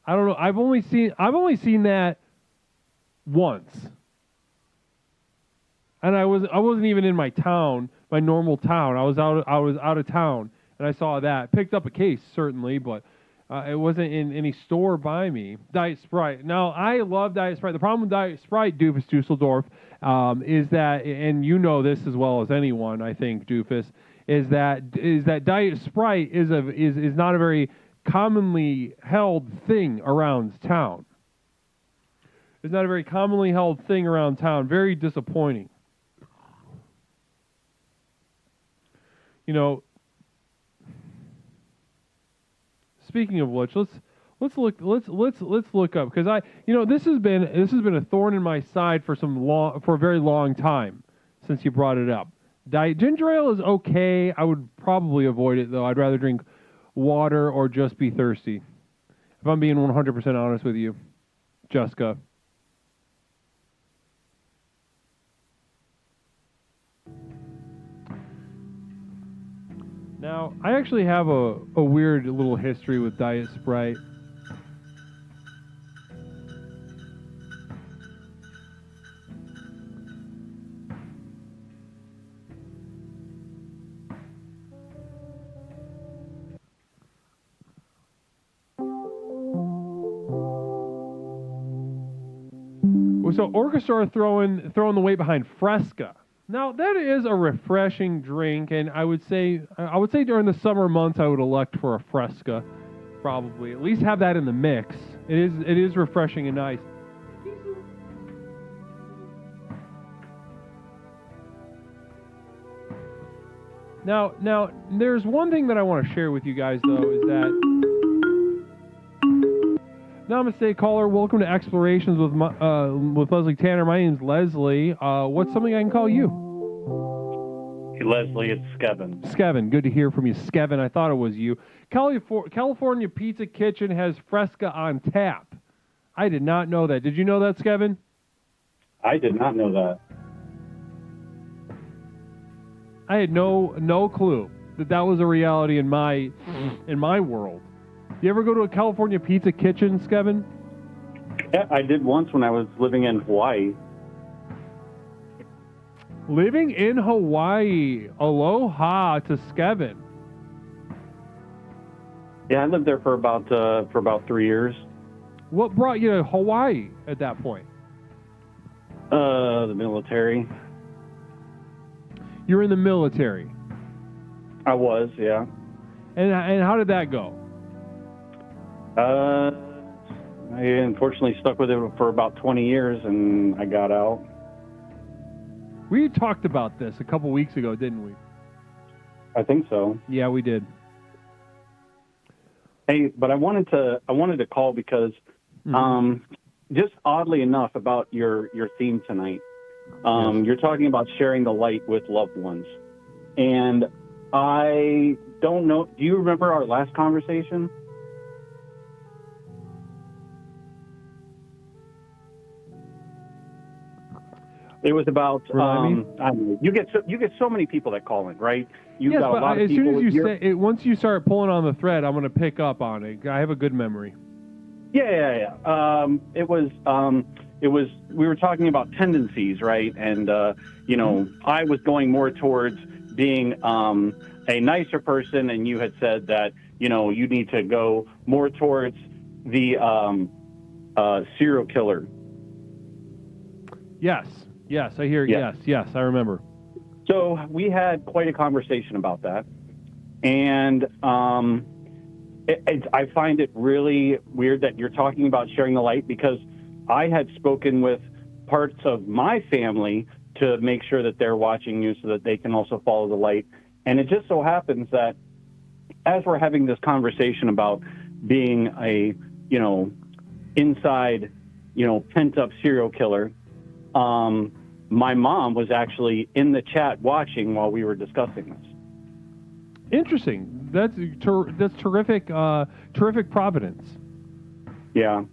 I don't know. I've only seen that once, and I wasn't even in my town, my normal town. I was out of town, and I saw that. Picked up a case certainly, but it wasn't in any store by me. Diet Sprite. Now I love Diet Sprite. The problem with Diet Sprite, Doofus Dusseldorf, is that, and you know this as well as anyone, I think, Doofus, is that Diet Sprite is not a very commonly held thing around town. It's not a very commonly held thing around town. Very disappointing. Speaking of which, let's look up, because this has been a thorn in my side for a very long time since you brought it up. Diet ginger ale is okay. I would probably avoid it though. I'd rather drink water or just be thirsty. If I'm being 100% honest with you, Jessica. Now, I actually have a weird little history with Diet Sprite. So Orchestra throwing the weight behind Fresca. Now that is a refreshing drink, and I would say during the summer months I would elect for a Fresca, probably at least have that in the mix. It is refreshing and nice. Now there's one thing that I want to share with you guys though, is that Namaste, caller. Welcome to Explorations with Leslie Tanner. My name's Leslie. What's something I can call you? Hey, Leslie, it's Skevin. Skevin, good to hear from you, Skevin. I thought it was you. California Pizza Kitchen has Fresca on tap. I did not know that. Did you know that, Skevin? I did not know that. I had no clue. that was a reality in my world. You ever go to a California pizza kitchen, Skevin? Yeah, I did once when I was living in Hawaii. Living in Hawaii. Aloha to Skevin. Yeah, I lived there for about 3 years. What brought you to Hawaii at that point? The military. You're in the military. I was, yeah. And how did that go? I unfortunately stuck with it for about 20 years, and I got out. We talked about this a couple weeks ago, didn't we? I think so. Yeah, we did. Hey, but I wanted to call because, just oddly enough, about your theme tonight. Yes. You're talking about sharing the light with loved ones, and I don't know. Do you remember our last conversation? It was about I don't know, you get so many people that call in, right? You've Yes, got a but lot of as soon people. as you say it, once you start pulling on the thread, I'm going to pick up on it. I have a good memory. Yeah. It was we were talking about tendencies, right? And I was going more towards being a nicer person, and you had said that you need to go more towards the serial killer. Yes, I hear. Yeah. Yes, I remember. So we had quite a conversation about that, and I find it really weird that you're talking about sharing the light, because I had spoken with parts of my family to make sure that they're watching you so that they can also follow the light. And it just so happens that as we're having this conversation about being a, inside, pent up serial killer, my mom was actually in the chat watching while we were discussing this. Interesting. That's terrific. Terrific providence. Yeah.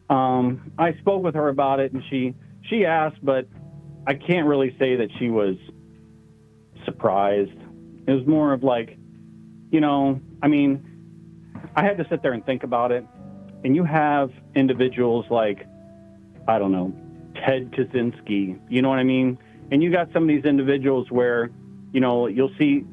I spoke with her about it, and she asked, but I can't really say that she was surprised. It was more of like, I had to sit there and think about it. And you have individuals like, I don't know, Ted Kaczynski, you know what I mean? And you got some of these individuals where, you'll see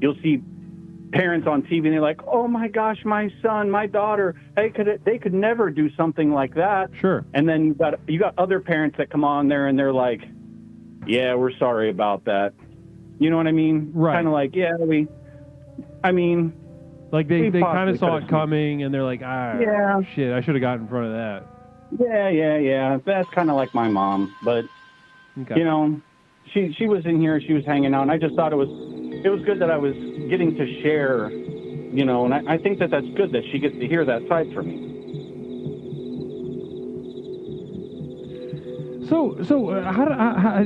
parents on TV and they're like, oh my gosh, my son, my daughter, they could never do something like that. Sure. And then you got other parents that come on there and they're like, yeah, we're sorry about that. You know what I mean? Right. Kind of like, yeah, like they kind of saw it could've- coming, and they're like, Yeah. shit, I should have gotten in front of that. Yeah. That's kind of like my mom, but Okay. she was in here, she was hanging out, and I just thought it was good that I was getting to share, and I think that that's good that she gets to hear that side from me. So how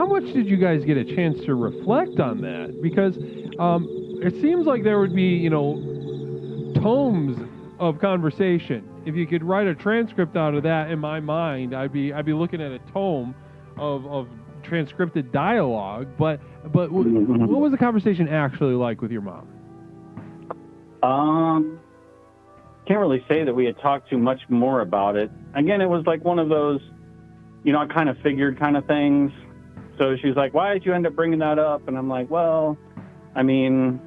much did you guys get a chance to reflect on that? Because it seems like there would be tomes of conversation. If you could write a transcript out of that, in my mind, I'd be looking at a tome of transcripted dialogue. But what was the conversation actually like with your mom? Can't really say that we had talked too much more about it. Again, it was like one of those, I kind of figured kind of things. So she's like, why did you end up bringing that up? And I'm like, well, and then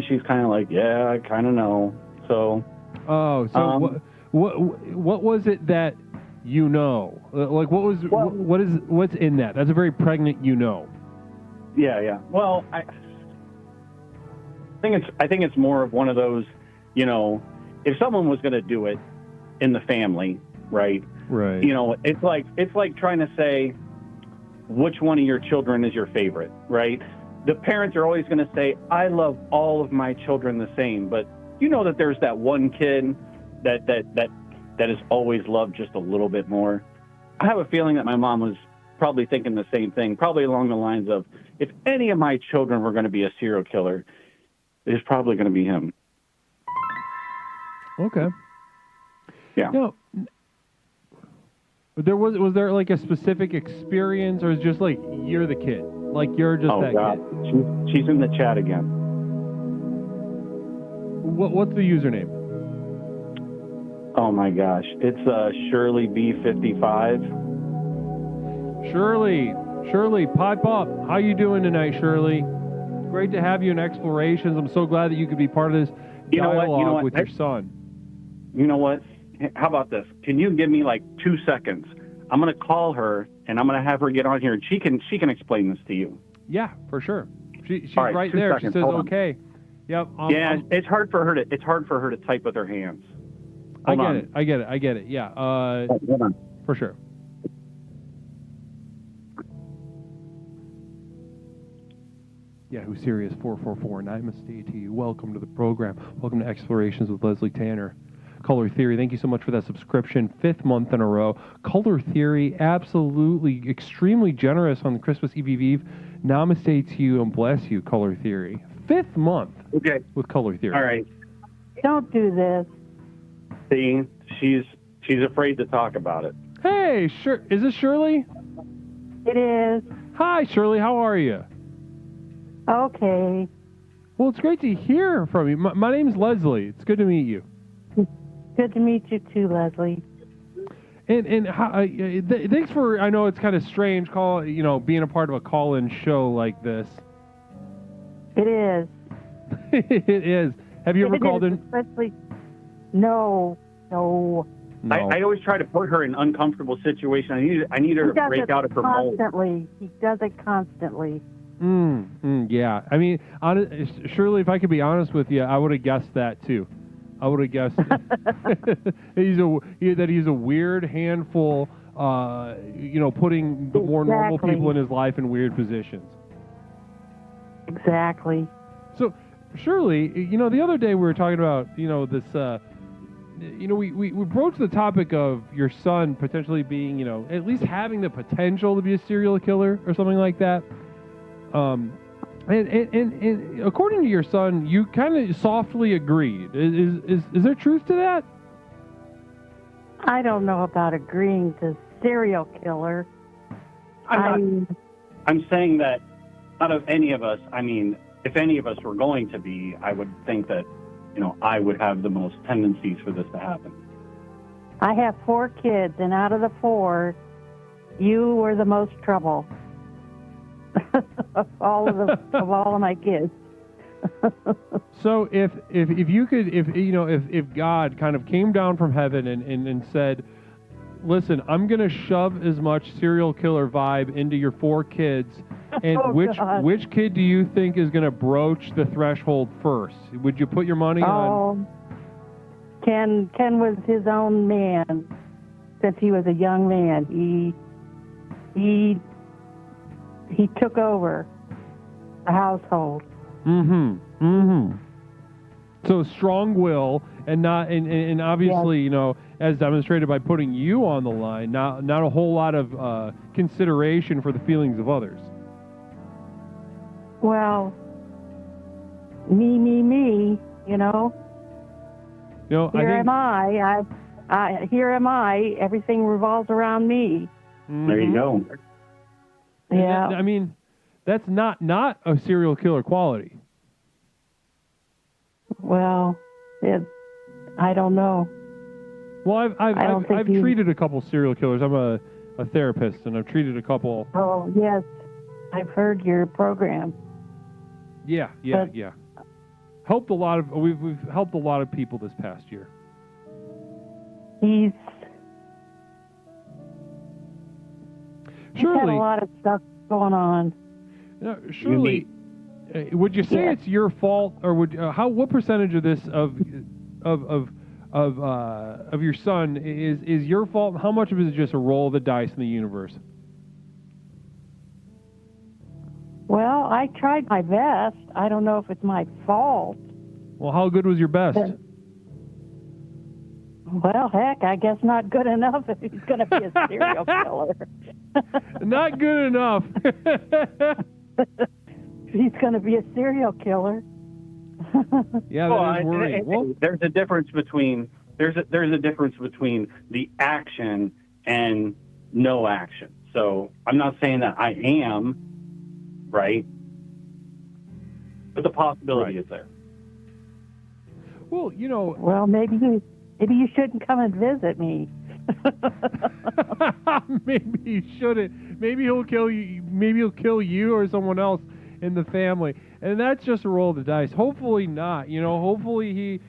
she's kind of like, yeah, I kind of know. So. Oh, so what was it that like what's in that? That's a very pregnant Yeah. Well, I think it's more of one of those, if someone was going to do it in the family, right? Right. It's like trying to say which one of your children is your favorite, right? The parents are always going to say, I love all of my children the same, but that there's that one kid that is always loved just a little bit more. I have a feeling that my mom was probably thinking the same thing, probably along the lines of, if any of my children were going to be a serial killer, it's probably going to be him. Okay. Yeah. Was there like a specific experience, or is it just like you're the kid? Like you're just that God. kid? She's in the chat again. What's the username? Oh my gosh, it's Shirley B55. Shirley, pipe up. How you doing tonight, Shirley? Great to have you in Explorations. I'm so glad that you could be part of this dialogue with your son. You know what? How about this? Can you give me like 2 seconds? I'm going to call her and I'm going to have her get on here and she can explain this to you. Yeah, for sure. She's All right, right 2 there. seconds. She says Hold on. okay. Yep. It's hard for her to type with her hands. I get it. Yeah. Hold on. For sure. Yahoo Serious 444 Namaste to you. Welcome to the program. Welcome to Explorations with Leslie Tanner. Color Theory, thank you so much for that subscription. 5th month in a row. Color Theory, absolutely extremely generous on the Christmas Eve. Namaste to you and bless you, Color Theory. 5th month with Color Theory. All right. Don't do this. See, she's afraid to talk about it. Hey, is this Shirley? It is. Hi, Shirley. How are you? Okay. Well, it's great to hear from you. My name's Leslie. It's good to meet you. Good to meet you too, Leslie. And thanks for. I know it's kind of strange, being a part of a call-in show like this. It is. It is. Have you ever called in? Especially. No. I always try to put her in uncomfortable situations. I need her to break out of her mold. He does it constantly. Yeah. I mean, surely, if I could be honest with you, I would have guessed that too. I would have guessed that he's a weird handful. Putting more normal people in his life in weird positions. Exactly. So, surely, the other day we were talking about, this. We broached the topic of your son potentially being, at least having the potential to be a serial killer or something like that. And according to your son, you kind of softly agreed. Is there truth to that? I don't know about agreeing to serial killer. I'm saying that out of any of us, if any of us were going to be, I would think that, I would have the most tendencies for this to happen. I have 4 kids, and out of the 4, you were the most trouble. of all of my kids. So if you could, if God kind of came down from heaven and said, listen, I'm going to shove as much serial killer vibe into your 4 kids, and which kid do you think is going to broach the threshold first? Would you put your money on? Ken was his own man since he was a young man. He took over the household. So strong will, and not, and obviously, yes. As demonstrated by putting you on the line, not a whole lot of consideration for the feelings of others. Well, me. Here am I. Everything revolves around me. There you go. Yeah. That's not a serial killer quality. Well, I don't know. Well, I've treated a couple serial killers. I'm a therapist, and I've treated a couple. Oh yes, I've heard your program. Yeah. Helped a lot of we've helped a lot of people this past year. He's Surely, had a lot of stuff going on. Surely, would you say it's your fault, or what percentage of this of your son is your fault? How much of it is just a roll of the dice in the universe? Well, I tried my best. I don't know if it's my fault. Well, how good was your best? Well, heck, I guess not good enough if he's going to be a serial killer. Not good enough. He's going to be a serial killer. Yeah, that is worrying. Well, there's a difference between the action and no action. So I'm not saying that I am, right? But the possibility is there. Well, you know. Well, maybe you shouldn't come and visit me. Maybe he shouldn't. Maybe he'll kill you. Maybe he'll kill you or someone else in the family. And that's just a roll of the dice. Hopefully not. You know, hopefully he,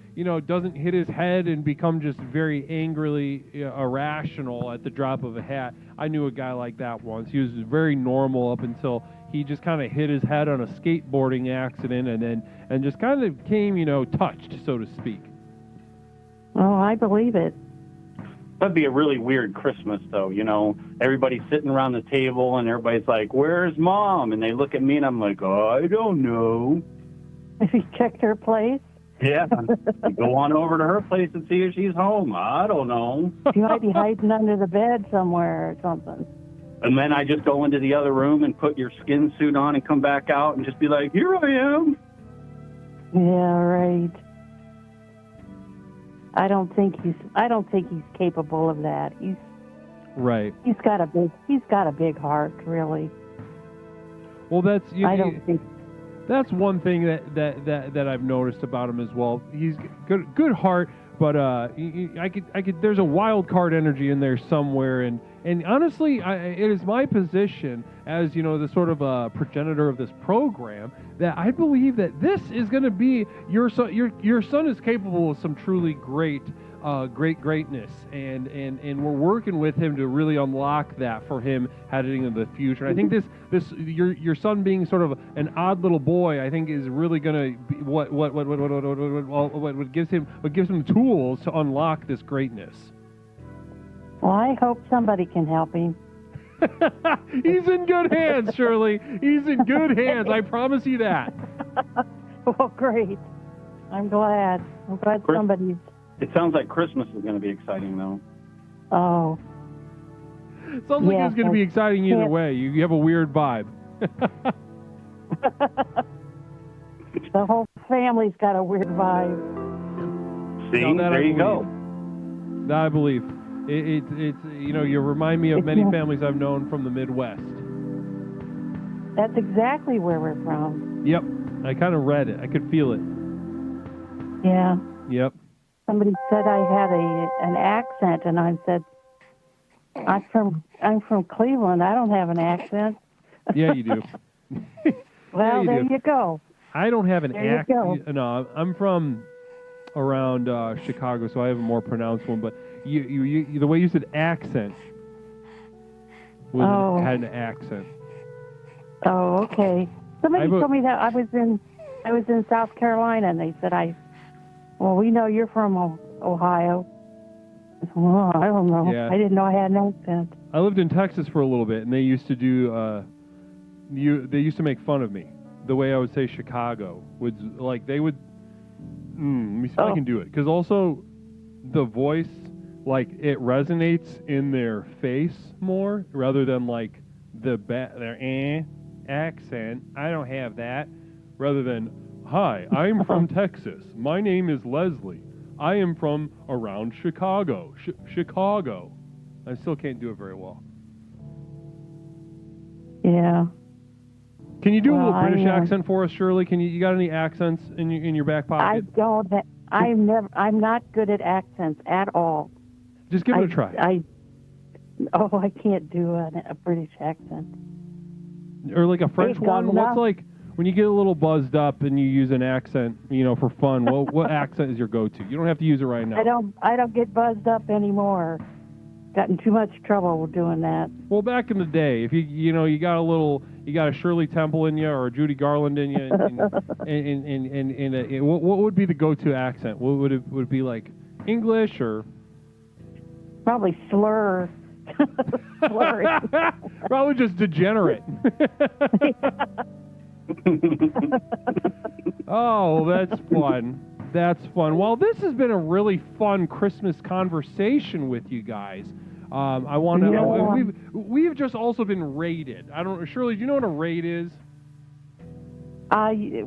doesn't hit his head and become just very angrily irrational at the drop of a hat. I knew a guy like that once. He was very normal up until he just kind of hit his head on a skateboarding accident and just kind of came, touched, so to speak. Oh, I believe it. That'd be a really weird Christmas, though. Everybody's sitting around the table and everybody's like, "Where's Mom?" And they look at me and I'm like, "Oh, I don't know." If you checked her place? Yeah. Go on over to her place and see if she's home. I don't know. She might be hiding under the bed somewhere or something. And then I just go into the other room and put your skin suit on and come back out and just be like, "Here I am." Yeah, right. I don't think he's capable of that. Right. He's got a big heart, really. Well, that's I don't think. That's one thing that I've noticed about him as well. He's good heart, but I could. There's a wild card energy in there somewhere, and honestly, it is my position as the sort of progenitor of this program that I believe that this is going to be your son. Your son is capable of some truly greatness, and we're working with him to really unlock that for him heading into the future. And I think your son being sort of an odd little boy, I think is really going to be what gives him tools to unlock this greatness. Well, I hope somebody can help him. He's in good hands, Shirley. He's in good hands. I promise you that. Well, great. I'm glad somebody's. It sounds like Christmas is going to be exciting, though. Oh. Sounds like it's going to be exciting either way. You have a weird vibe. The whole family's got a weird vibe. See, there you go. That I believe. It's you remind me of many families I've known from the Midwest. That's exactly where we're from. Yep. I kind of read it. I could feel it. Yeah. Yep. Somebody said I had an accent, and I said, I'm from Cleveland. I don't have an accent. Yeah, you do. Well, yeah, there you go. I don't have an there accent. No, I'm from around Chicago, so I have a more pronounced one. But you the way you said accent had an accent. Oh, okay. Somebody told me that I was in South Carolina, and they said well, we know you're from Ohio. Well, I don't know. Yeah. I didn't know I had an accent. I lived in Texas for a little bit, and they used to do they used to make fun of me. The way I would say Chicago was like they would. Let me see if I can do it, because also the voice, like it resonates in their face more rather than like their accent. I don't have that. Rather than, "Hi, I'm from Texas. My name is Leslie. I am from around Chicago. Chicago." I still can't do it very well. Yeah. Can you do a little British accent for us, Shirley? You got any accents in your back pocket? I don't. I'm not good at accents at all. Just give it a try. I can't do a British accent. Or like a French one. What's like when you get a little buzzed up and you use an accent, for fun? What accent is your go-to? You don't have to use it right now. I don't get buzzed up anymore. Got in too much trouble doing that. Well, back in the day, if you got a Shirley Temple in you or a Judy Garland in you, and what would be the go-to accent? What would it be like? English or? Probably slur. Probably just degenerate. Oh, that's fun. That's fun. Well, this has been a really fun Christmas conversation with you guys. I want to. Yeah. We've just also been raided. I don't. Shirley, do you know what a raid is?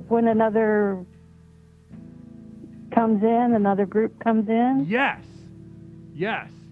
When another comes in, another group comes in. Yes.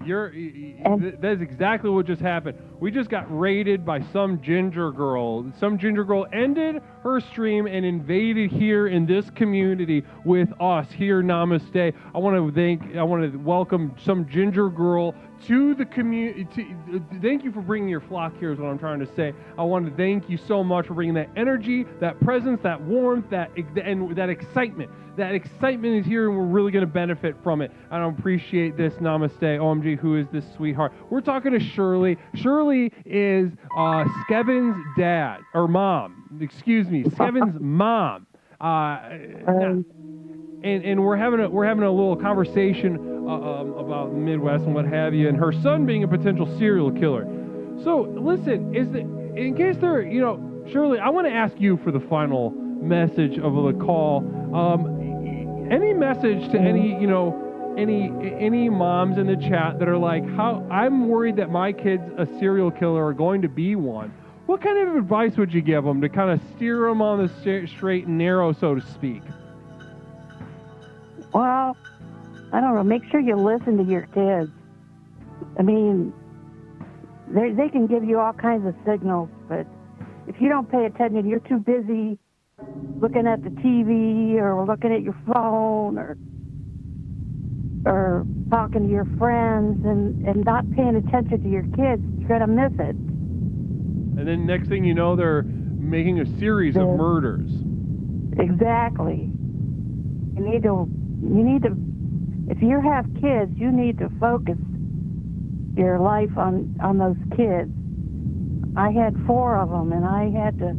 That's exactly what just happened. We just got raided by some ginger girl. Some ginger girl ended her stream and invaded here in this community with us here. Namaste. I want to welcome some ginger girl to the community. Thank you for bringing your flock here is what I'm trying to say. I want to thank you so much for bringing that energy, that presence, that warmth, and that excitement. That excitement is here, and we're really going to benefit from it. I don't appreciate this. Namaste. OMG, who is this sweetheart? We're talking to Shirley. Shirley is Skevin's dad, or mom. Excuse me, Skevin's mom. And we're having a little conversation about the Midwest and what have you, and her son being a potential serial killer. So listen, in case there, Shirley, I want to ask you for the final message of the call. Any message to any moms in the chat that are like, how I'm worried that my kid's a serial killer or going to be one. What kind of advice would you give them to kind of steer them on the straight and narrow, so to speak? Well, I don't know. Make sure you listen to your kids. I mean, they can give you all kinds of signals, but if you don't pay attention, you're too busy looking at the TV or looking at your phone or talking to your friends and not paying attention to your kids, you're going to miss it. And then next thing you know, they're making a series of murders. Exactly. You need to, if you have kids, you need to focus your life on those kids. I had 4 of them, and I had to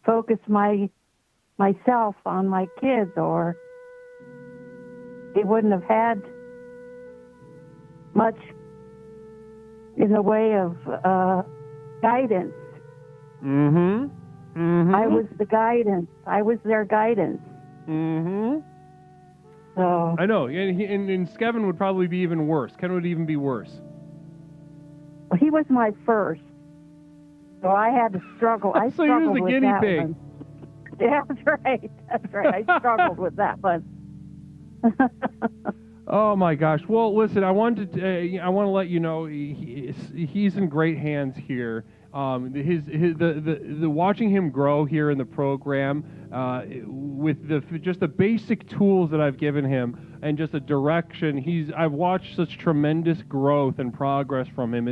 focus myself on my kids, or they wouldn't have had much in the way of guidance. Mm-hmm. I was the guidance. I was their guidance. Mm-hmm. So I know, and Skevin would probably be even worse. Ken would even be worse. Well, he was my first, so I had to struggle. I so he was the guinea pig. One. Yeah, that's right. That's right. I struggled with that one. Oh my gosh! Well, listen, I want to let you know he's in great hands here. The watching him grow here in the program with just the basic tools that I've given him and just a direction. I've watched such tremendous growth and progress from him.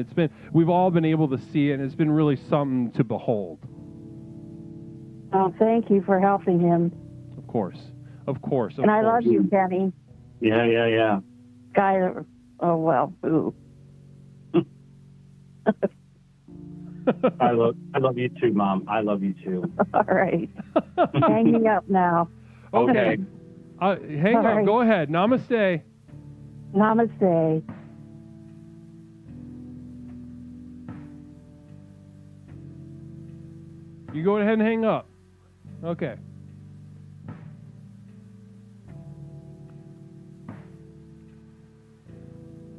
We've all been able to see it, and it's been really something to behold. Oh, thank you for helping him. Of course. And I love you, Kenny. Yeah. Guy, oh well, ooh. I love you too, Mom. I love you too. All right. Hanging up now. Okay. Hang up. Right. Go ahead. Namaste. Namaste. You go ahead and hang up. Okay.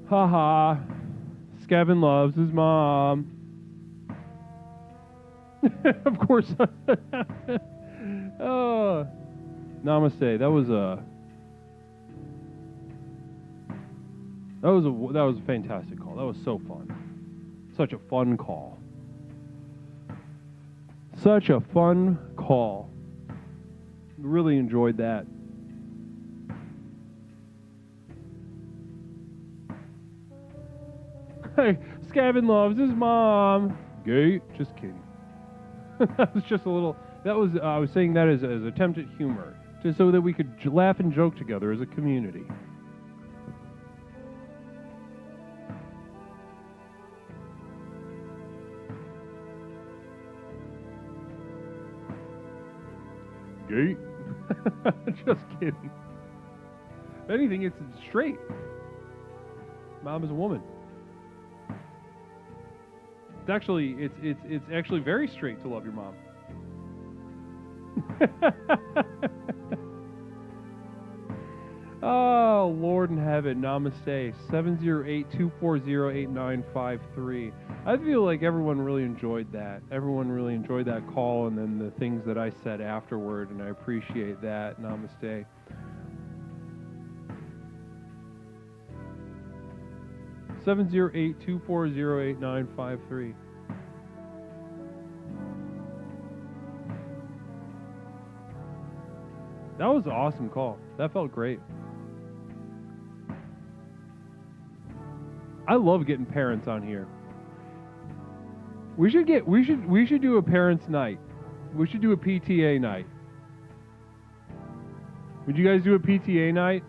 Haha. Skevin loves his mom. Of course. Oh. Namaste. That was a fantastic call. That was so fun. Such a fun call. Such a fun call. Really enjoyed that. Hey, Skevin loves his mom. Gay. Just kidding. That was just a little. I was saying that as attempted humor, just so that we could laugh and joke together as a community. Gay. Just kidding. If anything, it's straight. Mom is a woman. It's actually very straight to love your mom. Oh, Lord in heaven, namaste. 708-240-8953. I feel like everyone really enjoyed that. Everyone really enjoyed that call and then the things that I said afterward, and I appreciate that. Namaste. 708-240-8953. That was an awesome call. That felt great. I love getting parents on here. We should do a parents' night. We should do a PTA night. Would you guys do a PTA night?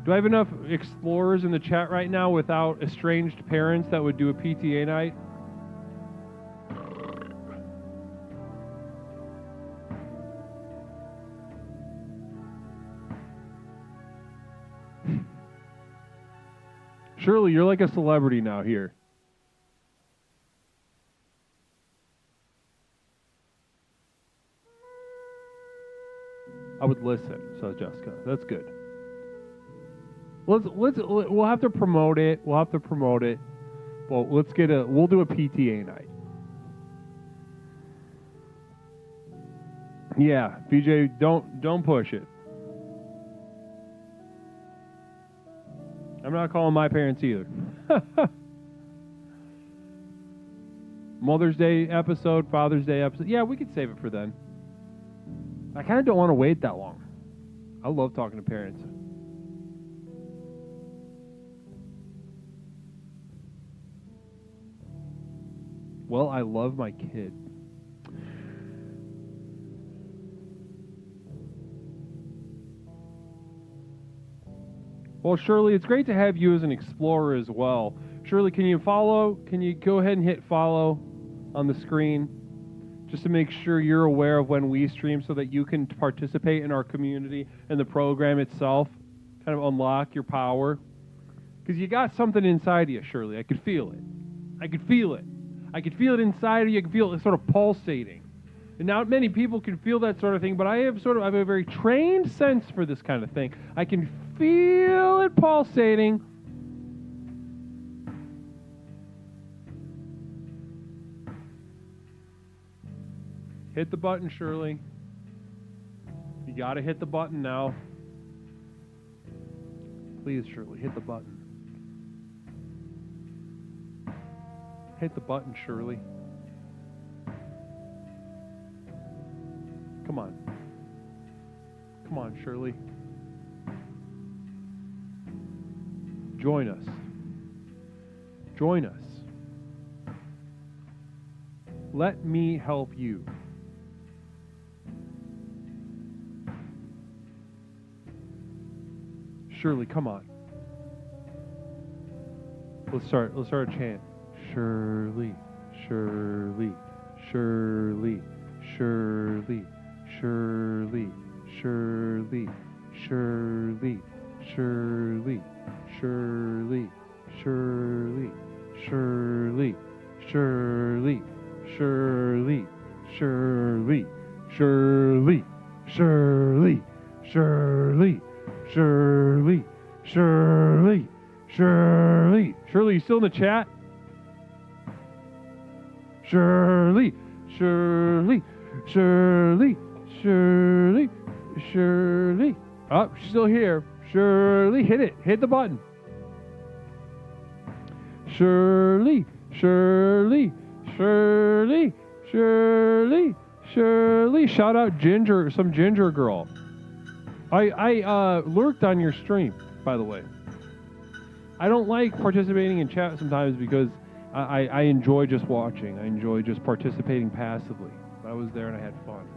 Do I have enough explorers in the chat right now without estranged parents that would do a PTA night? Shirley, you're like a celebrity now here. I would listen, says Jessica. That's good. We'll have to promote it. Well, we'll do a PTA night. Yeah, BJ, don't push it. I'm not calling my parents either. Mother's Day episode, Father's Day episode. Yeah, we could save it for then. I kind of don't want to wait that long. I love talking to parents. Well, I love my kid. Well, Shirley, it's great to have you as an explorer as well. Shirley, can you follow? Can you go ahead and hit follow on the screen just to make sure you're aware of when we stream so that you can participate in our community and the program itself, kind of unlock your power? Because you got something inside of you, Shirley. I could feel it. I could feel it. I could feel it inside of you. I could feel it sort of pulsating. And not many people can feel that sort of thing, but I have a very trained sense for this kind of thing. I can feel it pulsating. Hit the button, Shirley. You gotta hit the button now. Please, Shirley, hit the button. Hit the button, Shirley. Come on. Come on, Shirley. Join us. Join us. Let me help you. Shirley, come on. Let's start a chant. Shirley, Shirley, Shirley, Shirley, Shirley, Shirley, Shirley, Shirley, Shirley, Shirley, Shirley, Shirley, Shirley, Shirley, Shirley, Shirley, Shirley, Shirley, Shirley, Shirley. Shirley, you still in the chat? Shirley, Shirley, Shirley, Shirley, Shirley. Oh, she's still here. Shirley, hit it. Hit the button. Shirley, Shirley, Shirley, Shirley, Shirley. Shout out Ginger, some Ginger girl. I lurked on your stream, by the way. I don't like participating in chat sometimes because I enjoy just watching. I enjoy just participating passively. I was there and I had fun.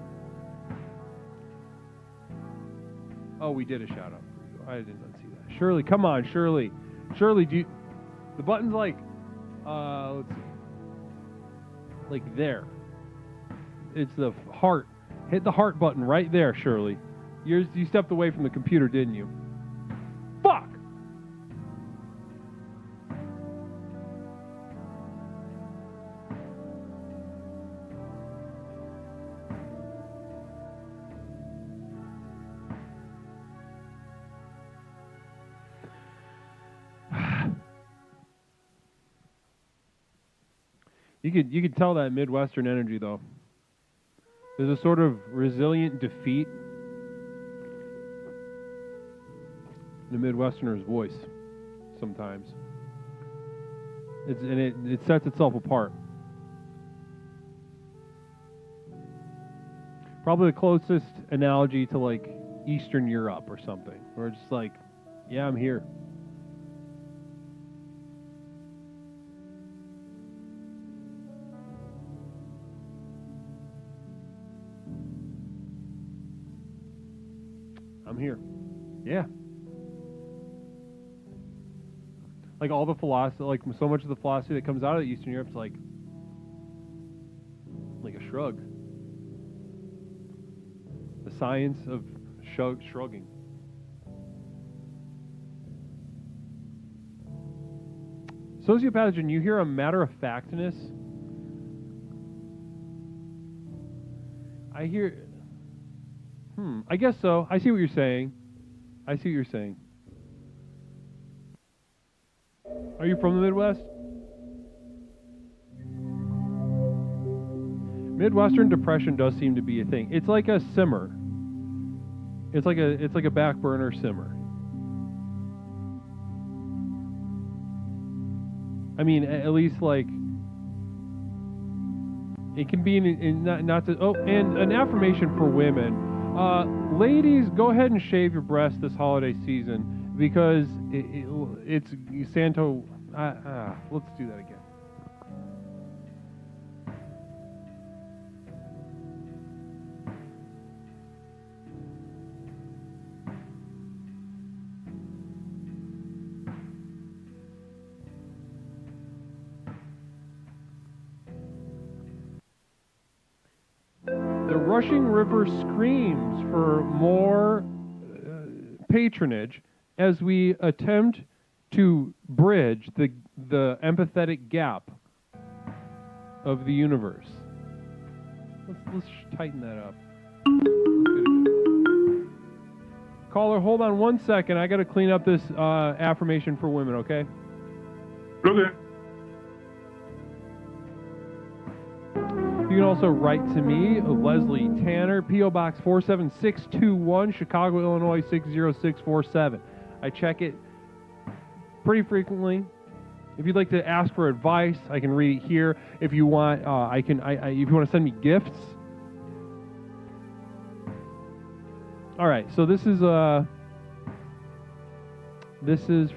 Oh, we did a shout out for you. I did not see that. Shirley, come on, Shirley. Shirley, the button's like, let's see. Like there. It's the heart. Hit the heart button right there, Shirley. You stepped away from the computer, didn't you? Fuck! You could tell that Midwestern energy, though. There's a sort of resilient defeat in the Midwesterner's voice. sometimes. It sets itself apart. Probably the closest analogy to like Eastern Europe or something, where it's just like, yeah, I'm here. I'm here. Yeah. Like all the philosophy, like so much of the philosophy that comes out of Eastern Europe is like a shrug. The science of shrugging. Sociopathogen, you hear a matter-of-factness? I hear... I guess so. I see what you're saying. Are you from the Midwest? Midwestern depression does seem to be a thing. It's like a simmer. It's like a back burner simmer. I mean, at least like it can be not to. Oh, and an affirmation for women. Ladies, go ahead and shave your breasts this holiday season because it's Santo. Let's do that again. The Rushing River screams for more patronage as we attempt to bridge the empathetic gap of the universe. Let's tighten that up. Caller, hold on 1 second. I got to clean up this affirmation for women, okay? Okay. You can also write to me, Leslie Tanner, P.O. Box 47621, Chicago, Illinois 60647. I check it pretty frequently. If you'd like to ask for advice, I can read it here. If you want, if you want to send me gifts. All right, so this is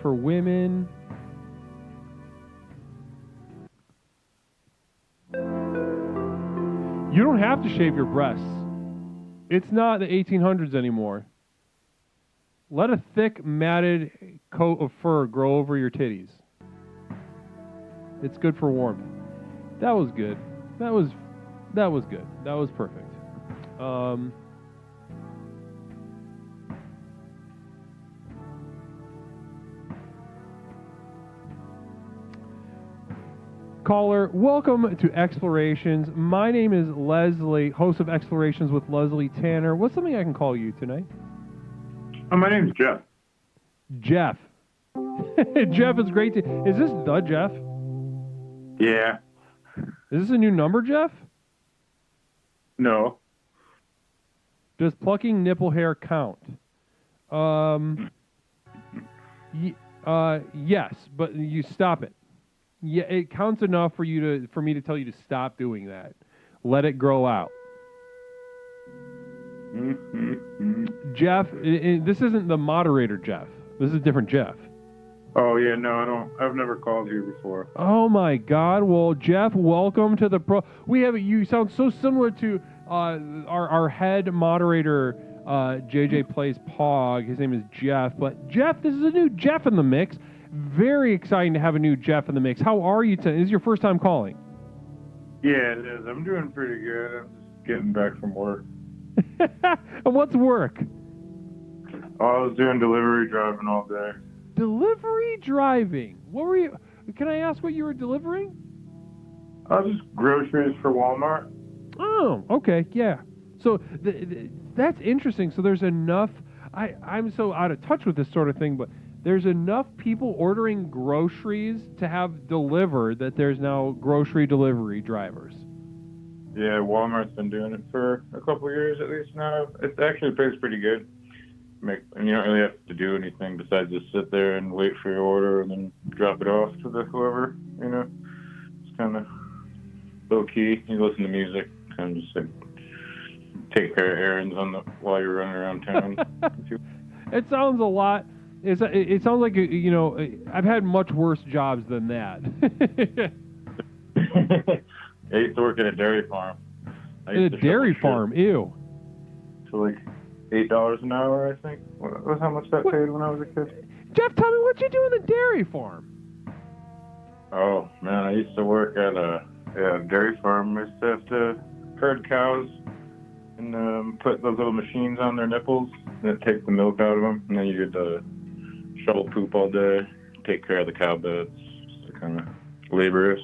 for women. You don't have to shave your breasts. It's not the 1800s anymore. Let a thick, matted coat of fur grow over your titties. It's good for warmth. That was good. That was good. That was perfect. Caller, welcome to Explorations. My name is Leslie, host of Explorations with Leslie Tanner. What's something I can call you tonight? My name's Jeff. Jeff. Jeff is great. Is this the Jeff? Yeah. Is this a new number, Jeff? No. Does plucking nipple hair count? Yes, but you stop it. Yeah, it counts enough for me to tell you to stop doing that. Let it grow out. Jeff, this isn't the moderator Jeff. This is a different Jeff. Oh yeah, no, I've never called here before. Oh my God! Well, Jeff, welcome to the pro. You sound so similar to our head moderator, JJ Plays Pog. His name is Jeff. But Jeff, this is a new Jeff in the mix. Very exciting to have a new Jeff in the mix. How are you tonight? This is your first time calling. Yeah, it is. I'm doing pretty good. I'm just getting back from work. And what's work? Oh, I was doing delivery driving all day. Delivery driving? What were you? Can I ask what you were delivering? Just groceries for Walmart. Oh, okay, yeah. So that's interesting. So there's enough. I'm so out of touch with this sort of thing, but there's enough people ordering groceries to have delivered that there's now grocery delivery drivers. Yeah, Walmart's been doing it for a couple of years at least now. It actually pays pretty good. you don't really have to do anything besides just sit there and wait for your order and then drop it off to the whoever, you know. It's kind of low key. You listen to music, kind of just like take care of errands while you're running around town. It sounds a lot. It sounds like, you know, I've had much worse jobs than that. I used to work at a dairy farm. In a dairy farm, ew. So like $8 an hour, I think. What was how much that paid when I was a kid? Jeff, tell me what you do in the dairy farm. Oh man, I used to work at a dairy farm. I used to have to herd cows and put those little machines on their nipples and take the milk out of them, and then you could shovel poop all day, take care of the cow beds, just kind of laborious,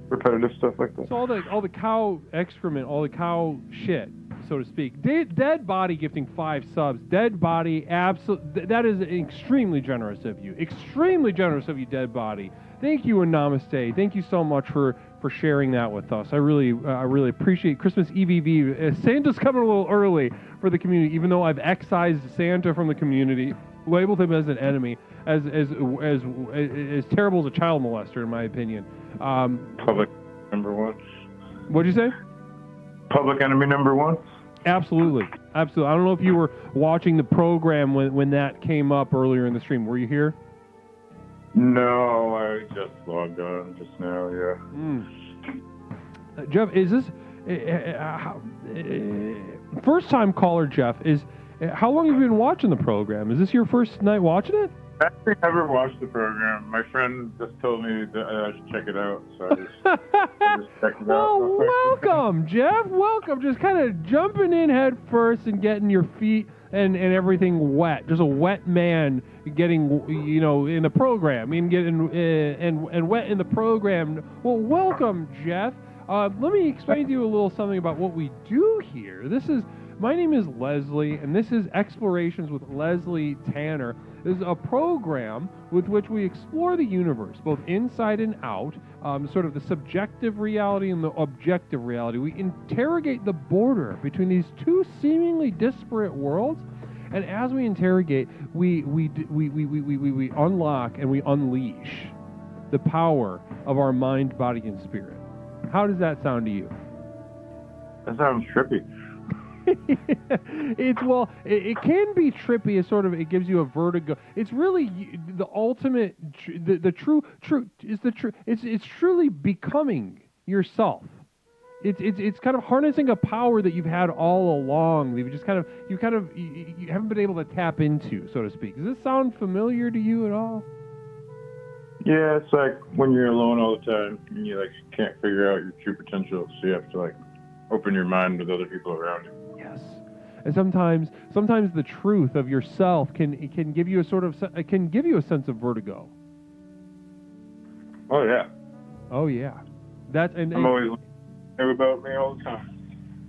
repetitive stuff like that. So all the cow excrement, all the cow shit, so to speak. Dead Body gifting 5 subs. Dead Body, that is extremely generous of you. Extremely generous of you, Dead Body. Thank you and namaste. Thank you so much for sharing that with us. I really appreciate Christmas EVV. Santa's coming a little early for the community, even though I've excised Santa from the community, labeled him as an enemy, as terrible as a child molester, in my opinion. Public number one. What'd you say? Public enemy number one. Absolutely. I don't know if you were watching the program when that came up earlier in the stream. Were you here? No, I just logged on just now. Yeah. Jeff, is this first time caller? Jeff, how long have you been watching the program? Is this your first night watching it? I actually never watched the program. My friend just told me that I should check it out, so I just checked it out. Well, welcome, Jeff. Welcome. Just kind of jumping in head first and getting your feet and everything wet. Just a wet man getting, in the program and getting and wet in the program. Well, welcome, Jeff. Let me explain to you a little something about what we do here. My name is Leslie, and this is Explorations with Leslie Tanner. This is a program with which we explore the universe, both inside and out, sort of the subjective reality and the objective reality. We interrogate the border between these two seemingly disparate worlds, and as we interrogate, we unlock and we unleash the power of our mind, body, and spirit. How does that sound to you? That sounds trippy. It can be trippy. It gives you a vertigo. It's really the ultimate. The true is the true. It's truly becoming yourself. It's kind of harnessing a power that you've had all along. You haven't been able to tap into, so to speak. Does this sound familiar to you at all? Yeah, it's like when you're alone all the time and you can't figure out your true potential, so you have to open your mind with other people around you. Yes, and sometimes the truth of yourself can give you a sense of vertigo. Oh yeah. Oh yeah. I'm always thinking about me all the time.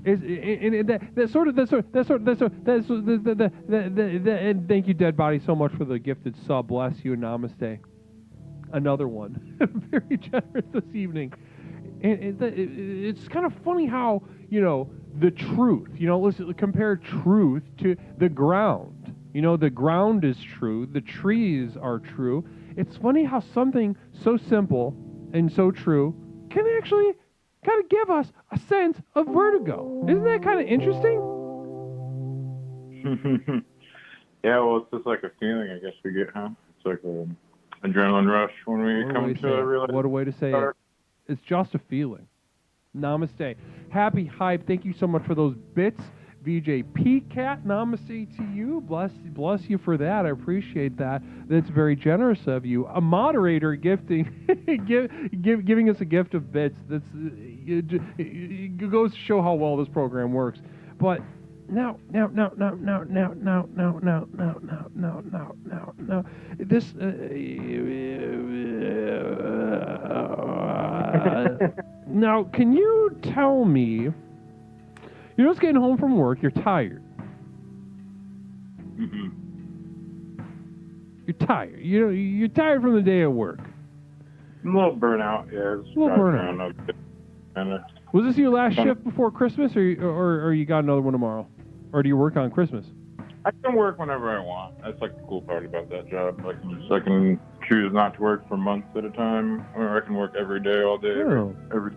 And thank you, Dead Body, so much for the gifted sub. Bless you and namaste. Another one, very generous this evening. And it's kind of funny how the truth. Let's compare truth to the ground. The ground is true. The trees are true. It's funny how something so simple and so true can actually kind of give us a sense of vertigo. Isn't that kind of interesting? Yeah, well, it's just like a feeling I guess we get, huh? It's like an adrenaline rush when we come to realize. What a way to say it. It's just a feeling. Namaste. Happy Hype. Thank you so much for those bits. VJ Cat, namaste to you. Bless you for that. I appreciate that. That's very generous of you. A moderator gifting, giving us a gift of bits. It goes to show how well this program works. But now. This. Now, can you tell me? You're just getting home from work. You're tired. Mm-hmm. You're tired. You're tired from the day at work. I'm a little burnout. Yeah, a little burnout. Was this your last shift before Christmas, or you got another one tomorrow, or do you work on Christmas? I can work whenever I want. That's like the cool part about that job. I can choose not to work for months at a time, or I can work every day, all day, Oh. every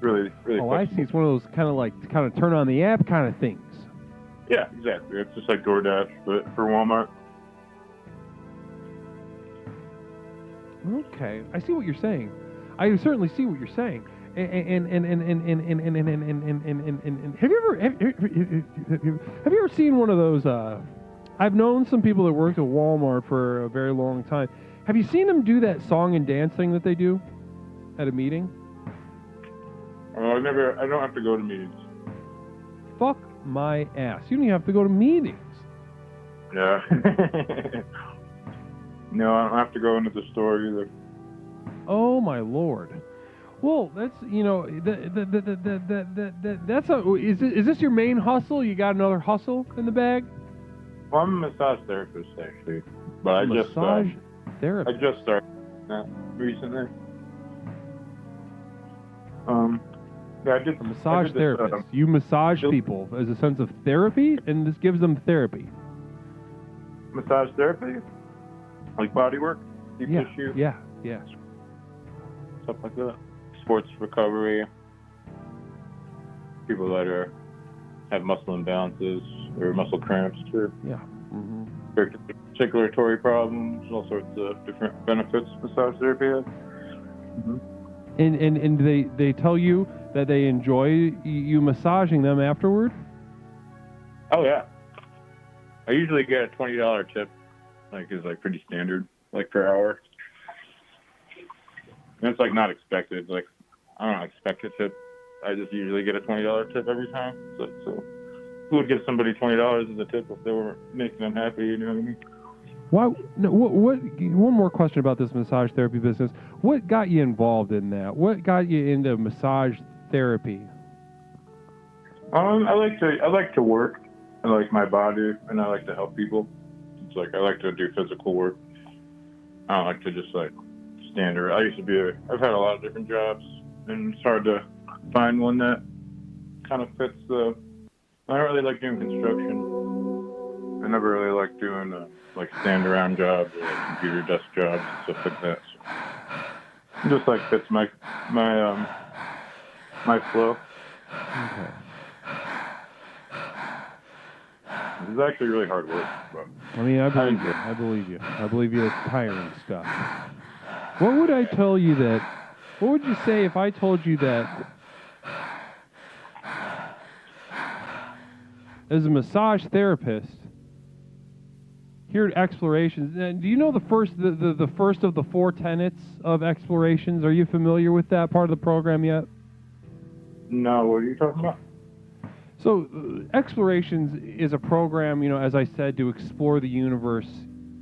really, really. Oh, I see. It's one of those kind of turn on the app kind of things. Yeah, exactly. It's just like DoorDash, but for Walmart. Okay, I see what you're saying. I certainly see what you're saying. And have you ever seen one of those? I've known some people that worked at Walmart for a very long time. Have you seen them do that song and dance thing that they do at a meeting? I don't have to go to meetings. Fuck my ass! You don't even have to go to meetings. Yeah. No, I don't have to go into the store either. Oh my lord. Well, that's that's is this your main hustle? You got another hustle in the bag? Well, I'm a massage therapist actually, but I just therapist. I just started that recently. Yeah, I did a massage therapist. You massage people as a sense of therapy, and this gives them therapy. Massage therapy, like body work, deep tissue. Yeah. Stuff like that. Sports recovery. People that have muscle imbalances or muscle cramps or circulatory problems, all sorts of different benefits massage therapy has. And they tell you that they enjoy you massaging them afterward? Oh yeah. I usually get a $20 tip, is pretty standard, per hour. And it's not expected. I don't expect a tip. I just usually get a $20 tip every time. So who would give somebody $20 as a tip if they were making them happy? You know what I mean? Why? No, what? One more question about this massage therapy business. What got you involved in that? What got you into massage therapy? I like to work. I like my body, and I like to help people. It's I like to do physical work. I don't like to just stand around. I've had a lot of different jobs, and it's hard to find one that kind of fits I don't really like doing construction. I never really liked doing stand around jobs or computer desk jobs and stuff like that. So it just fits my flow. Okay. It's actually really hard work. But I mean, I believe you. I believe you. It's tiring stuff. What would I tell you that? What would you say if I told you that? As a massage therapist, here at Explorations, do you know the first of the 4 tenets of Explorations? Are you familiar with that part of the program yet? No, what are you talking about? So, Explorations is a program, as I said, to explore the universe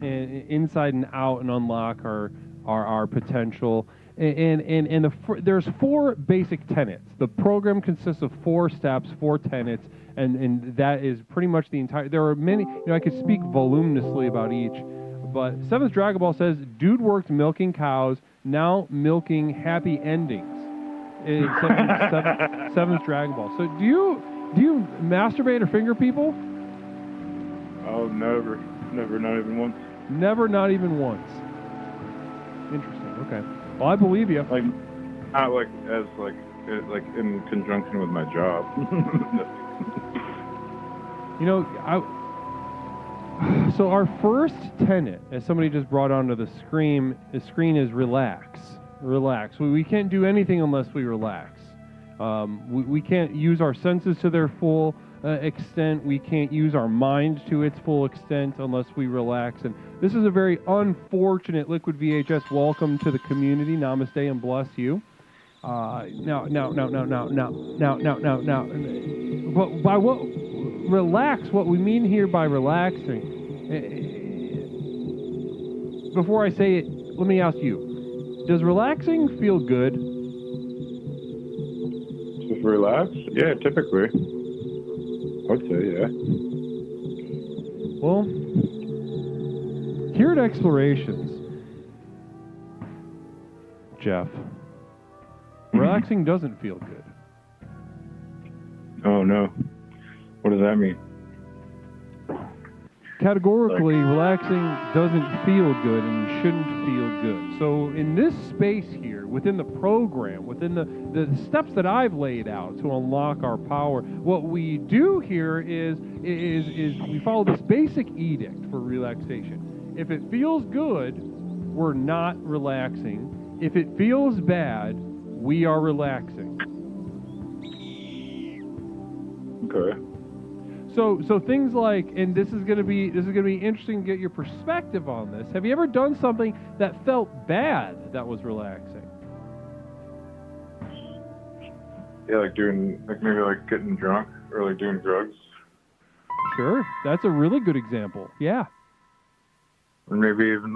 inside and out and unlock our potential. And there's 4 basic tenets. The program consists of 4 steps, 4 tenets, and that is pretty much the entire. There are many. I could speak voluminously about each, but 7th Dragon Ball says, "Dude worked milking cows, now milking happy endings." In 7th Dragon Ball. So do you masturbate or finger people? Oh, never, not even once. Never, not even once. Interesting. Okay. Well, I believe you. Not in conjunction with my job. So our first tenet, as somebody just brought onto the screen is relax. Relax. We can't do anything unless we relax. We can't use our senses to their full extent. We can't use our mind to its full extent unless we relax. And this is a very unfortunate Liquid VHS welcome to the community. Namaste and bless you. Now. But by what relax? What we mean here by relaxing. Before I say it, let me ask you: does relaxing feel good? Just relax? Yeah, typically. I'd say, yeah. Well, here at Explorations, Jeff, relaxing doesn't feel good. Oh, no. What does that mean? categorically, relaxing doesn't feel good and shouldn't feel good. So in this space here, within the program, within the steps that I've laid out to unlock our power, what we do here is we follow this basic edict for relaxation. If it feels good, we're not relaxing. If it feels bad, we are relaxing. Okay. So things like, and this is gonna be interesting to get your perspective on this. Have you ever done something that felt bad that was relaxing? Yeah, like maybe getting drunk or like doing drugs. Sure, that's a really good example. Yeah. Or maybe even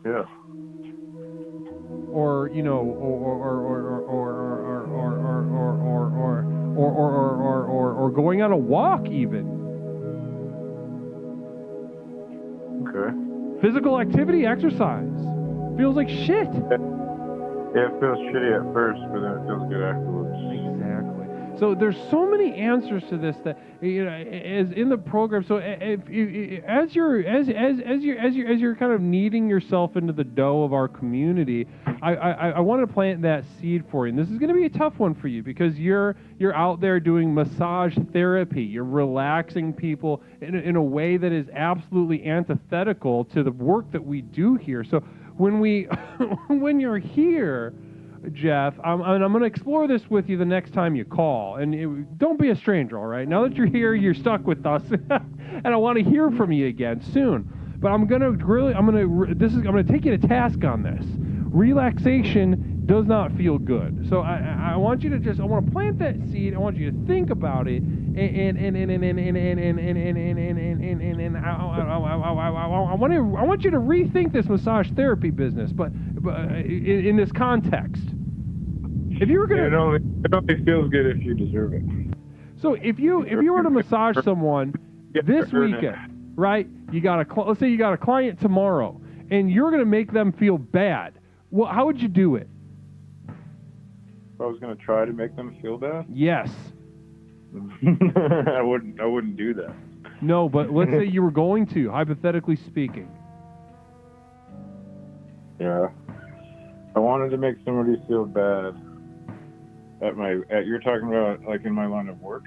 yeah. Or or going on a walk even. Okay. Physical activity, exercise. Feels like shit. Yeah, it feels shitty at first, but then it feels good afterwards. Exactly. So there's so many answers to this that as in the program. So as you're kind of kneading yourself into the dough of our community, I want to plant that seed for you. And this is going to be a tough one for you because you're out there doing massage therapy. You're relaxing people in a way that is absolutely antithetical to the work that we do here. So when you're here, Jeff, I'm going to explore this with you the next time you call, and don't be a stranger, all right? Now that you're here, you're stuck with us, and I want to hear from you again soon. But I'm going to take you to task on this. Relaxation does not feel good, so I want you to I want to plant that seed. I want you to think about it, and I want you to rethink this massage therapy business, but in this context. If you were gonna, it only feels good if you deserve it. So if you were to massage someone this weekend, right? Let's say you got a client tomorrow, and you're gonna make them feel bad. Well, how would you do it? If I was gonna try to make them feel bad? Yes. I wouldn't do that. No, but let's say you were going to, hypothetically speaking. Yeah. I wanted to make somebody feel bad you're talking about like in my line of work?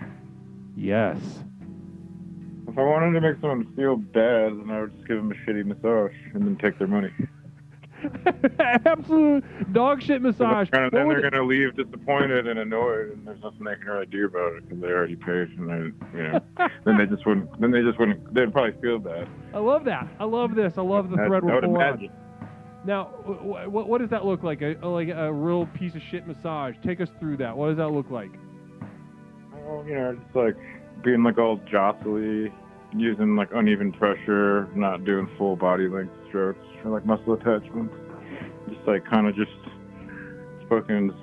Yes. If I wanted to make someone feel bad, then I would just give them a shitty massage and then take their money. Absolute dog shit massage. And then they're going to leave disappointed and annoyed, and there's nothing they can really do about it because they already paid, and then they just wouldn't. They'd probably feel bad. I love that. I love this. I love the thread we're pulling on. Now, what does that look like? Like a real piece of shit massage. Take us through that. What does that look like? Oh, just like being like all jostly, using like uneven pressure, not doing full body length strokes or like muscle attachments. Just like kind of just fucking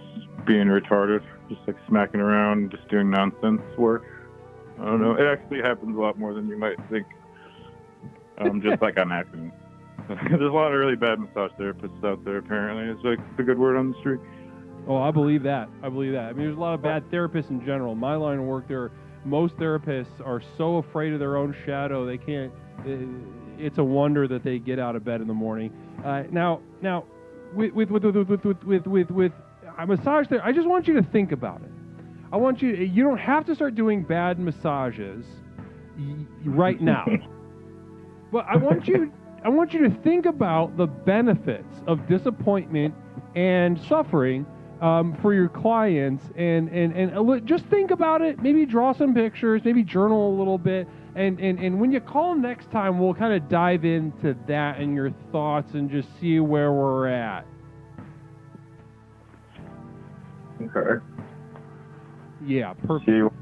being retarded, just like smacking around, just doing nonsense work. I don't know. It actually happens a lot more than you might think. Just like on accident. There's a lot of really bad massage therapists out there, apparently. It's like the good word on the street. Oh, I believe that. I mean, there's a lot of bad therapists in general. In my line of work, most therapists are so afraid of their own shadow, they can't. It's a wonder that they get out of bed in the morning. Now, with a massage therapy, I just want you to think about it. You don't have to start doing bad massages right now. But I want you to think about the benefits of disappointment and suffering for your clients, and just think about it. Maybe draw some pictures, maybe journal a little bit, and when you call next time, we'll kind of dive into that and your thoughts and just see where we're at. Okay. Yeah, perfect. Do you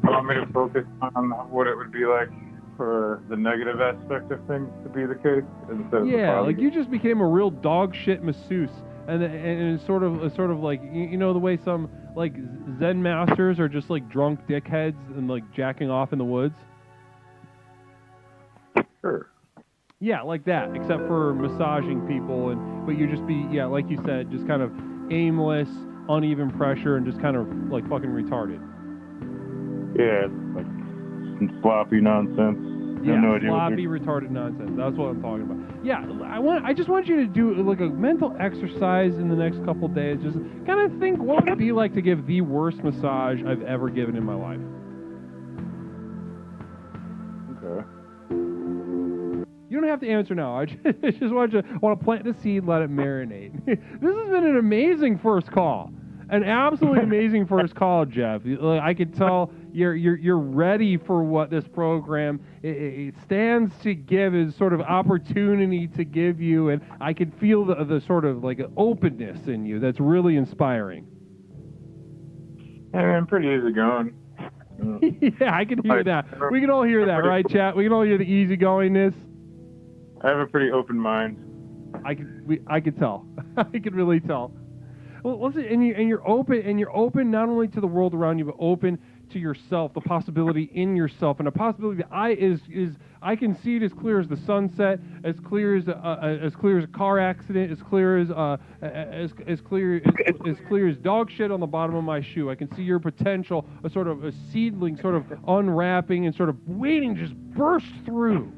want me to focus on what it would be like for the negative aspect of things to be the case instead of like you just became a real dog shit masseuse, and it's sort of like the way some like Zen masters are just like drunk dickheads and like jacking off in the woods. Sure. Yeah, like that, except for massaging people, but you just be like you said, just kind of aimless, uneven pressure, and just kind of like fucking retarded. Yeah, like some sloppy nonsense. Yeah, no idea what sloppy, retarded nonsense. That's what I'm talking about. Yeah, I just want you to do like a mental exercise in the next couple days. Just kind of think what would it be like to give the worst massage I've ever given in my life. Okay. You don't have to answer now. I just want to plant the seed, let it marinate. This has been an amazing first call. An absolutely amazing first call, Jeff. I could tell you're ready for what this program it stands to give, is sort of opportunity to give you, and I could feel the sort of like openness in you that's really inspiring. Yeah, I'm pretty easygoing. Yeah, I can hear that. We can all hear that, right, chat? We can all hear the easygoingness. I have a pretty open mind. I could tell. I could really tell. Well, listen, and you're open not only to the world around you, but open to yourself, the possibility in yourself, and a possibility that I can see it as clear as the sunset, as clear as a car accident, as clear as dog shit on the bottom of my shoe. I can see your potential, a sort of a seedling, sort of unwrapping and sort of waiting, just burst through.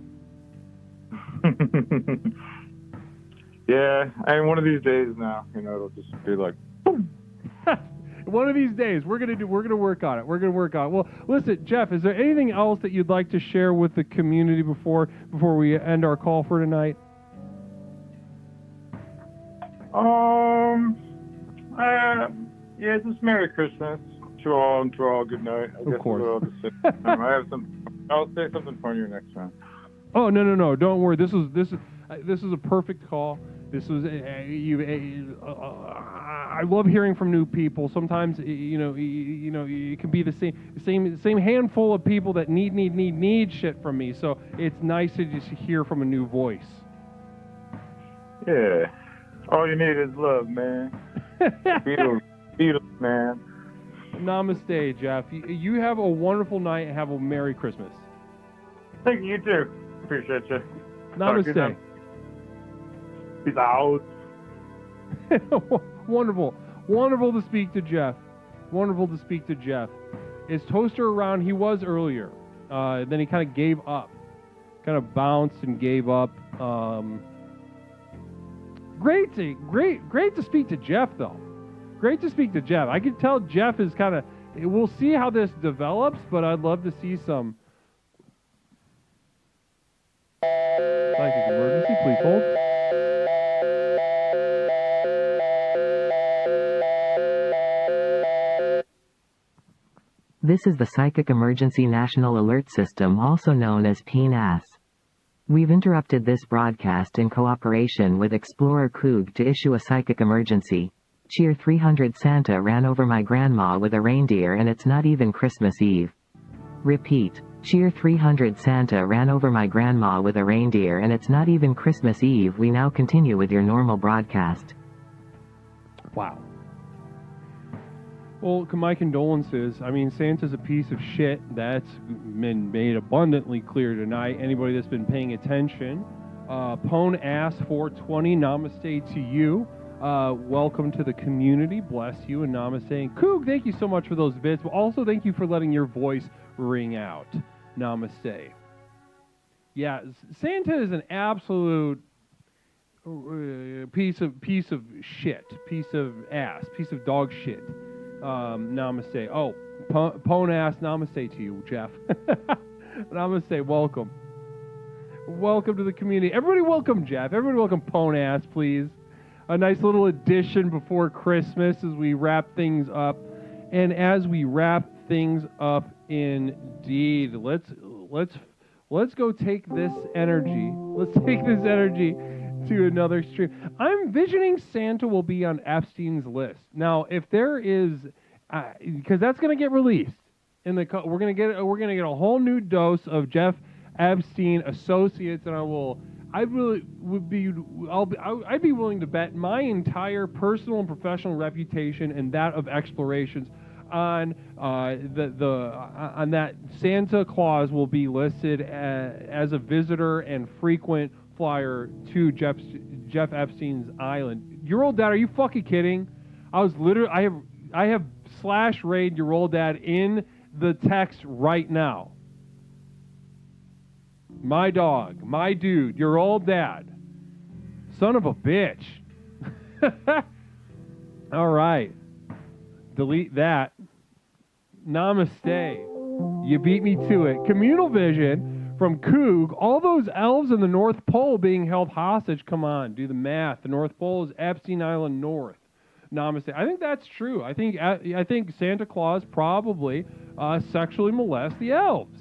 Yeah, I mean, one of these days now, it'll just be like, boom. One of these days, we're gonna work on it. Well, listen, Jeff, is there anything else that you'd like to share with the community before we end our call for tonight? Yeah, just Merry Christmas to all, and to all good night. I guess course. I'll just sit. I'll say something for you next time. Oh, no, don't worry. This is a perfect call. This was I love hearing from new people. Sometimes it can be the same handful of people that need shit from me. So it's nice to just hear from a new voice. Yeah, all you need is love, man. Beatles, man. Namaste, Jeff. You have a wonderful night and have a Merry Christmas. Thank you, you too. Appreciate you. Namaste. Peace out. Wonderful to speak to Jeff. Is Toaster around? He was earlier. Then he kind of gave up. Kind of bounced and gave up. Great to speak to Jeff, though. Great to speak to Jeff. I can tell Jeff is kind of... We'll see how this develops, but I'd love to see some... Psychic emergency, please hold. This is the Psychic Emergency National Alert System, also known as PNAS. We've interrupted this broadcast in cooperation with Explorer Coog to issue a psychic emergency. Cheer 300 Santa ran over my grandma with a reindeer and it's not even Christmas Eve. Repeat. Cheer 300 Santa ran over my grandma with a reindeer and it's not even Christmas Eve. We now continue with your normal broadcast. Wow. Well, my condolences. I mean, Santa's a piece of shit. That's been made abundantly clear tonight. Anybody that's been paying attention. Pone Ass 420, namaste to you. Welcome to the community. Bless you and namaste. And Coog, thank you so much for those bits. But also thank you for letting your voice ring out. Namaste. Yeah, Santa is an absolute piece of shit, piece of ass, piece of dog shit. Namaste. Oh, Pone Ass, namaste to you, Jeff. Namaste. Welcome to the community. Everybody welcome Jeff. Everybody welcome Pone Ass, please. A nice little addition before Christmas as we wrap things up. And as we wrap things up, indeed, let's go take this energy. Let's take this energy to another stream. I'm envisioning Santa will be on Epstein's list. Now, if there is, because that's going to get released in the, we're going to get a whole new dose of Jeff Epstein associates, and I'd be willing to bet my entire personal and professional reputation and that of Explorations on on that Santa Claus will be listed as a visitor and frequent flyer to Jeff Epstein's island. Your old dad? Are you fucking kidding? I have /raid your old dad in the text right now. My dog. My dude. Your old dad. Son of a bitch. All right. Delete that. Namaste. You beat me to it. Communal vision from Coog. All those elves in the North Pole being held hostage. Come on, do the math. The North Pole is Epstein Island North. Namaste. I think that's true. I think Santa Claus probably sexually molests the elves.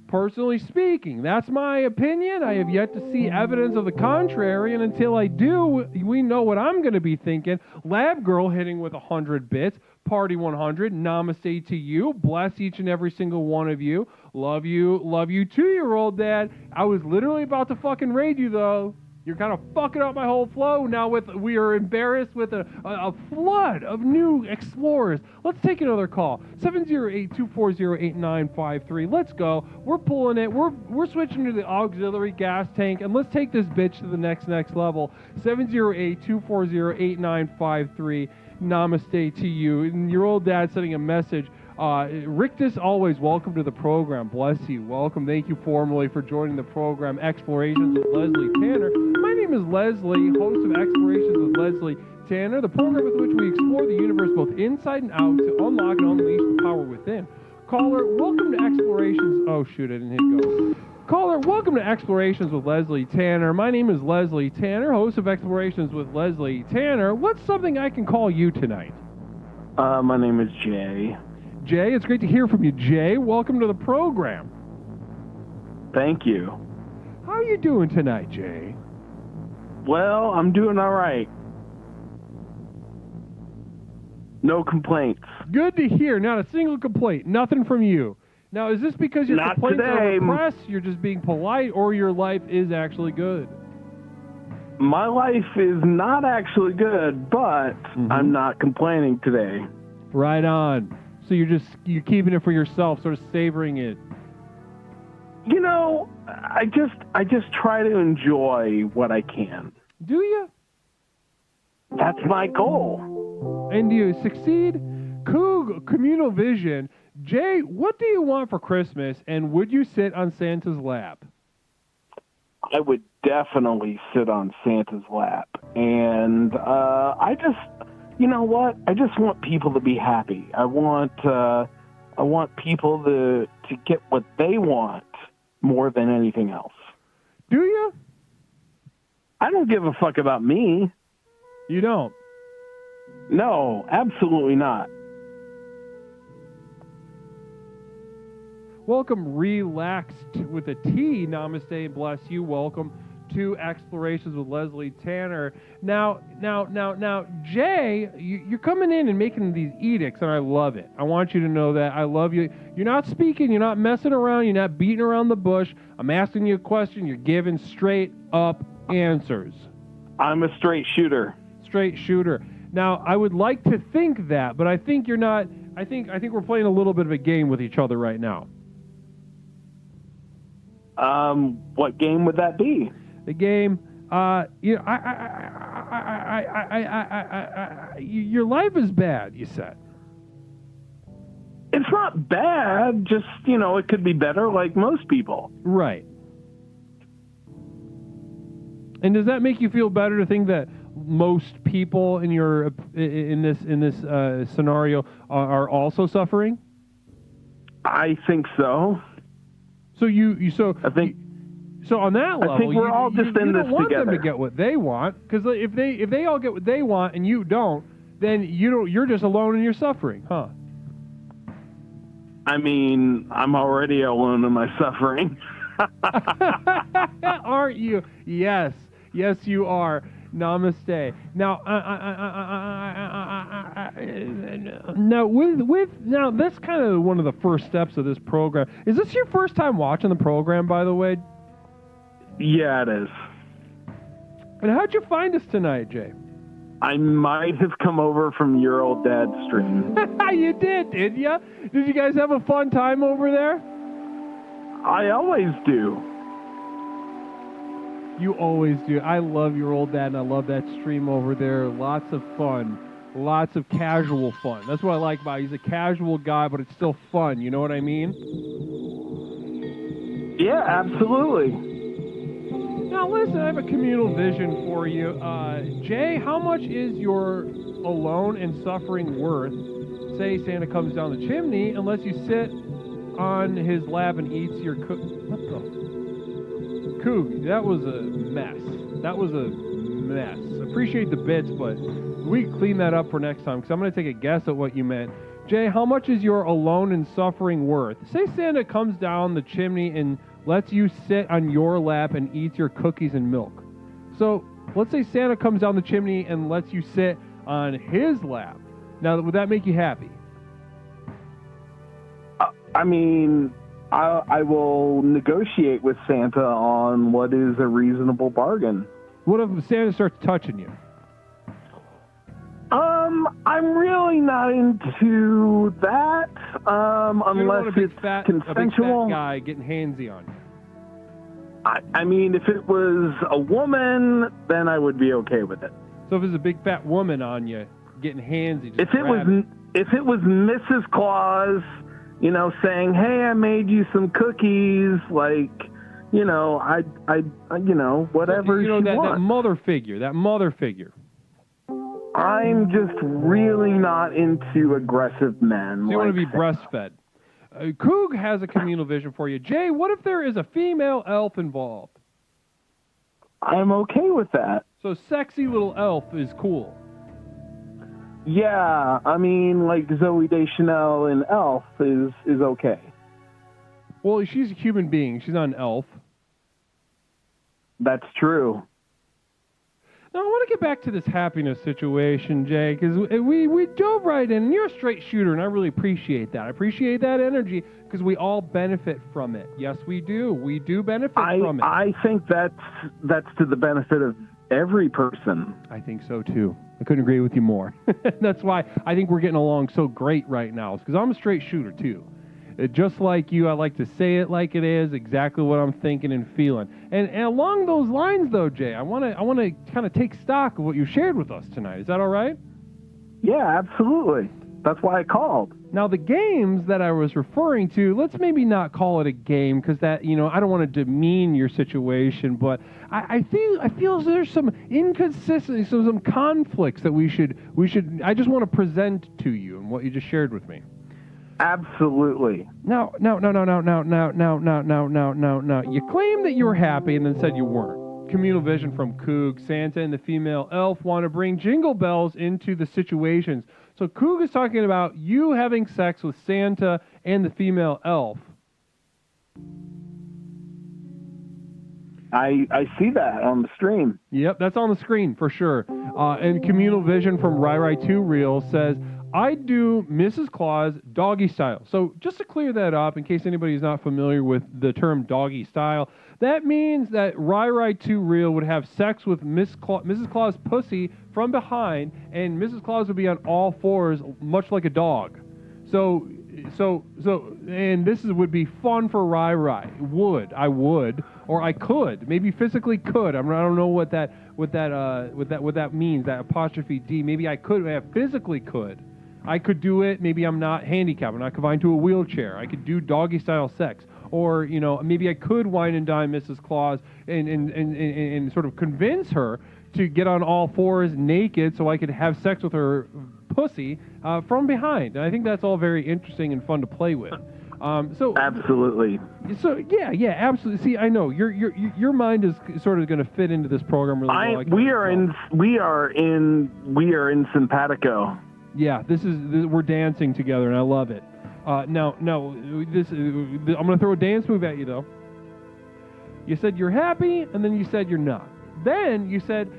Personally speaking, that's my opinion. I have yet to see evidence of the contrary, and until I do, we know what I'm going to be thinking. Lab Girl hitting with 100 bits. Party 100. Namaste to you. Bless each and every single one of you. Love you. Love you too, your old dad. I was literally about to fucking raid you, though. You're kind of fucking up my whole flow now. We are embarrassed with a flood of new explorers. Let's take another call. 708-240-8953. Let's go. We're pulling it. We're switching to the auxiliary gas tank, and let's take this bitch to the next level. 708-240-8953. Namaste to you. And your old dad sending a message. Rictus, always welcome to the program. Bless you. Welcome. Thank you formally for joining the program. Explorations with Leslie Tanner. My name is Leslie, host of Explorations with Leslie Tanner, the program with which we explore the universe both inside and out to unlock and unleash the power within. Caller, welcome to Explorations. Oh, shoot, I didn't hit go. Caller, welcome to Explorations with Leslie Tanner. My name is Leslie Tanner, host of Explorations with Leslie Tanner. What's something I can call you tonight? My name is Jay. Jay, it's great to hear from you, Jay. Welcome to the program. Thank you. How are you doing tonight, Jay? Well, I'm doing all right. No complaints. Good to hear. Not a single complaint. Nothing from you. Now, is this because your Not complaints today. are repressed, you're just being polite, or your life is actually good? My life is not actually good, but I'm not complaining today. Right on. So you're keeping it for yourself, sort of savoring it. You know, I just try to enjoy what I can. Do you? That's my goal. And do you succeed? Coog, communal vision. Jay, what do you want for Christmas, and would you sit on Santa's lap? I would definitely sit on Santa's lap. And you know what? I just want people to be happy. I want people to get what they want more than anything else. Do you? I don't give a fuck about me. You don't? No, absolutely not. Welcome, Relaxed with a T. Namaste and bless you. Welcome to Explorations with Leslie Tanner. Now, Jay, you're coming in and making these edicts, and I love it. I want you to know that. I love you. You're not speaking. You're not messing around. You're not beating around the bush. I'm asking you a question. You're giving straight up answers. I'm a straight shooter. Straight shooter. Now, I would like to think that, but I think you're not. I think we're playing a little bit of a game with each other right now. What game would that be? The game, your life is bad, you said. It's not bad, just, it could be better like most people. Right. And does that make you feel better to think that most people in this scenario are also suffering? I think so. So I think. So on that level, I think we're all just in this together. You don't want them to get what they want, because if they all get what they want and you don't, then you're just alone in your suffering, huh? I mean, I'm already alone in my suffering. Aren't you? Yes, you are. Namaste. Now, now that's kind of one of the first steps of this program. Is this your first time watching the program, by the way? Yeah, it is. And how'd you find us tonight, Jay? I might have come over from your old dad's stream. You did you? Did you guys have a fun time over there? I always do. You always do. I love your old dad, and I love that stream over there. Lots of fun. Lots of casual fun. That's what I like about him. He's a casual guy, but it's still fun. You know what I mean? Yeah, absolutely. Now listen, I have a communal vision for you. Jay, how much is your alone and suffering worth? Say Santa comes down the chimney and lets you sit on his lap and eats your What the? Coog, that was a mess. That was a mess. Appreciate the bits, but we clean that up for next time because I'm going to take a guess at what you meant. Jay, how much is your alone and suffering worth? Say Santa comes down the chimney and lets you sit on your lap and eats your cookies and milk. So let's say Santa comes down the chimney and lets you sit on his lap. Now, would that make you happy? I mean, I will negotiate with Santa on what is a reasonable bargain. What if Santa starts touching you? I'm really not into that, unless it's consensual. A big fat guy getting handsy on you. I mean, if it was a woman, then I would be okay with it. So if it's a big fat woman on you, getting handsy, if it was Mrs. Claus, you know, saying, "Hey, I made you some cookies," like, you know, I you know, whatever you know, she wants. that mother figure. I'm just really not into aggressive men. So you want to be breastfed. Coog has a communal vision for you. Jay, what if there is a female elf involved? I'm okay with that. So sexy little elf is cool. Yeah, I mean, like Zooey Deschanel in Elf is okay. Well, she's a human being. She's not an elf. That's true. Now, I want to get back to this happiness situation, Jay, because we dove right in. And you're a straight shooter, and I really appreciate that. I appreciate that energy because we all benefit from it. Yes, we do. We do benefit from it. I think that's to the benefit of every person. I think so, too. I couldn't agree with you more. That's why I think we're getting along so great right now, because I'm a straight shooter, too. Just like you, I like to say it like it is, exactly what I'm thinking and feeling. And along those lines, though, Jay, I want to kind of take stock of what you shared with us tonight. Is that all right? Yeah, absolutely. That's why I called. Now, the games that I was referring to, let's maybe not call it a game, because that, you know, I don't want to demean your situation, but I feel there's some inconsistency, some conflicts that we should. I just want to present to you and what you just shared with me. Absolutely. No. You claimed that you were happy and then said you weren't. Communal vision from Coog. Santa and the female elf want to bring jingle bells into the situations. So Coog is talking about you having sex with Santa and the female elf. I see that on the stream. Yep, that's on the screen for sure. And communal vision from Rai 2 Reel says, I do Mrs. Claus doggy style. So just to clear that up, in case anybody's not familiar with the term doggy style, that means that Rai 2 Reel would have sex with Mrs. Claus pussy from behind, and Mrs. Claus would be on all fours, much like a dog. So, and this would be fun for Rai. I would, or I could, maybe physically could. I don't know what that means. That apostrophe D. Maybe I could. I physically could. I could do it. Maybe I'm not handicapped. I'm not confined to a wheelchair. I could do doggy style sex, or you know, maybe I could wine and dine Mrs. Claus and sort of convince her to get on all fours naked so I could have sex with her pussy from behind. And I think that's all very interesting and fun to play with. So absolutely. So yeah, absolutely. See, I know your mind is sort of going to fit into this program really well. We are in simpatico. Yeah, this we're dancing together, and I love it. Now, I'm going to throw a dance move at you though. You said you're happy, and then you said you're not. Then you said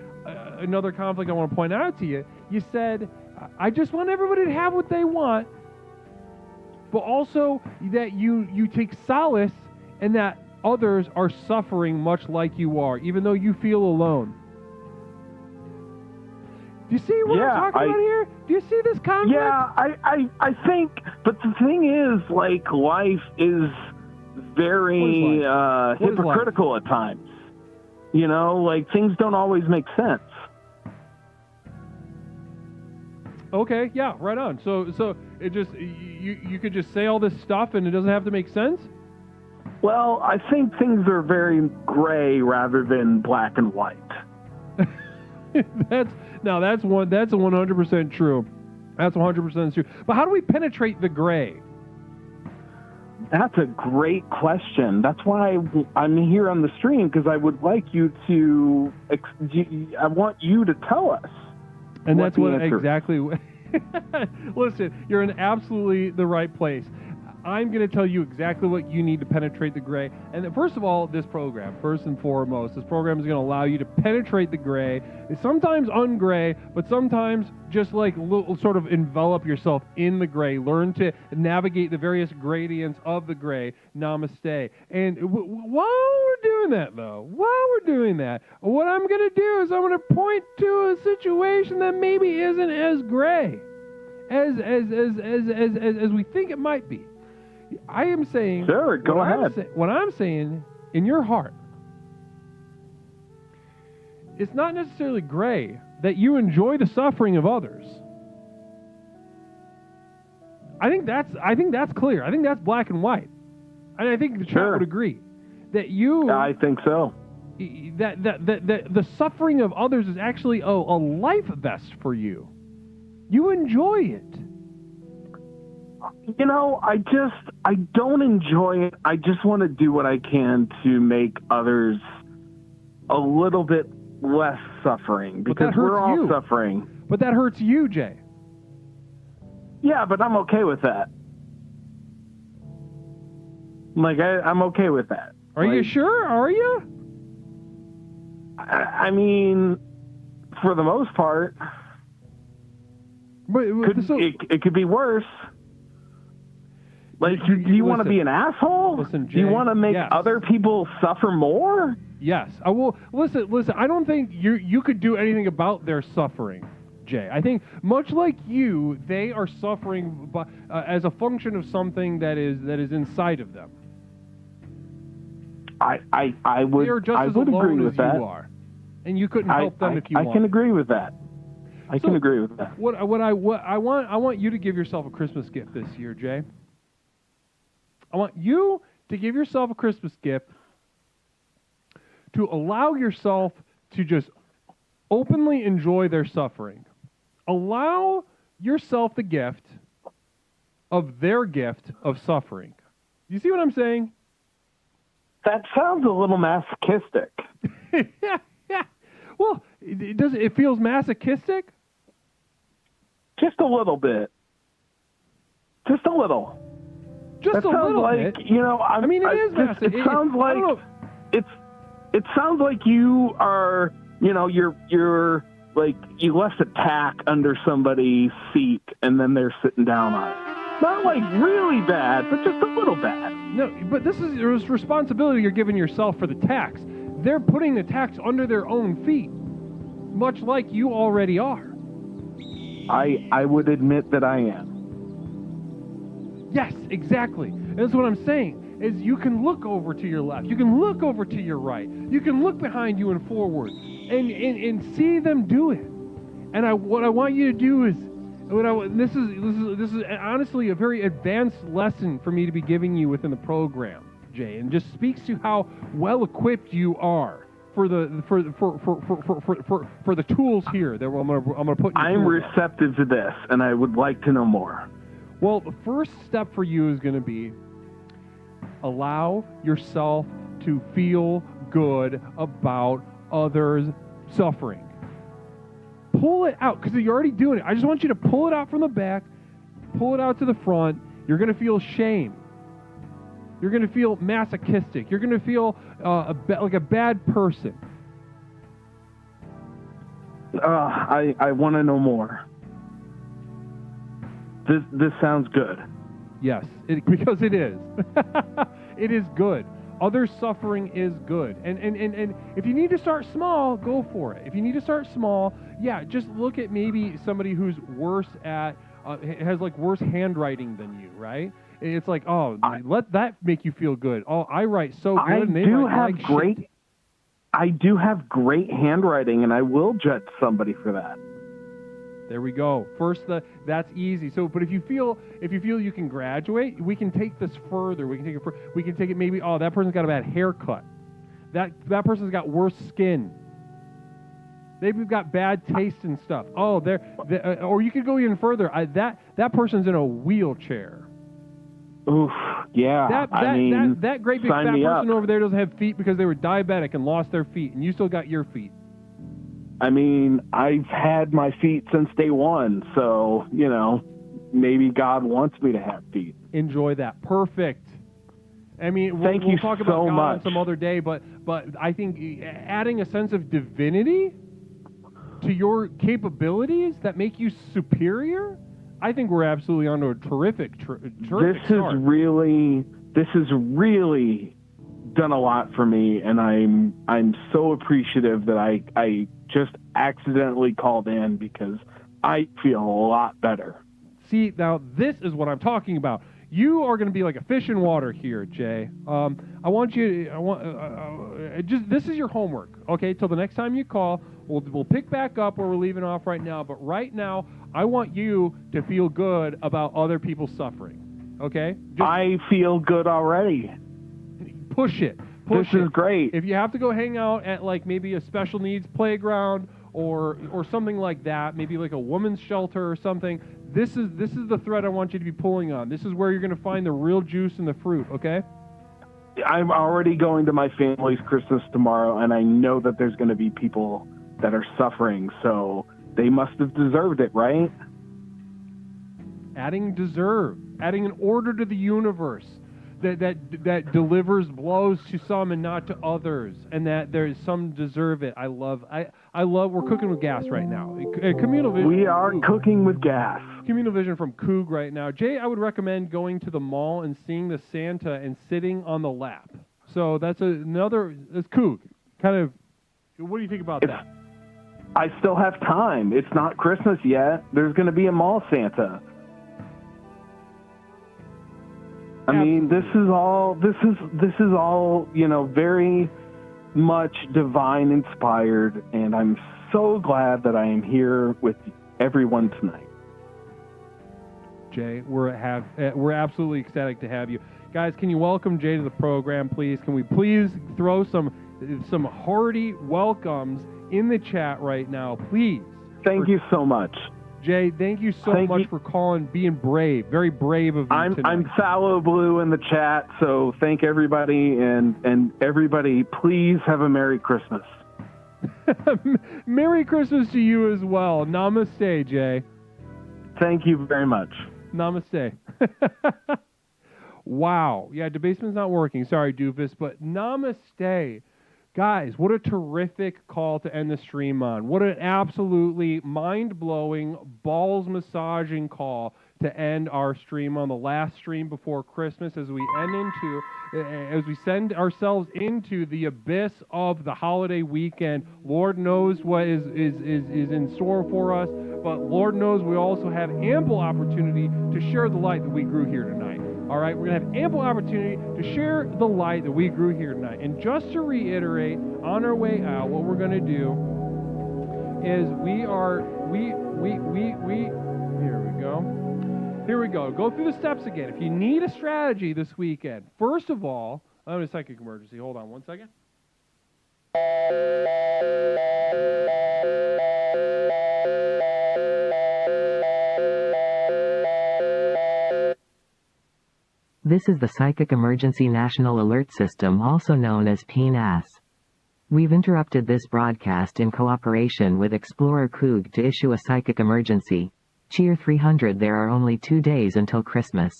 another conflict I want to point out to you. You said, I just want everybody to have what they want, but also that you take solace in that others are suffering much like you are, even though you feel alone. Do you see what I'm talking about here? Do you see this conflict? Yeah, I think, but the thing is, like, life is very hypocritical at times. You know, like, things don't always make sense. Okay, yeah, right on. So it just you could just say all this stuff and it doesn't have to make sense? Well, I think things are very gray rather than black and white. That's 100% true. That's 100% true. But how do we penetrate the gray? That's a great question. That's why I'm here on the stream, because I would like you to. I want you to tell us. And that's what exactly. Listen, you're in absolutely the right place. I'm going to tell you exactly what you need to penetrate the gray. And then, first of all, first and foremost, this program is going to allow you to penetrate the gray. It's sometimes ungray, but sometimes just like sort of envelop yourself in the gray. Learn to navigate the various gradients of the gray. Namaste. And while we're doing that, what I'm going to do is I'm going to point to a situation that maybe isn't as gray as we think it might be. I am saying... Sure, go ahead. What I'm saying, in your heart, it's not necessarily gray that you enjoy the suffering of others. I think that's clear. I think that's black and white. And I think the chat would agree that you... I think so. That the suffering of others is actually a life vest for you. You enjoy it. You know, I don't enjoy it. I just want to do what I can to make others a little bit less suffering, because we're all suffering. But that hurts you, Jay. Yeah, but I'm okay with that. Like, I'm okay with that. Are you sure? Are you? I mean, for the most part. But it could be worse. Like, do you want to be an asshole? Listen, Jay, do you want to make other people suffer more? Yes. I will. Listen. I don't think you could do anything about their suffering, Jay. I think much like you, they are suffering as a function of something that is inside of them. I would. They are just as would alone agree with as that. you are, and you couldn't help them if you want. I can agree with that. I can agree with that. What I want you to give yourself a Christmas gift this year, Jay. I want you to give yourself a Christmas gift to allow yourself to just openly enjoy their suffering. Allow yourself the gift of their gift of suffering. You see what I'm saying? That sounds a little masochistic. Yeah. Well, it feels masochistic? Just a little bit. Just a little. Just a little like, bit. You know, it is masochistic. It sounds like it sounds like you are, you know, you're like you left a tack under somebody's seat and then they're sitting down on it. Not like really bad, but just a little bad. No, but this is your responsibility you're giving yourself for the tax. They're putting the tax under their own feet, much like you already are. I would admit that I am. Yes, exactly. And that's what I'm saying, is you can look over to your left. You can look over to your right. You can look behind you and forward and see them do it. And what I want you to do is, this is honestly a very advanced lesson for me to be giving you within the program, Jay, and just speaks to how well equipped you are for the tools here that I'm gonna put. I'm receptive to this, and I would like to know more. Well, the first step for you is going to be allow yourself to feel good about others' suffering. Pull it out, because you're already doing it. I just want you to pull it out from the back, pull it out to the front. You're going to feel shame. You're going to feel masochistic. You're going to feel like a bad person. I want to know more. This sounds good. Yes, because it is. It is good. Other suffering is good. And if you need to start small, go for it. If you need to start small, yeah, just look at maybe somebody who's worse at, has like worse handwriting than you, right? It's like, let that make you feel good. Oh, I write so good. And they write like great. Shit. I do have great handwriting, and I will judge somebody for that. There we go. That's easy. So, but if you feel you can graduate, we can take this further. We can take it maybe. Oh, that person's got a bad haircut. That person's got worse skin. They've got bad taste and stuff. Oh, or you could go even further. That person's in a wheelchair. Oof, yeah. That great big fat person over there doesn't have feet because they were diabetic and lost their feet, and you still got your feet. I mean, I've had my feet since day one, so, maybe God wants me to have feet. Enjoy that. Perfect. I mean, Thank we'll you talk so about God much. on some other day, but I think adding a sense of divinity to your capabilities that make you superior, I think we're absolutely onto a terrific start. This has really done a lot for me, and I'm so appreciative that I just accidentally called in because I feel a lot better. See, now this is what I'm talking about. You are going to be like a fish in water here, Jay. This is your homework, okay? Till the next time you call, we'll pick back up where we're leaving off right now. But right now, I want you to feel good about other people suffering, okay? I feel good already. Push it. This is great. If you have to go hang out at like maybe a special needs playground or something like that, maybe like a woman's shelter or something, this is the thread I want you to be pulling on. This is where you're going to find the real juice and the fruit, okay? I'm already going to my family's Christmas tomorrow, and I know that there's going to be people that are suffering, so they must have deserved it, right? Adding an order to the universe that delivers blows to some and not to others, and that there's some deserve it. I love we're cooking with gas right now. Communal vision. We are cooking with gas. Communal vision from Coog right now. Jay, I would recommend going to the mall and seeing the Santa and sitting on the lap. So that's Coog. Kind of, what do you think about that? I still have time. It's not Christmas yet. There's going to be a mall Santa. I mean, this is all, very much divine inspired, and I'm so glad that I am here with everyone tonight. Jay, we're absolutely ecstatic to have you. Guys, can you welcome Jay to the program, please? Can we please throw some hearty welcomes in the chat right now, please? Thank you so much. Jay, thank you so much for calling, being brave, very brave of you tonight. I'm Fallow Blue in the chat, so thank everybody, and everybody, please have a Merry Christmas. Merry Christmas to you as well. Namaste, Jay. Thank you very much. Namaste. Wow. Yeah, debasement's not working. Sorry, doofus, but namaste. Guys, what a terrific call to end the stream on. What an absolutely mind-blowing, balls-massaging call to end our stream on, the last stream before Christmas, as we send ourselves into the abyss of the holiday weekend. Lord knows what is in store for us, but Lord knows we also have ample opportunity to share the light that we grew here tonight. All right, we're going to have ample opportunity to share the light that we grew here tonight. And just to reiterate, on our way out, what we're going to do is here we go. Go through the steps again. If you need a strategy this weekend, first of all, I'm in a psychic emergency. Hold on one second. This is the Psychic Emergency National Alert System, also known as PNAS. We've interrupted this broadcast in cooperation with Explorer Coog to issue a psychic emergency. Cheer 300, there are only 2 days until Christmas.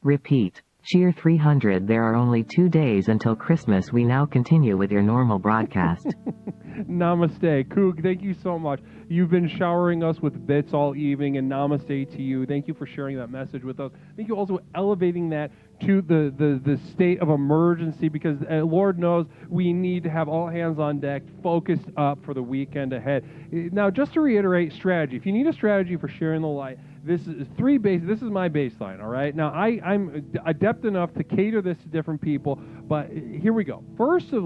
Repeat. Cheer 300, there are only 2 days until Christmas. We now continue with your normal broadcast. Namaste. Coog, thank you so much. You've been showering us with bits all evening, and namaste to you. Thank you for sharing that message with us. Thank you also for elevating that to the state of emergency, because Lord knows we need to have all hands on deck, focused up for the weekend ahead. Now, just to reiterate strategy, if you need a strategy for sharing the light, this is this is my baseline, all right? Now, I'm adept enough to cater this to different people, but here we go. First of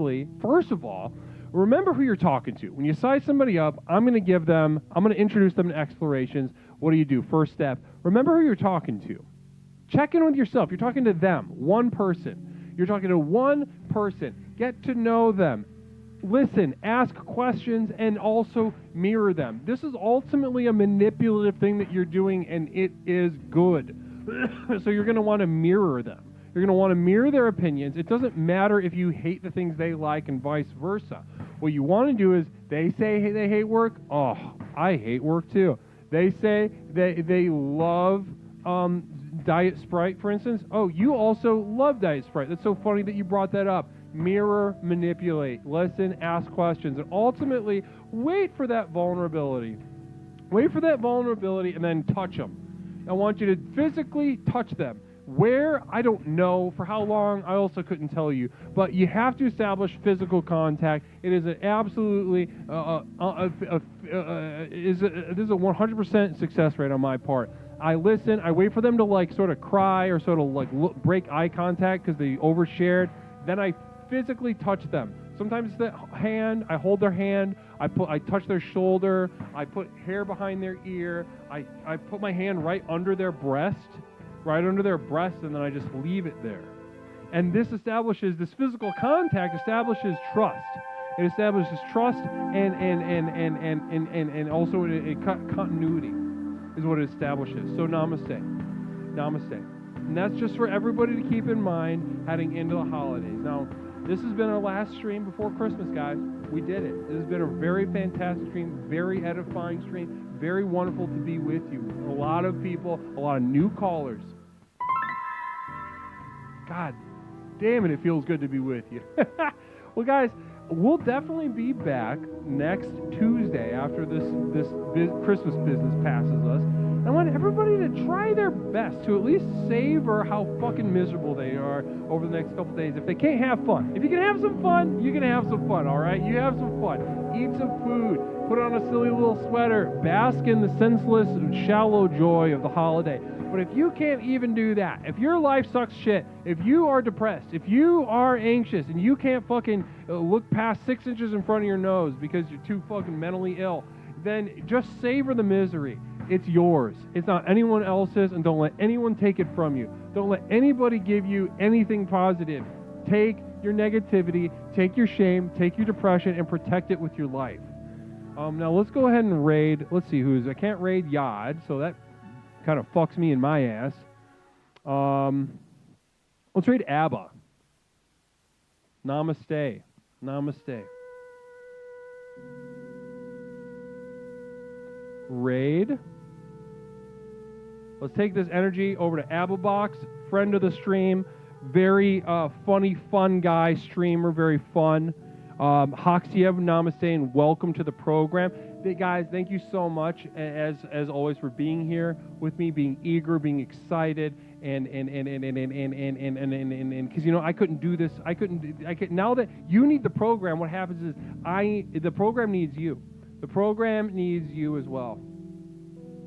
all, remember who you're talking to. When you size somebody up, I'm going to introduce them to explorations. What do you do? First step, remember who you're talking to. Check in with yourself. You're talking to them, one person. You're talking to one person. Get to know them. Listen, ask questions, and also mirror them. This is ultimately a manipulative thing that you're doing, and it is good. So you're going to want to mirror them. You're going to want to mirror their opinions. It doesn't matter if you hate the things they like and vice versa. What you want to do is, they say they hate work. Oh, I hate work too. They say they love Diet Sprite, for instance. Oh, you also love Diet Sprite. That's so funny that you brought that up. Mirror, manipulate, listen, ask questions, and ultimately wait for that vulnerability. Wait for that vulnerability and then touch them. I want you to physically touch them. Where? I don't know. For how long? I also couldn't tell you. But you have to establish physical contact. It is an absolutely, this is a 100% success rate on my part. I listen. I wait for them to like sort of cry or sort of like break eye contact because they overshared. Then I physically touch them. Sometimes it's the hand. I hold their hand. I touch their shoulder. I put hair behind their ear. I put my hand right under their breast, and then I just leave it there. And this physical contact establishes trust. It establishes trust and also a continuity is what it establishes. So namaste. And that's just for everybody to keep in mind heading into the holidays. Now, this has been our last stream before Christmas, guys. We did it. It has been a very fantastic stream, very edifying stream, very wonderful to be with you. A lot of people, a lot of new callers. God damn it feels good to be with you. Well, guys, we'll definitely be back next Tuesday after this Christmas business passes us. I want everybody to try their best to at least savor how fucking miserable they are over the next couple days. If they can't have fun. If you can have some fun, you can have some fun, all right? You have some fun. Eat some food. Put on a silly little sweater. Bask in the senseless, shallow joy of the holiday. But if you can't even do that, if your life sucks shit, if you are depressed, if you are anxious, and you can't fucking look past 6 inches in front of your nose because you're too fucking mentally ill, then just savor the misery. It's yours. It's not anyone else's, and don't let anyone take it from you. Don't let anybody give you anything positive. Take your negativity, take your shame, take your depression, and protect it with your life. Now let's go ahead and raid. Let's see I can't raid Yod, so that kind of fucks me in my ass. Let's raid ABBA. Namaste. Raid. Let's take this energy over to ABBA Box, friend of the stream, very funny, fun guy, streamer, very fun. Hoxiev, namaste, and welcome to the program. Hey guys, thank you so much, as always, for being here with me, being eager, being excited, and because I couldn't do this. I could now that you need the program. What happens is the program needs you. The program needs you as well.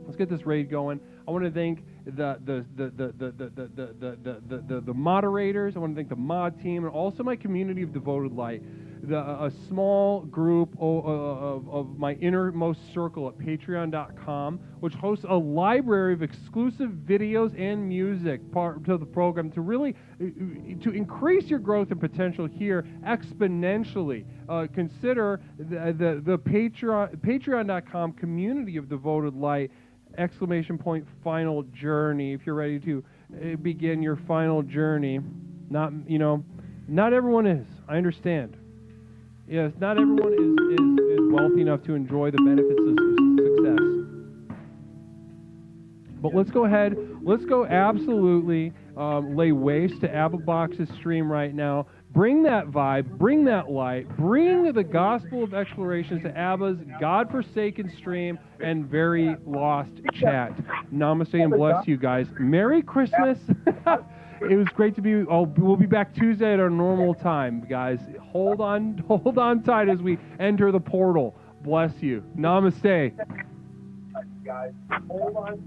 Let's get this raid going. I want to thank the moderators. I want to thank the mod team and also my community of devoted light. A small group of my innermost circle at patreon.com, which hosts a library of exclusive videos and music part to the program to really to increase your growth and potential here exponentially. Consider the patreon.com community of devoted light ! Final journey. If you're ready to begin your final journey, not everyone is. I understand. Yes, not everyone is wealthy enough to enjoy the benefits of success. But let's go ahead. Let's go absolutely lay waste to ABBA Box's stream right now. Bring that vibe, bring that light, bring the gospel of explorations to ABBA's God-forsaken stream and very lost chat. Namaste and bless you guys. Merry Christmas. It was great to be. We'll be back Tuesday at our normal time, guys. Hold on tight as we enter the portal. Bless you. Namaste. Guys, hold on.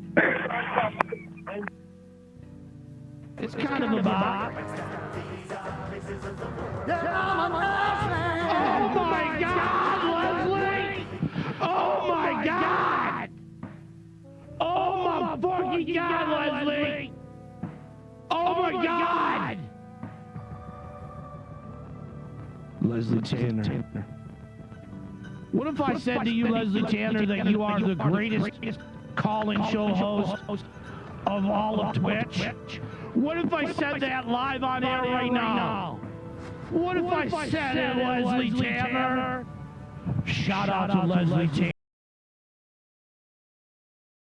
It's kind of a bop. Oh my God, Leslie! Oh my God! Oh my fucking God, Leslie! Oh my God! Leslie Tanner. What if I said to you, Leslie Tanner, that you are the greatest call-in show host of all of Twitch? What if I said that live on air right now? What if I said it, Leslie Tanner? Shout out to Leslie Tanner.